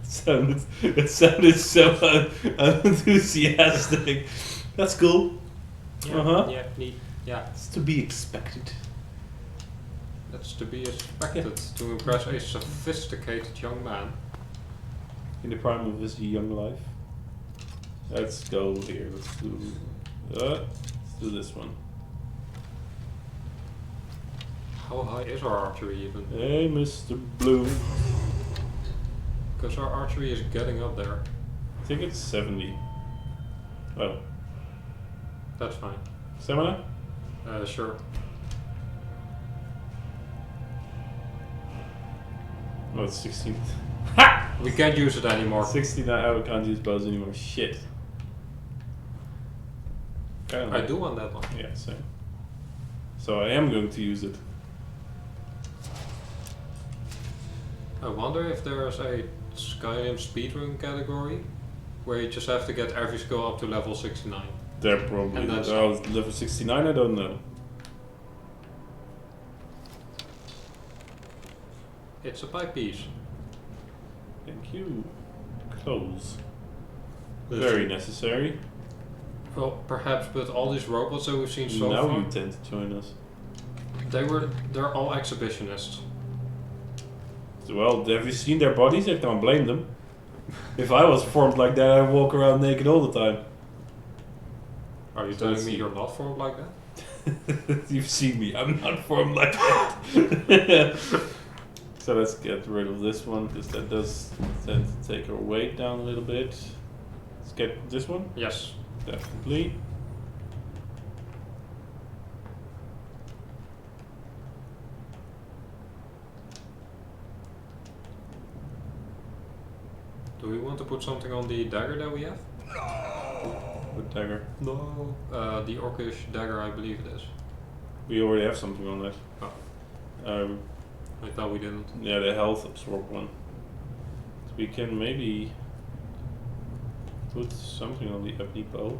It sounded so unenthusiastic. That's cool. Yeah, yeah, neat. Yeah, It's to be expected. that's to be expected to impress a sophisticated young man. In the prime of his young life. Let's go here. Let's do this one. How high is our archery even? Hey, Mr. Blue. Because our archery is getting up there. I think it's 70. Oh, That's fine. stamina? Sure. No, it's 16. We can't use it anymore. 69. Oh, I can't use bows anymore. Shit. Kinda I do want that one. Yeah, same. So I am going to use it. I wonder if there's a Skyrim speedrun category where you just have to get every skill up to level 69. They're probably And that's level 69. I don't know. It's a pipe piece. Thank you. Clothes. Let's Very see. necessary. Well, perhaps, but all these robots that we've seen so Now far, you tend to join us. they're all exhibitionists. Well, have you seen their bodies? I can't blame them. If I was formed like that, I'd walk around naked all the time. Are you So telling let's me see. you're not formed like that? You've seen me. I'm not formed like that. So let's get rid of this one because that does tend to take our weight down a little bit. Let's get this one. Yes. Definitely. Do we want to put something on the dagger that we have? Good dagger. No. The orcish dagger, I believe it is. We already have something on that. Oh. I thought we didn't. Yeah, the health absorb one. So we can maybe put something on the ebony bow.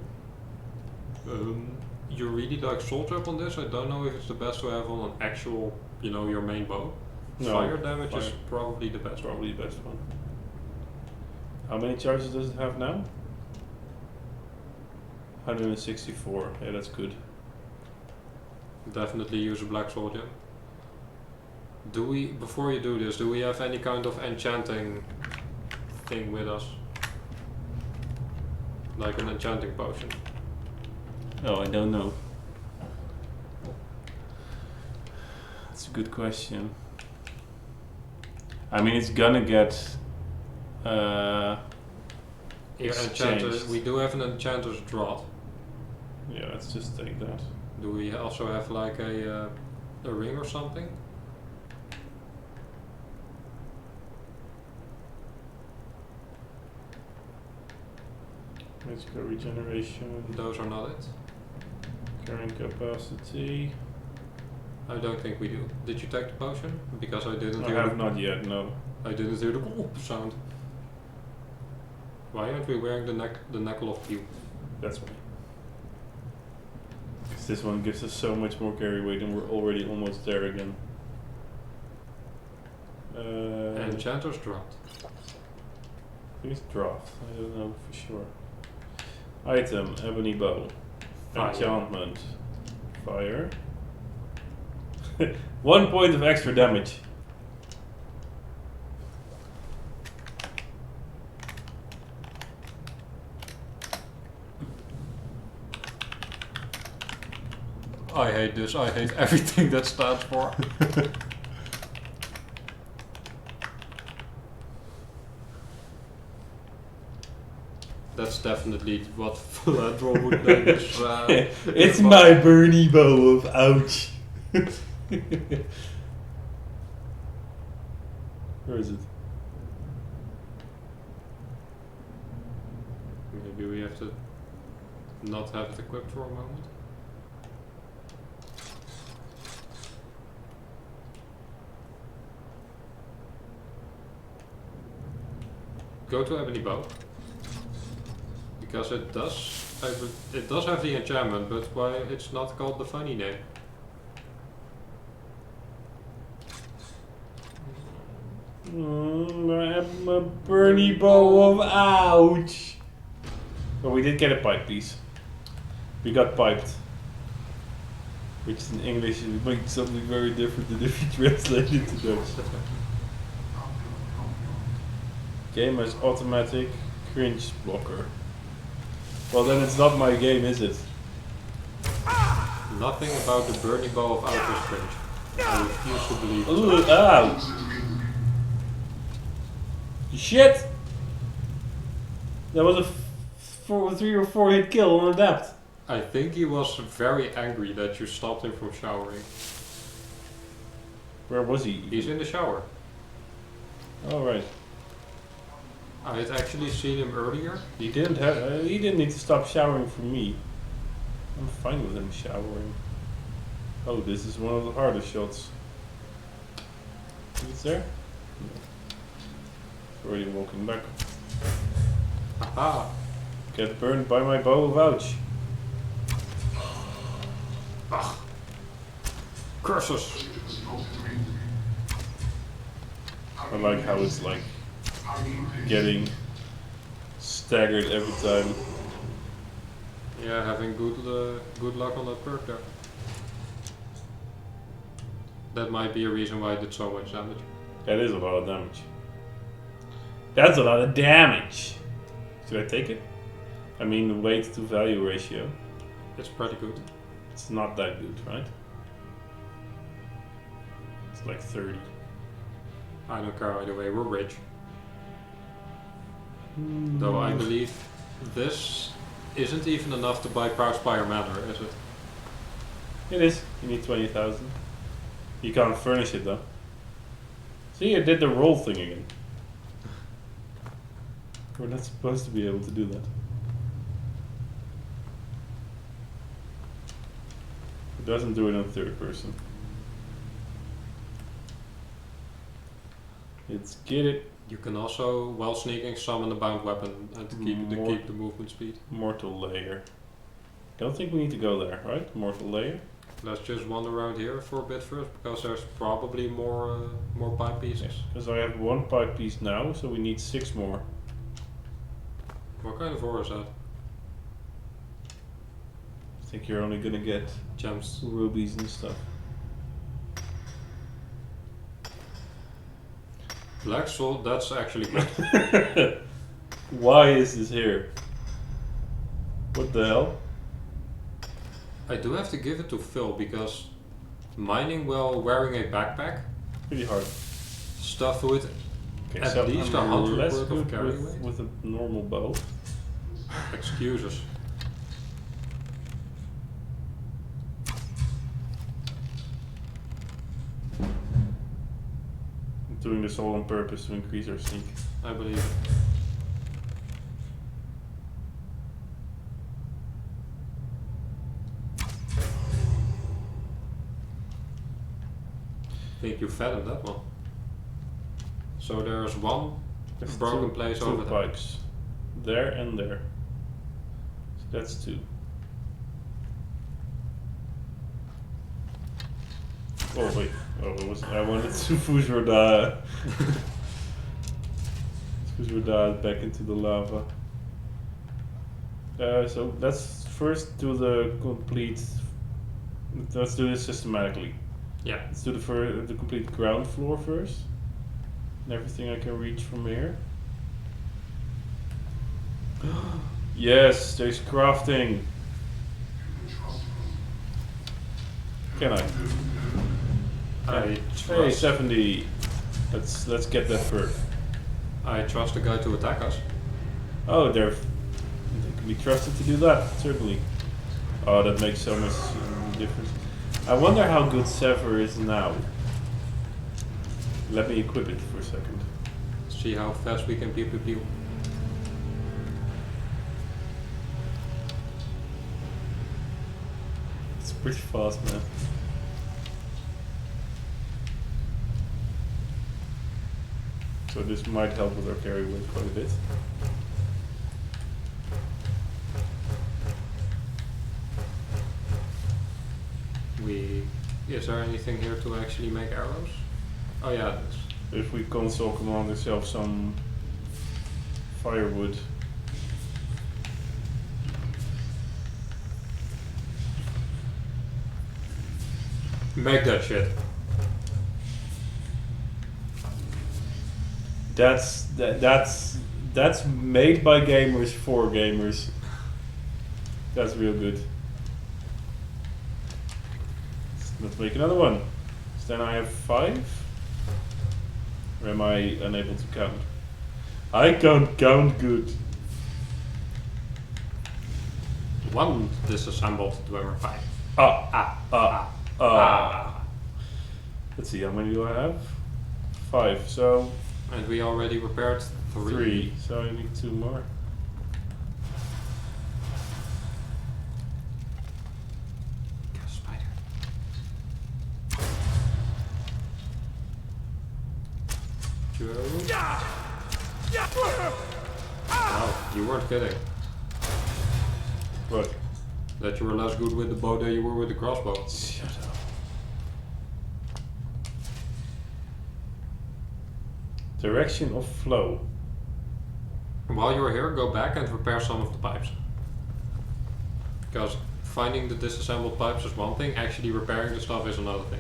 You really like soul trap on this? I don't know if it's the best to have on an actual, your main bow. No, Fire damage is fire. probably the best. That's probably the best one. How many charges does it have now? 164. Yeah, that's good. Definitely use a black soldier. Before you do this, do we have any kind of enchanting thing with us? Like an enchanting potion? Oh, I don't know. That's a good question. I mean, it's gonna get Enchanter, we do have an enchanter's draught. yeah, let's just take that. Do we also have like a ring or something? Magical regeneration, Those are not it. carrying capacity. I don't think we do. Did you take the potion? Because I didn't I hear have not yet, no. I didn't hear the whoop sound. Why aren't we wearing the knuckle of Pew? That's why. Because this one gives us so much more carry weight and we're already almost there again. Enchanter's dropped. Please draft. I don't know for sure. Item, ebony bow. Fire. Enchantment. Fire. 1 point of extra damage. I hate this. I hate everything that stands for. That's definitely what Philandro would name his. It's my Bernie bow of ouch. Where is it? Maybe we have to not have it equipped for a moment. Go to Ebony Bow. Because it does have the enchantment, but why it's not called the funny name? I have a Bernie bow of ouch. But we did get a pipe piece. We got piped. Which in English makes something very different than if you translate it to Dutch. Game has automatic cringe blocker. Well then it's not my game, is it? Nothing about the Bernie Bow of Outer Strange. I refuse to believe it. Ooh, ow! Shit! That was a 3 or 4 hit kill on Adapt. I think he was very angry that you stopped him from showering. Where was he? He's in the shower. Alright. I had actually seen him earlier. He didn't need to stop showering for me. I'm fine with him showering. Oh, this is one of the hardest shots. Is there? No. It's already walking back. Aha! Get burned by my bow of ouch. Ah! Curses! I like how it's like getting staggered every time. Yeah, having good luck on that perk there. That might be a reason why I did so much damage. That is a lot of damage. That's a lot of damage! Should I take it? I mean, the weight to value ratio. It's pretty good. It's not that good, right? It's like 30. I don't care either way, we're rich. Though I believe this isn't even enough to buy Proudspire Manor, is it? It is. You need 20,000. You can't furnish it though. See, I did the roll thing again. We're not supposed to be able to do that. It doesn't do it in third person. Let's get it. You can also, while sneaking, summon a bound weapon and to keep the movement speed. Mortal layer. I don't think we need to go there, right? Mortal layer. Let's just wander around here for a bit first, because there's probably more pipe pieces. Because I have 1 pipe piece now, so we need 6 more. What kind of ore is that? I think you're only gonna get Gems. rubies and stuff. Black soul, that's actually good. Why is this here? What the hell? I do have to give it to Phil, because mining while wearing a backpack, Pretty hard. stuff with Okay, at so least I'm 100 less worth of good carry weight. with a normal bow. Excuses. I'm doing this all on purpose to increase our sneak. I believe it. Think you fathomed that one. So there's one There's broken place over two there. pipes. There and there. So that's 2. Oh wait. Oh, I wanted to Fuzroda. Fuzroda back into the lava. So let's first do the complete. Let's do this systematically. Yeah. Let's do the complete ground floor first. And everything I can reach from here. Yes, there's crafting. Can I? I Hey, trust, 70. Let's get that first. I trust the guy to attack us. Oh, they can be trusted to do that, certainly. Oh, that makes so much difference. I wonder how good Sever is now. Let me equip it for a second. See how fast we can pew pew pew. It's pretty fast, man. So this might help with our carry weight quite a bit. Is there anything here to actually make arrows? Oh yeah, it is. If we console command ourselves some firewood. Make that shit. That's made by gamers for gamers. That's real good. Let's make another one. So then I have 5. Or am I unable to count? I can't count good. 1 disassembled Dwemer 5. Let's see, how many do I have? 5. So And we already repaired 3. So I need 2 more. Spider. Wow, you weren't kidding. What? That you were less good with the bow than you were with the crossbow. Shut up. Direction of flow. While you are here, go back and repair some of the pipes. Because finding the disassembled pipes is one thing, actually repairing the stuff is another thing.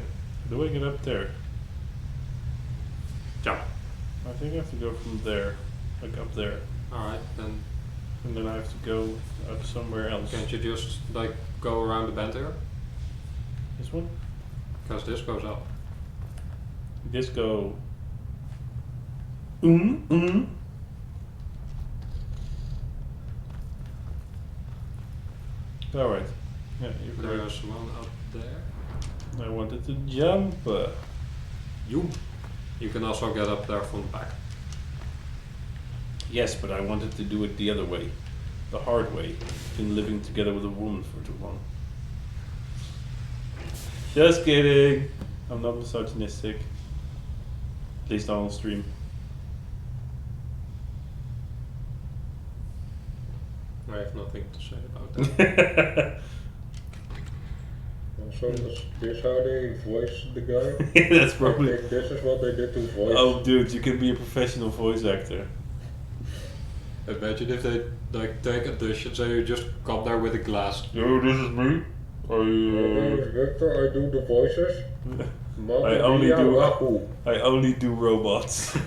Do I get up there? Jump. I think I have to go from there. Like up there. Alright, then And then I have to go up somewhere else. can't you just like go around the bend here? This one? Because this goes up. This go. Alright. Yeah, you're correct. There's one up there. I wanted to jump. You can also get up there from the back. Yes, but I wanted to do it the other way. The hard way. Been living together with a woman for too long. Just kidding. I'm not misogynistic. At least not on stream. I have nothing to say about that. So is this how they voice the guy? That's probably. I think this is what they did to voice. Oh, dude, you can be a professional voice actor. Imagine if they like take auditions and you just come there with a glass. Yo, this is me. My name is Victor, I do the voices. I only do robots.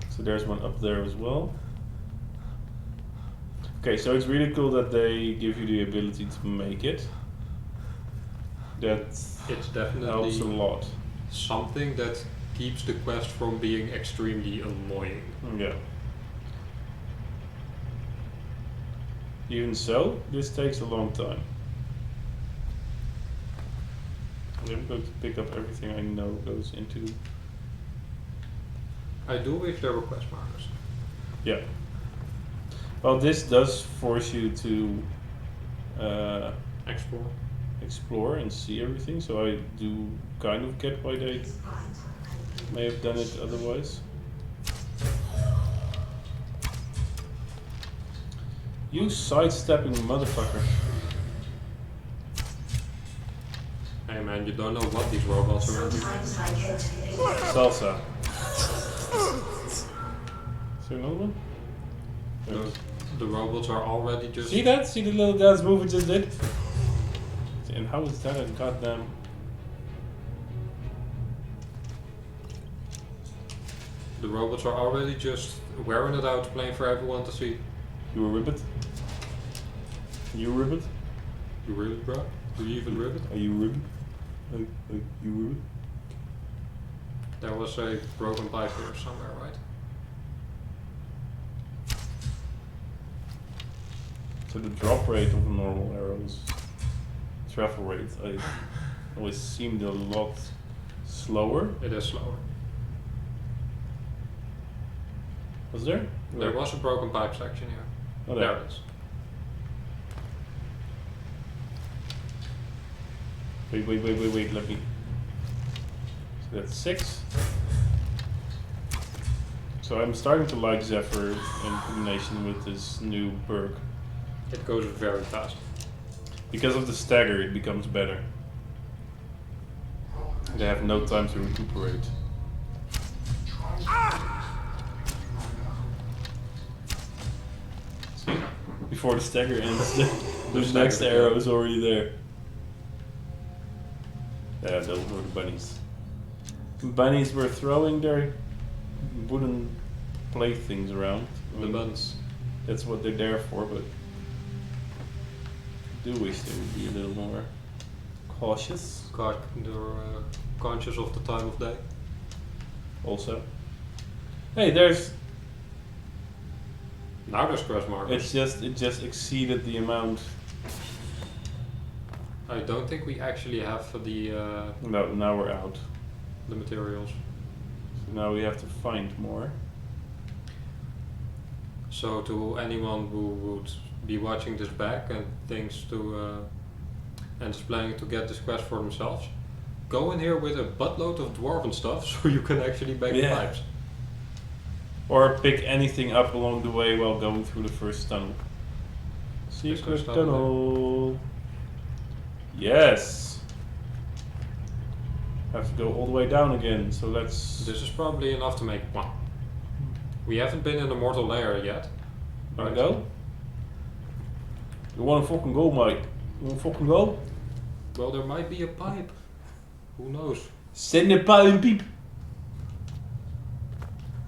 So there's one up there as well. Okay, so it's really cool that they give you the ability to make it. That It's definitely helps a lot. something that keeps the quest from being extremely annoying. Yeah. Even so, this takes a long time. I'm going to pick up everything I know goes into. I do wish there were quest markers. Yeah. Well, this does force you to explore and see everything, so I do kind of get why they may have done it otherwise. You sidestepping motherfucker. Hey man, you don't know what these robots are into. Sometimes I get to think Salsa. Is there another one? The robots are already just... See that? See the little dance move it just did? And how is that a goddamn... The robots are already just wearing it out, playing for everyone to see. You a ribbit? You a ribbit? You really, bro? Do you even ribbit? Are you a ribbit? You a ribbit? There was a broken pipe here somewhere, right? So the drop rate of a normal arrow is travel rate. always seemed a lot slower. It is slower. Was there? There was a broken pipe section here. Oh, There it is. Wait, let me. So that's 6. So I'm starting to like Zephyr in combination with this new perk. It goes very fast. Because of the stagger, it becomes better. They have no time to recuperate. See? Before the stagger ends, the next arrow is already there. Yeah, those were the bunnies. Bunnies were throwing their wooden playthings around. I The mean, buns. that's what they're there for, but I do wish they would be a little more cautious. They're conscious of the time of day. Also, hey, there's. Now there's crash markers. It just exceeded the amount. I don't think we actually have the No, now we're out. the materials. So now we have to find more. So to anyone who would be watching this back and thinks to and is planning to get this quest for themselves, go in here with a buttload of dwarven stuff so you can actually make Yeah. pipes. Or pick anything up along the way while going through the first tunnel. Secret tunnel. tunnel. Yes. Have to go all the way down again. So let's. This is probably enough to make one. We haven't been in the mortal layer yet. Wanna go? You wanna fucking go, mate? You wanna fucking go? Well, there might be a pipe. Who knows? Send a pipe.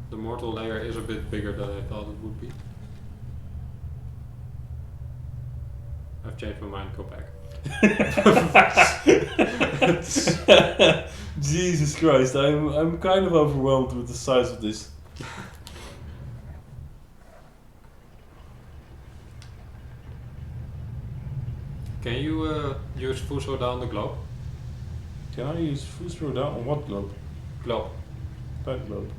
The mortal layer is a bit bigger than I thought it would be. I've changed my mind, go back. Jesus Christ, I'm kind of overwhelmed with the size of this. Can you use Fuso down the globe? Can I use Fusro down on what globe? Globe. That globe.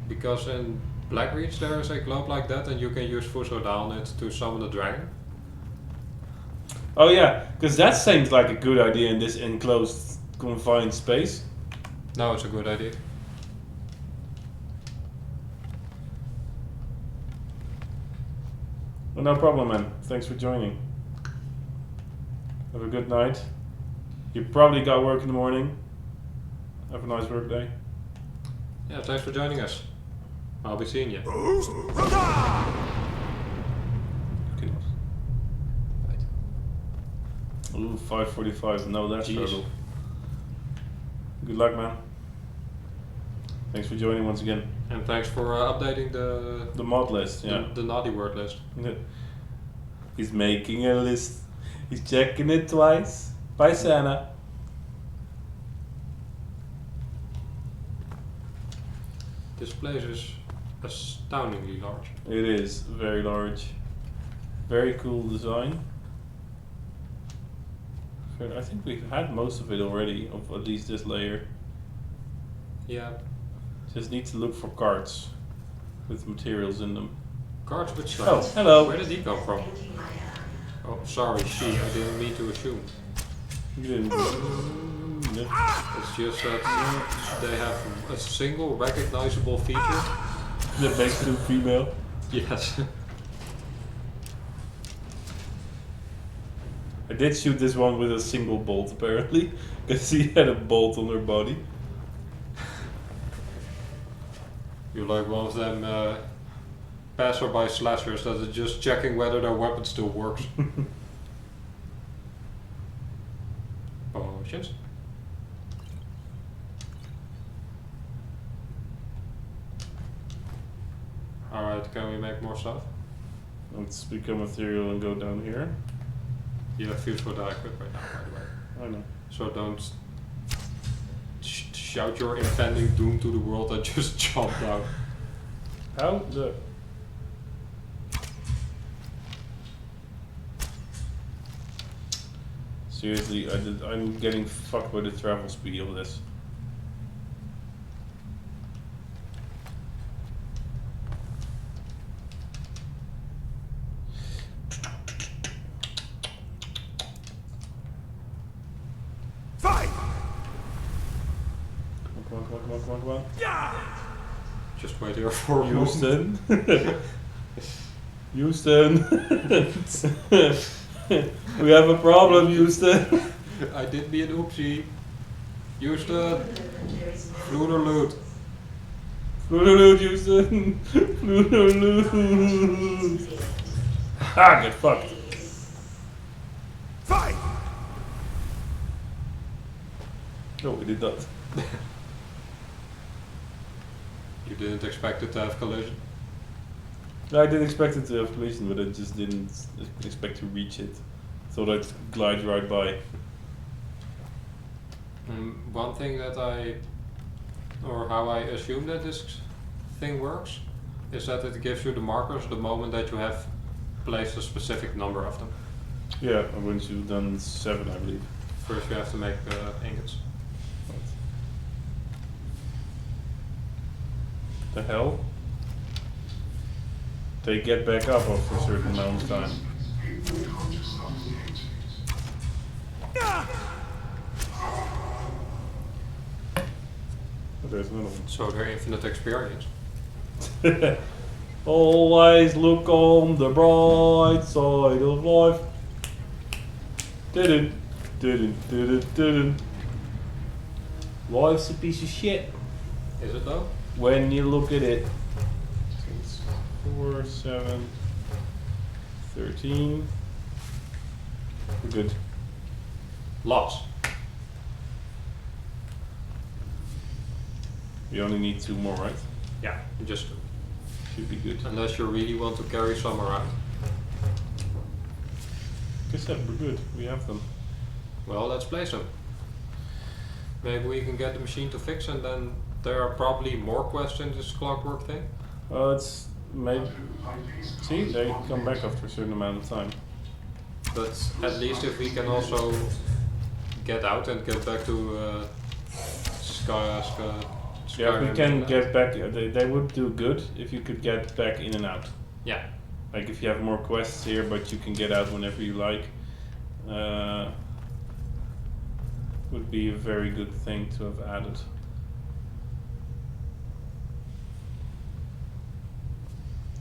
Because in Blackreach there is a globe like that and you can use Fuso down it to summon a dragon. Oh yeah, because that seems like a good idea in this enclosed, confined space. No, it's a good idea. Well, no problem, man. Thanks for joining. Have a good night. You probably got work in the morning. Have a nice work day. Yeah, thanks for joining us. I'll be seeing you. Okay. Ooh, 5:45. No, that's Jeez. trouble. Good luck, man. Thanks for joining once again. And thanks for updating The mod list, yeah. the naughty word list. He's making a list. He's checking it twice. Bye, Santa. This place is astoundingly large. It is very large. Very cool design. I think we've had most of it already, of at least this layer. Yeah, Just need to look for cards with materials in them. cards with Oh, stuff. hello. Where did he come from? Oh, sorry, she. I didn't mean to assume. You didn't. It's just that they have a single recognizable feature. That makes them female. Yes. I did shoot this one with a single bolt apparently, because he had a bolt on her body. You're like one of them passerby slashers that is just checking whether their weapon still works. Potions. Alright, can we make more stuff? Let's become ethereal and go down here. You have fuse for that equipped right now, by the way. I know. So don't shout your impending doom to the world that just jumped out. How the... Seriously, I'm getting fucked by the travel speed of this. Fight! Come on. Just wait here for a moment. Houston. Houston. We have a problem, Houston. I did be an oopsie. Houston. Floederloot. Floederloot, Houston. Floederloot. Ah, get fucked. Fight! No, we did not. You didn't expect it to have collision? I didn't expect it to have collision, but I just didn't expect to reach it. Thought I'd glide right by. One thing that how I assume that this thing works, is that it gives you the markers the moment that you have placed a specific number of them. Yeah, once you've done 7, I believe. First you have to make ingots. The hell? They get back up after a certain amount of time. Oh, there's another one. So they're infinite experience. Always look on the bright side of life. Didn't. Life's a piece of shit Is it though? when you look at it. 6, 4, 7, 13. We're good. Lots. We only need 2 more, right? Yeah, just Should be good. unless you really want to carry some around. Like I said, we're good. We have them. Well, let's place them. Maybe we can get the machine to fix, and then there are probably more quests in this clockwork thing. It's maybe. See, they come back after a certain amount of time. But at least if we can also get out and get back to Skyrim. Yeah, we can get back. They would do good if you could get back in and out. Yeah. Like if you have more quests here, but you can get out whenever you like. Would be a very good thing to have added.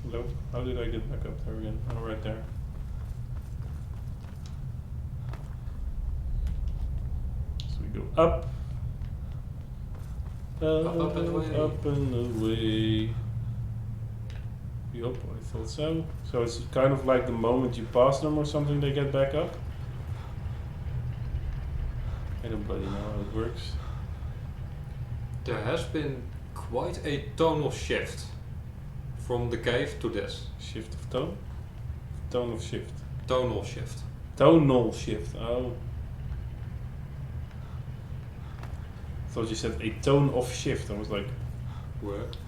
Hello? How did I get back up there again? Oh, right there. So we go up. Up and away. Up and away. Yup, I thought so. So it's kind of like the moment you pass them or something, they get back up? I don't bloody know how it works. There has been quite a tonal shift from the cave to this. Shift of tone? Tone of shift? Tonal shift. Tonal shift, oh. I thought you said a tone of shift. I was like,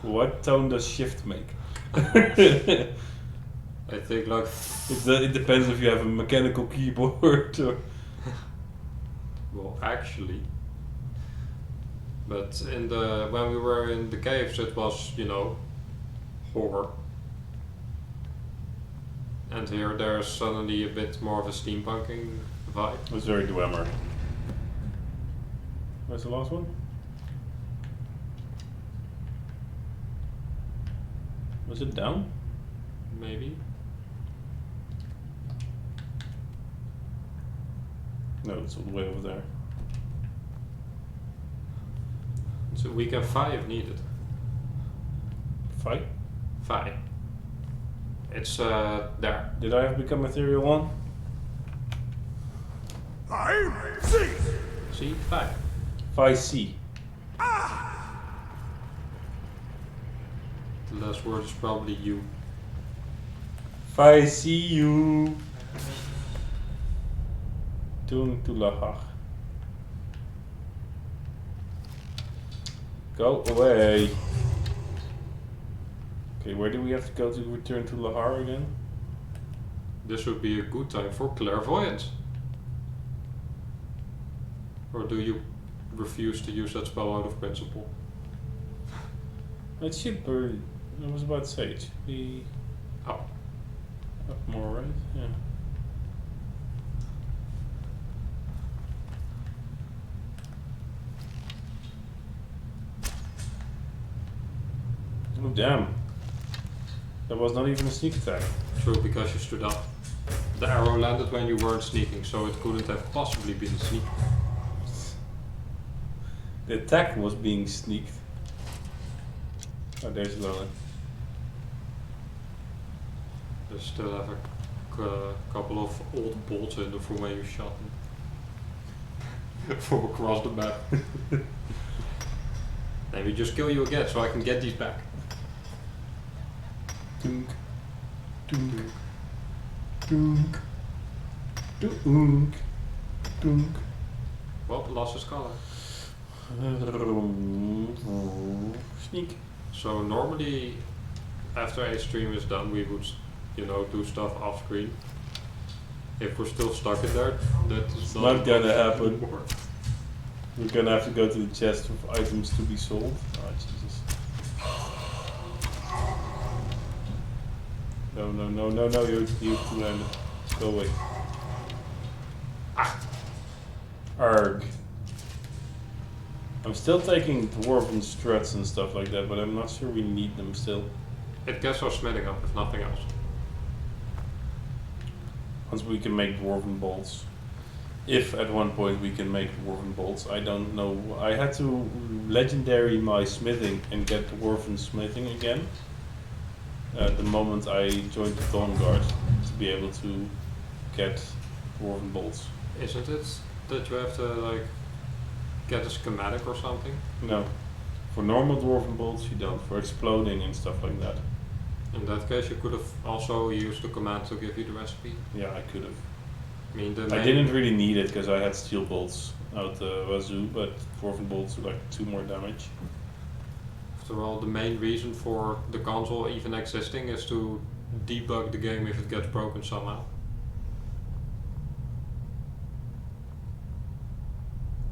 what tone does shift make? I think like It depends if you have a mechanical keyboard or... well, actually, but when we were in the caves, it was, you know, horror, and here there's suddenly a bit more of a steampunking vibe. It was very Dwemer. Where's the last one? Was it down? Maybe. No, it's all the way over there. So we can fly if needed. Fight? Fly. It's there. Did I have become ethereal one? See, fly. Phi C. The last word is probably you. Phi C you. Toen to Lahar. Go away. Okay, where do we have to go to return to Lahar again? This would be a good time for clairvoyance. Or do you refuse to use that spell out of principle? It should be. I was about to say it should be Up. up more, right? Yeah. Oh damn! That was not even a sneak attack. True, because you stood up. The arrow landed when you weren't sneaking, so it couldn't have possibly been a sneak. The attack was being sneaked. Oh, there's Llorona. They still have a couple of old bolts in them from when you shot them. From across the map. Let me just kill you again so I can get these back. Dunk, dunk, dunk, dunk, dunk. Well, lost his color. Sneak. So normally, after a stream is done, we would, do stuff off screen. If we're still stuck in there, that's Not gonna happen. anymore. We're gonna have to go to the chest of items to be sold. Oh Jesus. No, you're two-handed. Go away. Ah! Arg. I'm still taking dwarven struts and stuff like that, but I'm not sure we need them still. It gets our smithing up, if nothing else. Once we can make dwarven bolts. If at one point we can make dwarven bolts, I don't know. I had to legendary my smithing and get dwarven smithing again. The moment I joined the Dawn Guard to be able to get dwarven bolts. Isn't it that you have to get a schematic or something? No. For normal dwarven bolts you don't. For exploding and stuff like that. In that case, you could have also used the command to give you the recipe. Yeah, I could have. I mean, I didn't really need it because I had steel bolts out the wazoo, but dwarven bolts do like 2 more damage. After all, the main reason for the console even existing is to debug the game if it gets broken somehow.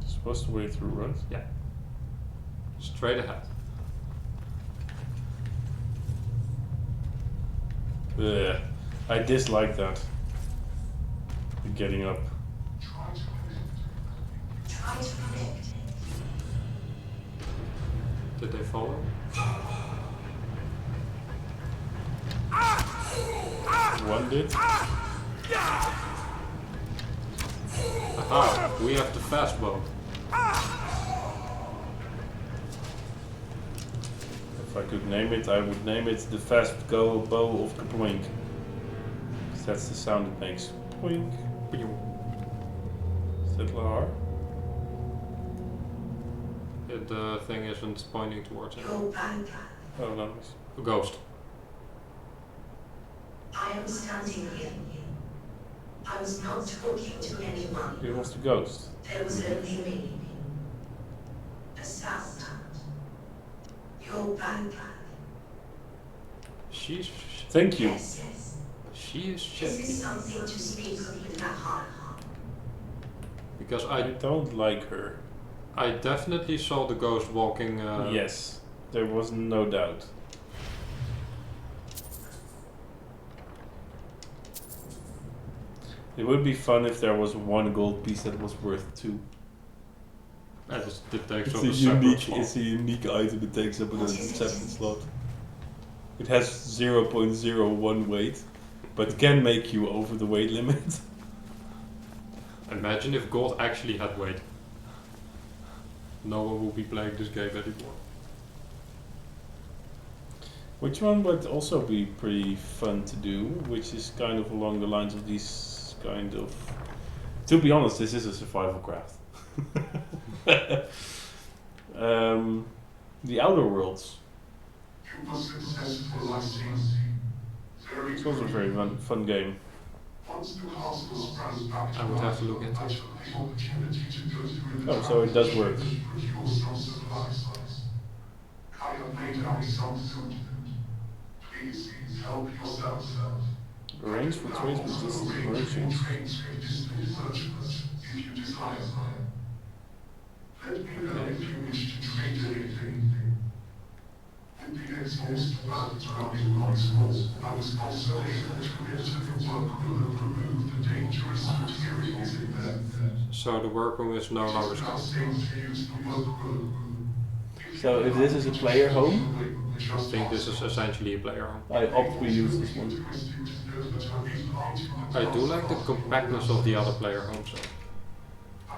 Supposed to way through, right? Yeah. Straight ahead. Ugh. I dislike that. The getting up. Try to connect. Did they follow? One did. Aha! We have the fast bow. If I could name it, I would name it the fast go bow of Kapoink. Because that's the sound it makes. Poink. Is that Lahar? The thing isn't pointing towards it. Go back. Oh, no. It's A ghost. I am standing here. I was not talking to anyone. It was the ghost. There was only me. A sound. Go back. She's Thank you. Yes, yes. she is Is shaky. this something to speak of in that heart? Because I don't like her. I definitely saw the ghost walking. Yes, there was no doubt. It would be fun if there was 1 gold piece that was worth 2. That is the text It's of a a separate unique, slot. it's a unique item. It takes up a separate slot. It has 0.01 weight, but can make you over the weight limit. Imagine if gold actually had weight. No one will be playing this game anymore. Which one would also be pretty fun to do, which is kind of along the lines of these kind of... To be honest, this is a survival craft. The Outer Worlds. It's also a very fun game. I would have to look into it. Oh, so it does work. I have made out some food. Please help yourself. Range for trades with distant directions. If you desire. Let me know if you wish to trade anything. With the exhaust valves running once more, I was also able to enter the workroom and remove the dangerous materials in there. So the workroom is no It longer is now stopped. safe to use the workroom. So if this is a player home, I think this is essentially a player home. I opt we use this one. I do like the compactness of the other player homes though. I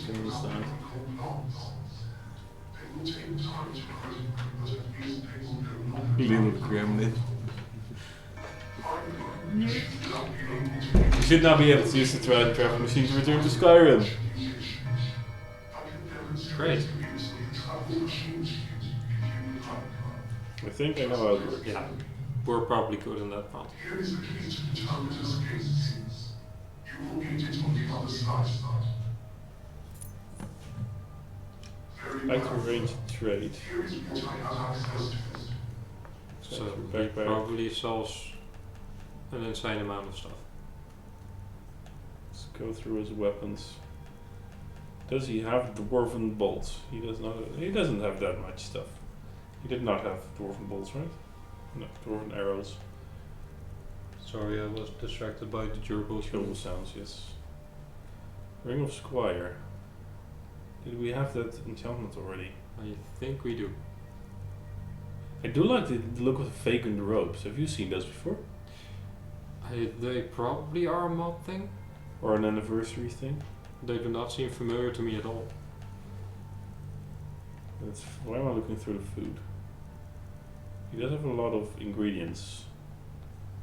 can understand. Little gremlin. You should now be able to use the travel machine to return to Skyrim. Great. I think I know how it works. Yeah, we're probably good in that part. Here is the key to the terminus gates. You will get it on the other side. Very Like to well. arrange trade. Here is what I have access to. So he Backpack. probably sells an insane amount of stuff. Let's go through his weapons. Does he have dwarven bolts? He does not. He doesn't have that much stuff. He did not have dwarven bolts, right? No, dwarven arrows. Sorry, I was distracted by the durable Kill sounds, yes. Ring of Squire. Did we have that enchantment already? I think we do. I do like the look of the vacant robes. Have you seen those before? They probably are a mod thing. Or an anniversary thing? They do not seem familiar to me at all. That's, why am I looking through the food? He does have a lot of ingredients.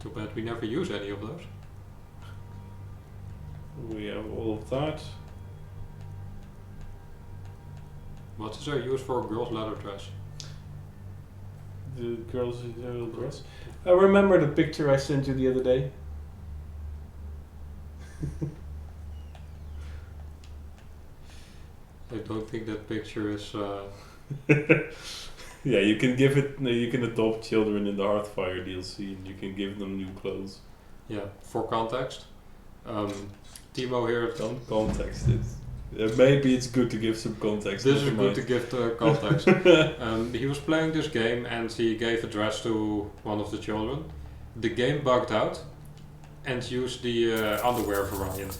Too bad we never use any of those. We have all of that. What is our use for a girl's leather dress? The girl's dress. I remember the picture I sent you the other day. I don't think that picture is... Yeah, you can give it. You can adopt children in the Hearthfire DLC, and you can give them new clothes. Yeah, for context. Timo here... Don't context it. Maybe it's good to give some context. This is never good mind. to give the context. He was playing this game and he gave a dress to one of the children. The game bugged out and used the underwear variant.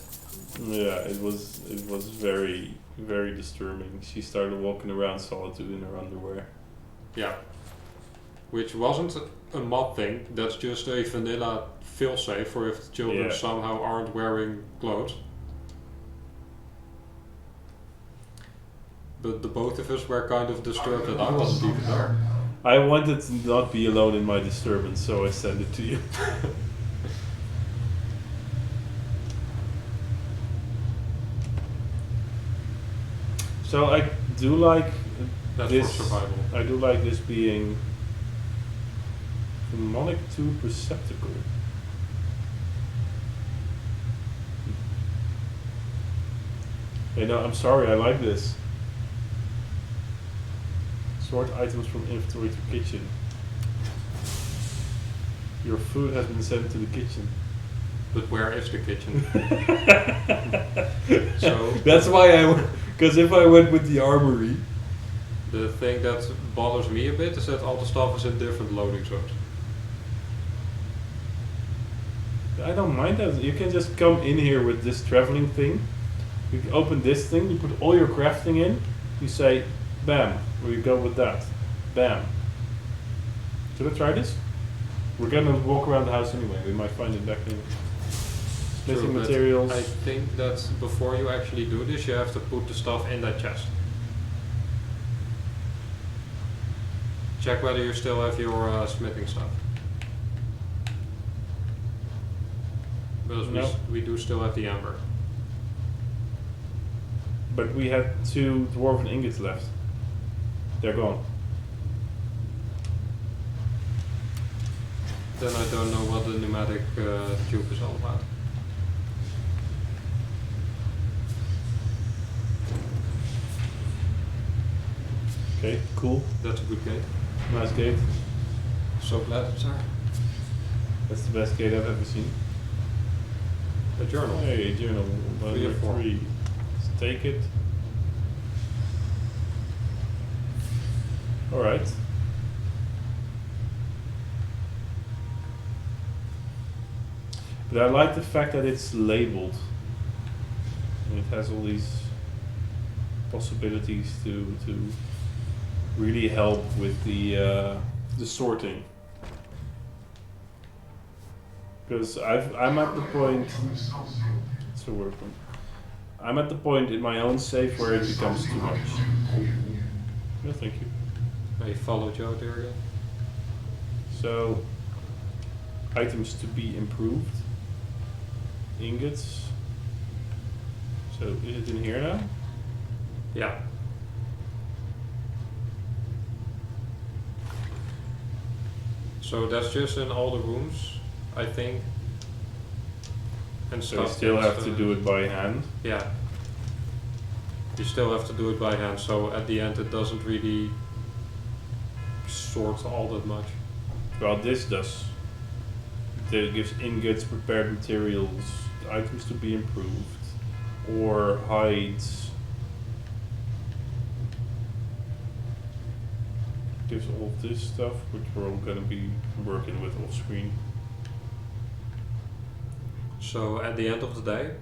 Yeah, it was very disturbing. She started walking around Solitude in her underwear. Yeah. Which wasn't a mod thing, that's just a vanilla failsafe for if the children Yeah. somehow aren't wearing clothes. But the both of us were kind of disturbed that I wasn't even there. I wanted to not be alone in my disturbance, so I sent it to you. So I do like That's this. for survival. I do like this being demonic 2 receptacle. Hey, no, I'm sorry. I like this. Sort items from inventory to kitchen. Your food has been sent to the kitchen. But where is the kitchen? So That's why because if I went with the armory, the thing that bothers me a bit is that all the stuff is in different loading zones. I don't mind that. You can just come in here with this traveling thing. You can open this thing, you put all your crafting in, you say, bam, we go with that. Bam. Should I try this? We're gonna walk around the house anyway, we might find it back in. Splitting True, but materials. I think that before you actually do this, you have to put the stuff in that chest. Check whether you still have your smithing stuff. Because No. we do still have the amber. But we had 2 dwarven ingots left. They're gone. Then I don't know what the pneumatic tube is all about. Okay, cool. That's a good gate. Nice gate. So glad it's there. That's the best gate I've ever seen. A journal. Hey, journal. 3 or 4. 3. Let's take it. Alright. But I like the fact that it's labeled. And it has all these possibilities to really help with the sorting. Because I'm at the point. It's a word one. I'm at the point in my own save where it becomes too much. No, thank you. I followed you out there again. So, items to be improved. Ingots. So, is it in here now? Yeah. So that's just in all the rooms, I think. And So you stuff still that's, have to do it by hand. Yeah. You still have to do it by hand, so at the end it doesn't really sort all that much. Well, this does. It gives ingots, prepared materials, items to be improved, or hides. Gives all this stuff, which we're all gonna be working with off screen. So at the end of the day,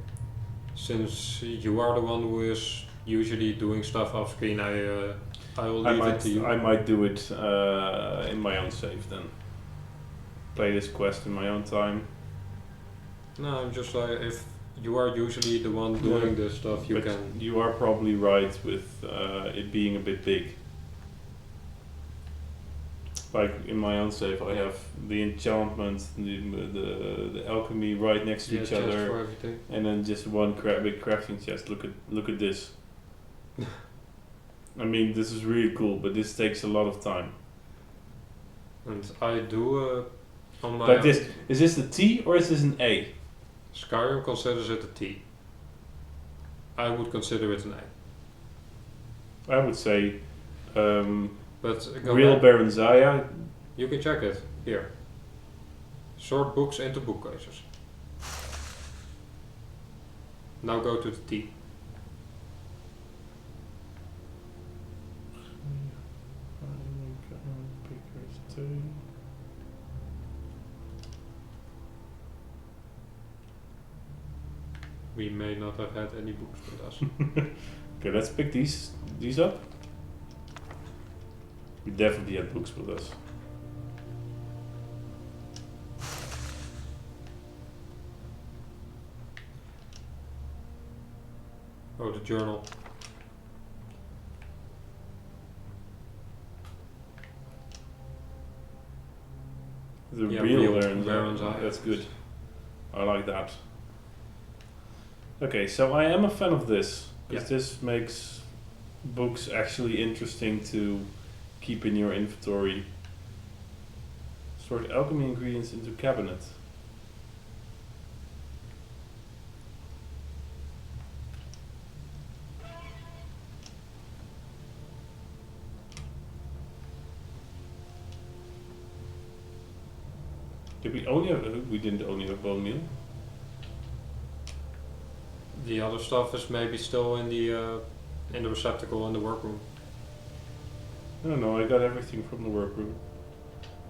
since you are the one who is usually doing stuff off screen, I will leave it to you. I might do it in my own save then. Play this quest in my own time. No, I'm just like, if you are usually the one doing this stuff, you But can. you are probably right with it being a bit big. Like in my own save, I have the enchantment, the alchemy right next to each chest other, for everything. and then just one big crafting chest. Look at this. I mean, this is really cool, but this takes a lot of time. And I do on my. Like this, is this a T or is this an A? Skyrim considers it a T. I would consider it an A. I would say But go real back. Baron Zaya. You can check it here. Sort books into bookcases. Now go to the T. We may not have had any books with us. Okay, let's pick these up. We definitely had books with us. Oh, the journal. The Yeah, real real Baron Zaya. That's good. I like that. Okay, so I am a fan of this. Because this makes books actually interesting to keep in your inventory. Sort alchemy ingredients into cabinet. Did we only have? We didn't only have bone meal. The other stuff is maybe still in the receptacle in the workroom. No, I got everything from the workroom.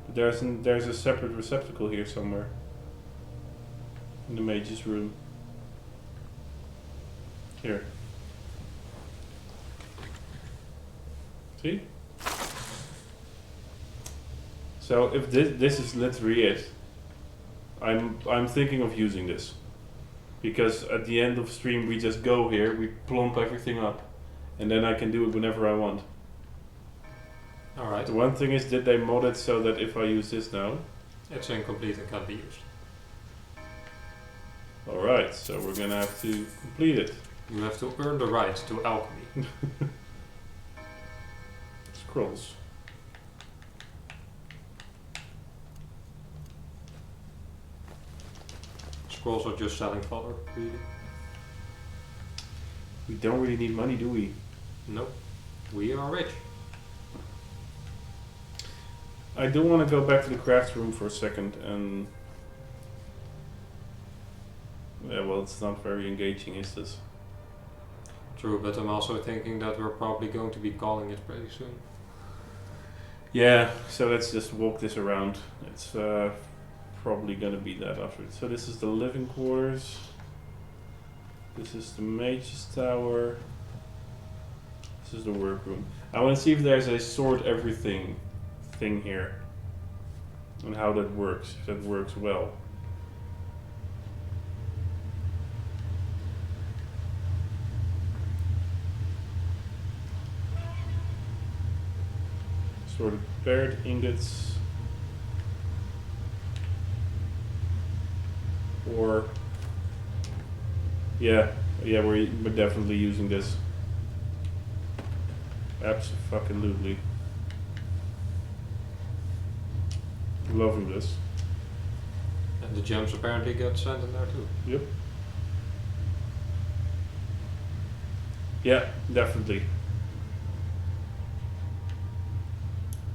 But there's a separate receptacle here somewhere. In the mage's room. Here. See? So if this is literally it, I'm thinking of using this. Because at the end of stream we just go here, we plump everything up, and then I can do it whenever I want. Alright. The one thing is, did they mod it so that if I use this now? It's incomplete and can't be used. Alright, so we're gonna have to complete it. You have to earn the right to alchemy. Scrolls. Scrolls are just selling fodder, really. We don't really need money, do we? Nope. We are rich. I do want to go back to the craft room for a second and... Yeah, well, it's not very engaging, is this? True, but I'm also thinking that we're probably going to be calling it pretty soon. Yeah, so let's just walk this around. It's probably gonna be that after. So this is the living quarters. This is the mage's tower. This is the workroom. I want to see if there's a sort everything thing here. And how that works, if that works well. Sort of paired ingots. Or yeah, we're definitely using this. Abso-fucking-lutely. Loving this. And the gems apparently get sent in there too. Yep. Yeah, definitely.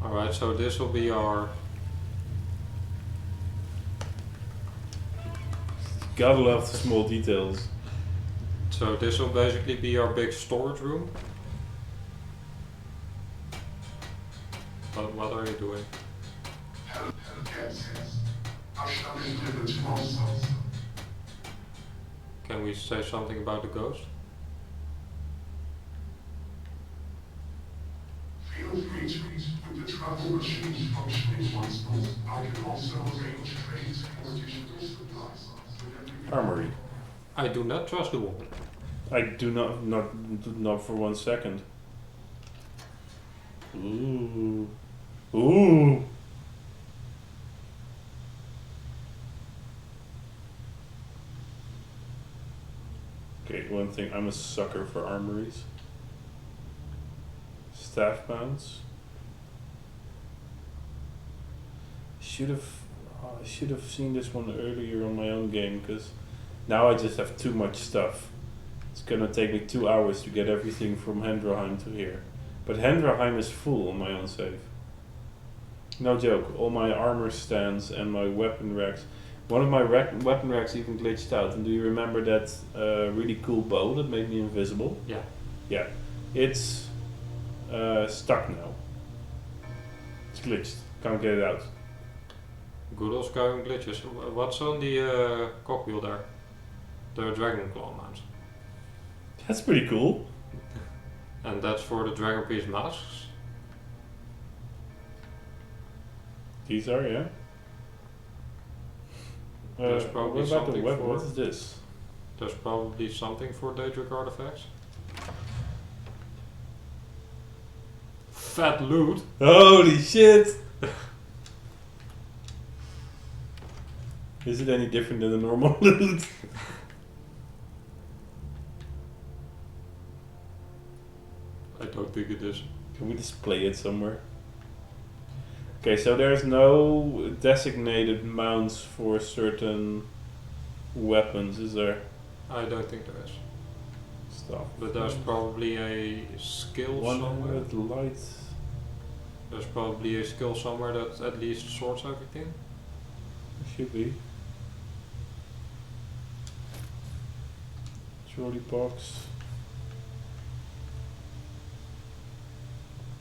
Alright, so this will be our... Gotta love the small details. So this will basically be our big storage room. But what are you doing? Yes. I shall endeavor to answer. Can we say something about the ghost? Feel free to use with the travel machine functioning once more. I can also arrange trades for additional supplies. Armory. I do not trust the woman. I do not for 1 second. Ooh. Ooh. Okay, one thing, I'm a sucker for armories. Staff mounts. I should have seen this one earlier on my own game, because now I just have too much stuff. It's gonna take me 2 hours to get everything from Hendroheim to here. But Hendroheim is full on my own save. No joke, all my armor stands and my weapon racks. One of my weapon racks even glitched out. And do you remember that really cool bow that made me invisible? Yeah. Yeah. It's stuck now. It's glitched. Can't get it out. Good old Skyrim glitches. What's on the cogwheel there? The dragon claw mount. That's pretty cool. And that's for the dragon priest masks. These are, yeah. There's probably what about the something weapon? for- What is this? There's probably something for Daedric artifacts. Fat loot. Holy shit! Is it any different than the normal loot? I don't think it is. Can we display it somewhere? Okay, so there's no designated mounts for certain weapons, is there? I don't think there is. Stuff. But there's probably a skill somewhere. 100 light. There's probably a skill somewhere that at least sorts everything. Should be. Trolley box.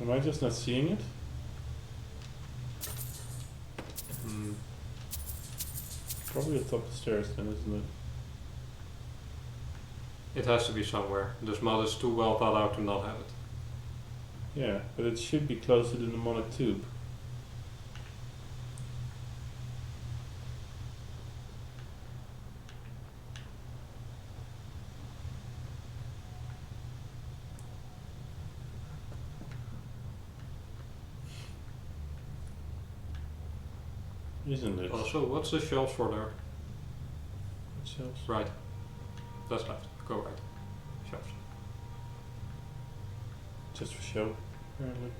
Am I just not seeing it? Probably atop the stairs then, isn't it? It has to be somewhere. This mod is too well thought out to not have it. Yeah, but it should be closer to the mnemonic tube. Isn't it? Also, what's the shelves for there? What shelves? Right. That's left. Go right. Shelves. Just for show, apparently.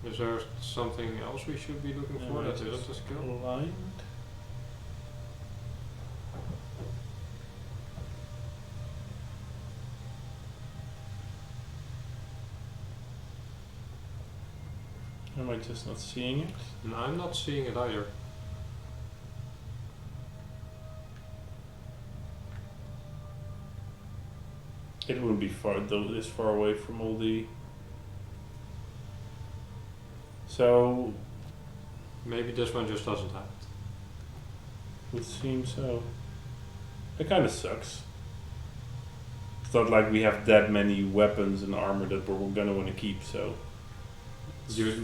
Is there something else we should be looking for that isn't a skill? Aligned. Am I just not seeing it? No, I'm not seeing it either. It wouldn't be far though. This far away from all the So, Maybe this one just doesn't have it. would seem so. It kind of sucks. It's not like we have that many weapons and armor that we're gonna want to keep, so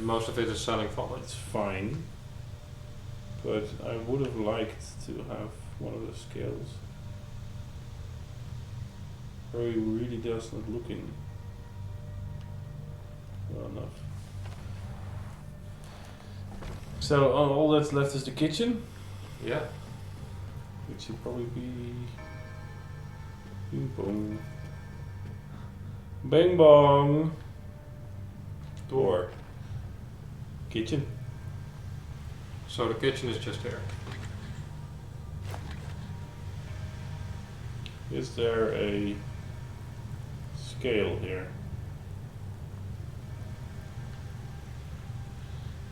Most of it is selling for it. it's fine. But I would have liked to have one of the scales. Or he really does not looking well enough. So all that's left is the kitchen, Yeah. which should probably be bing bong. Bang bong. Door. Kitchen. So the kitchen is just there. Is there a scale here?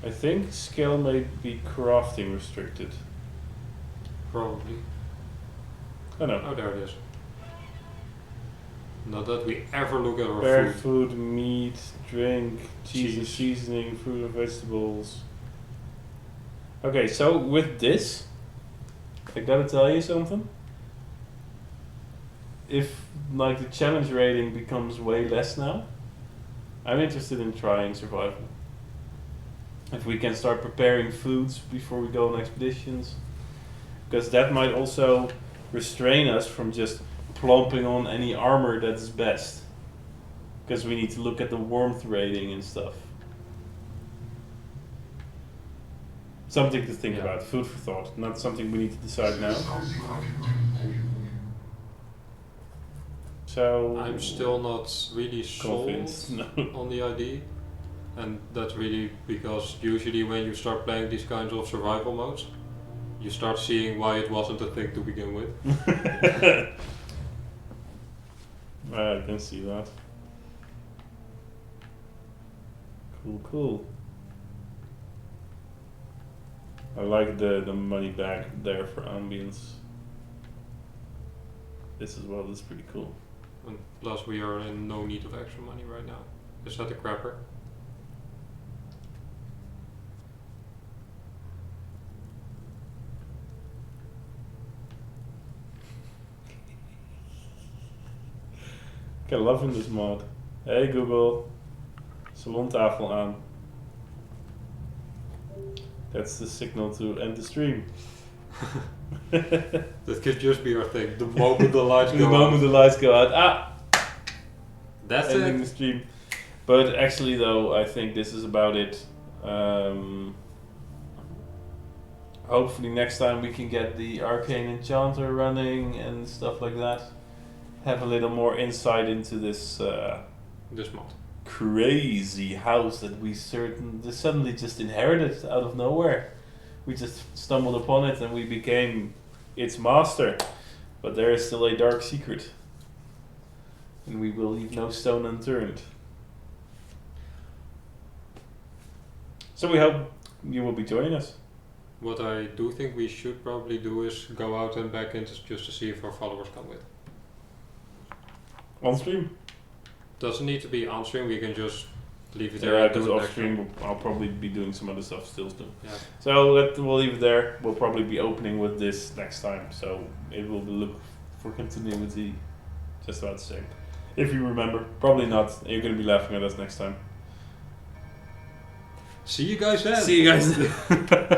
I think scale may be crafting restricted. Probably. Oh no. Oh, there it is. Not that we ever look at our Prepared food. food, meat, drink, cheese and Cheese. seasoning, fruit and vegetables. Okay, so with this, I gotta tell you something. If like the challenge rating becomes way less now, I'm interested in trying survival. If we can start preparing foods before we go on expeditions, because that might also restrain us from just plomping on any armor that's best. Because we need to look at the warmth rating and stuff. Something to think Yeah. about, food for thought, not something we need to decide now. Something I can do for you. So I'm still not really sold convinced. No. on the idea. And that's really because usually when you start playing these kinds of survival modes, you start seeing why it wasn't a thing to begin with. I can see that. Cool, cool. I like the money bag there for ambience. This as well is pretty cool. And plus we are in no need of extra money right now. Is that a crapper? Ik love in this mod. Hey Google, salontafel aan. That's the signal to end the stream. That could just be our thing. The moment the lights The go moment on. the lights go out, That's ending it. the stream. But actually though, I think this is about it. Hopefully next time we can get the arcane enchanter running and stuff like that. Have a little more insight into this This mod. crazy house that we suddenly just inherited out of nowhere. We just stumbled upon it and we became its master. But there is still a dark secret. And we will leave no stone unturned. So we hope you will be joining us. What I do think we should probably do is go out and back in just to see if our followers come with. On stream? Doesn't need to be on stream, we can just leave it there. Yeah, and do because it off next stream time. I'll probably be doing some other stuff still too. Yeah. So we'll leave it there. We'll probably be opening with this next time. So it will look for continuity just about the same. If you remember. Probably not. You're going to be laughing at us next time. See you guys then! See you guys.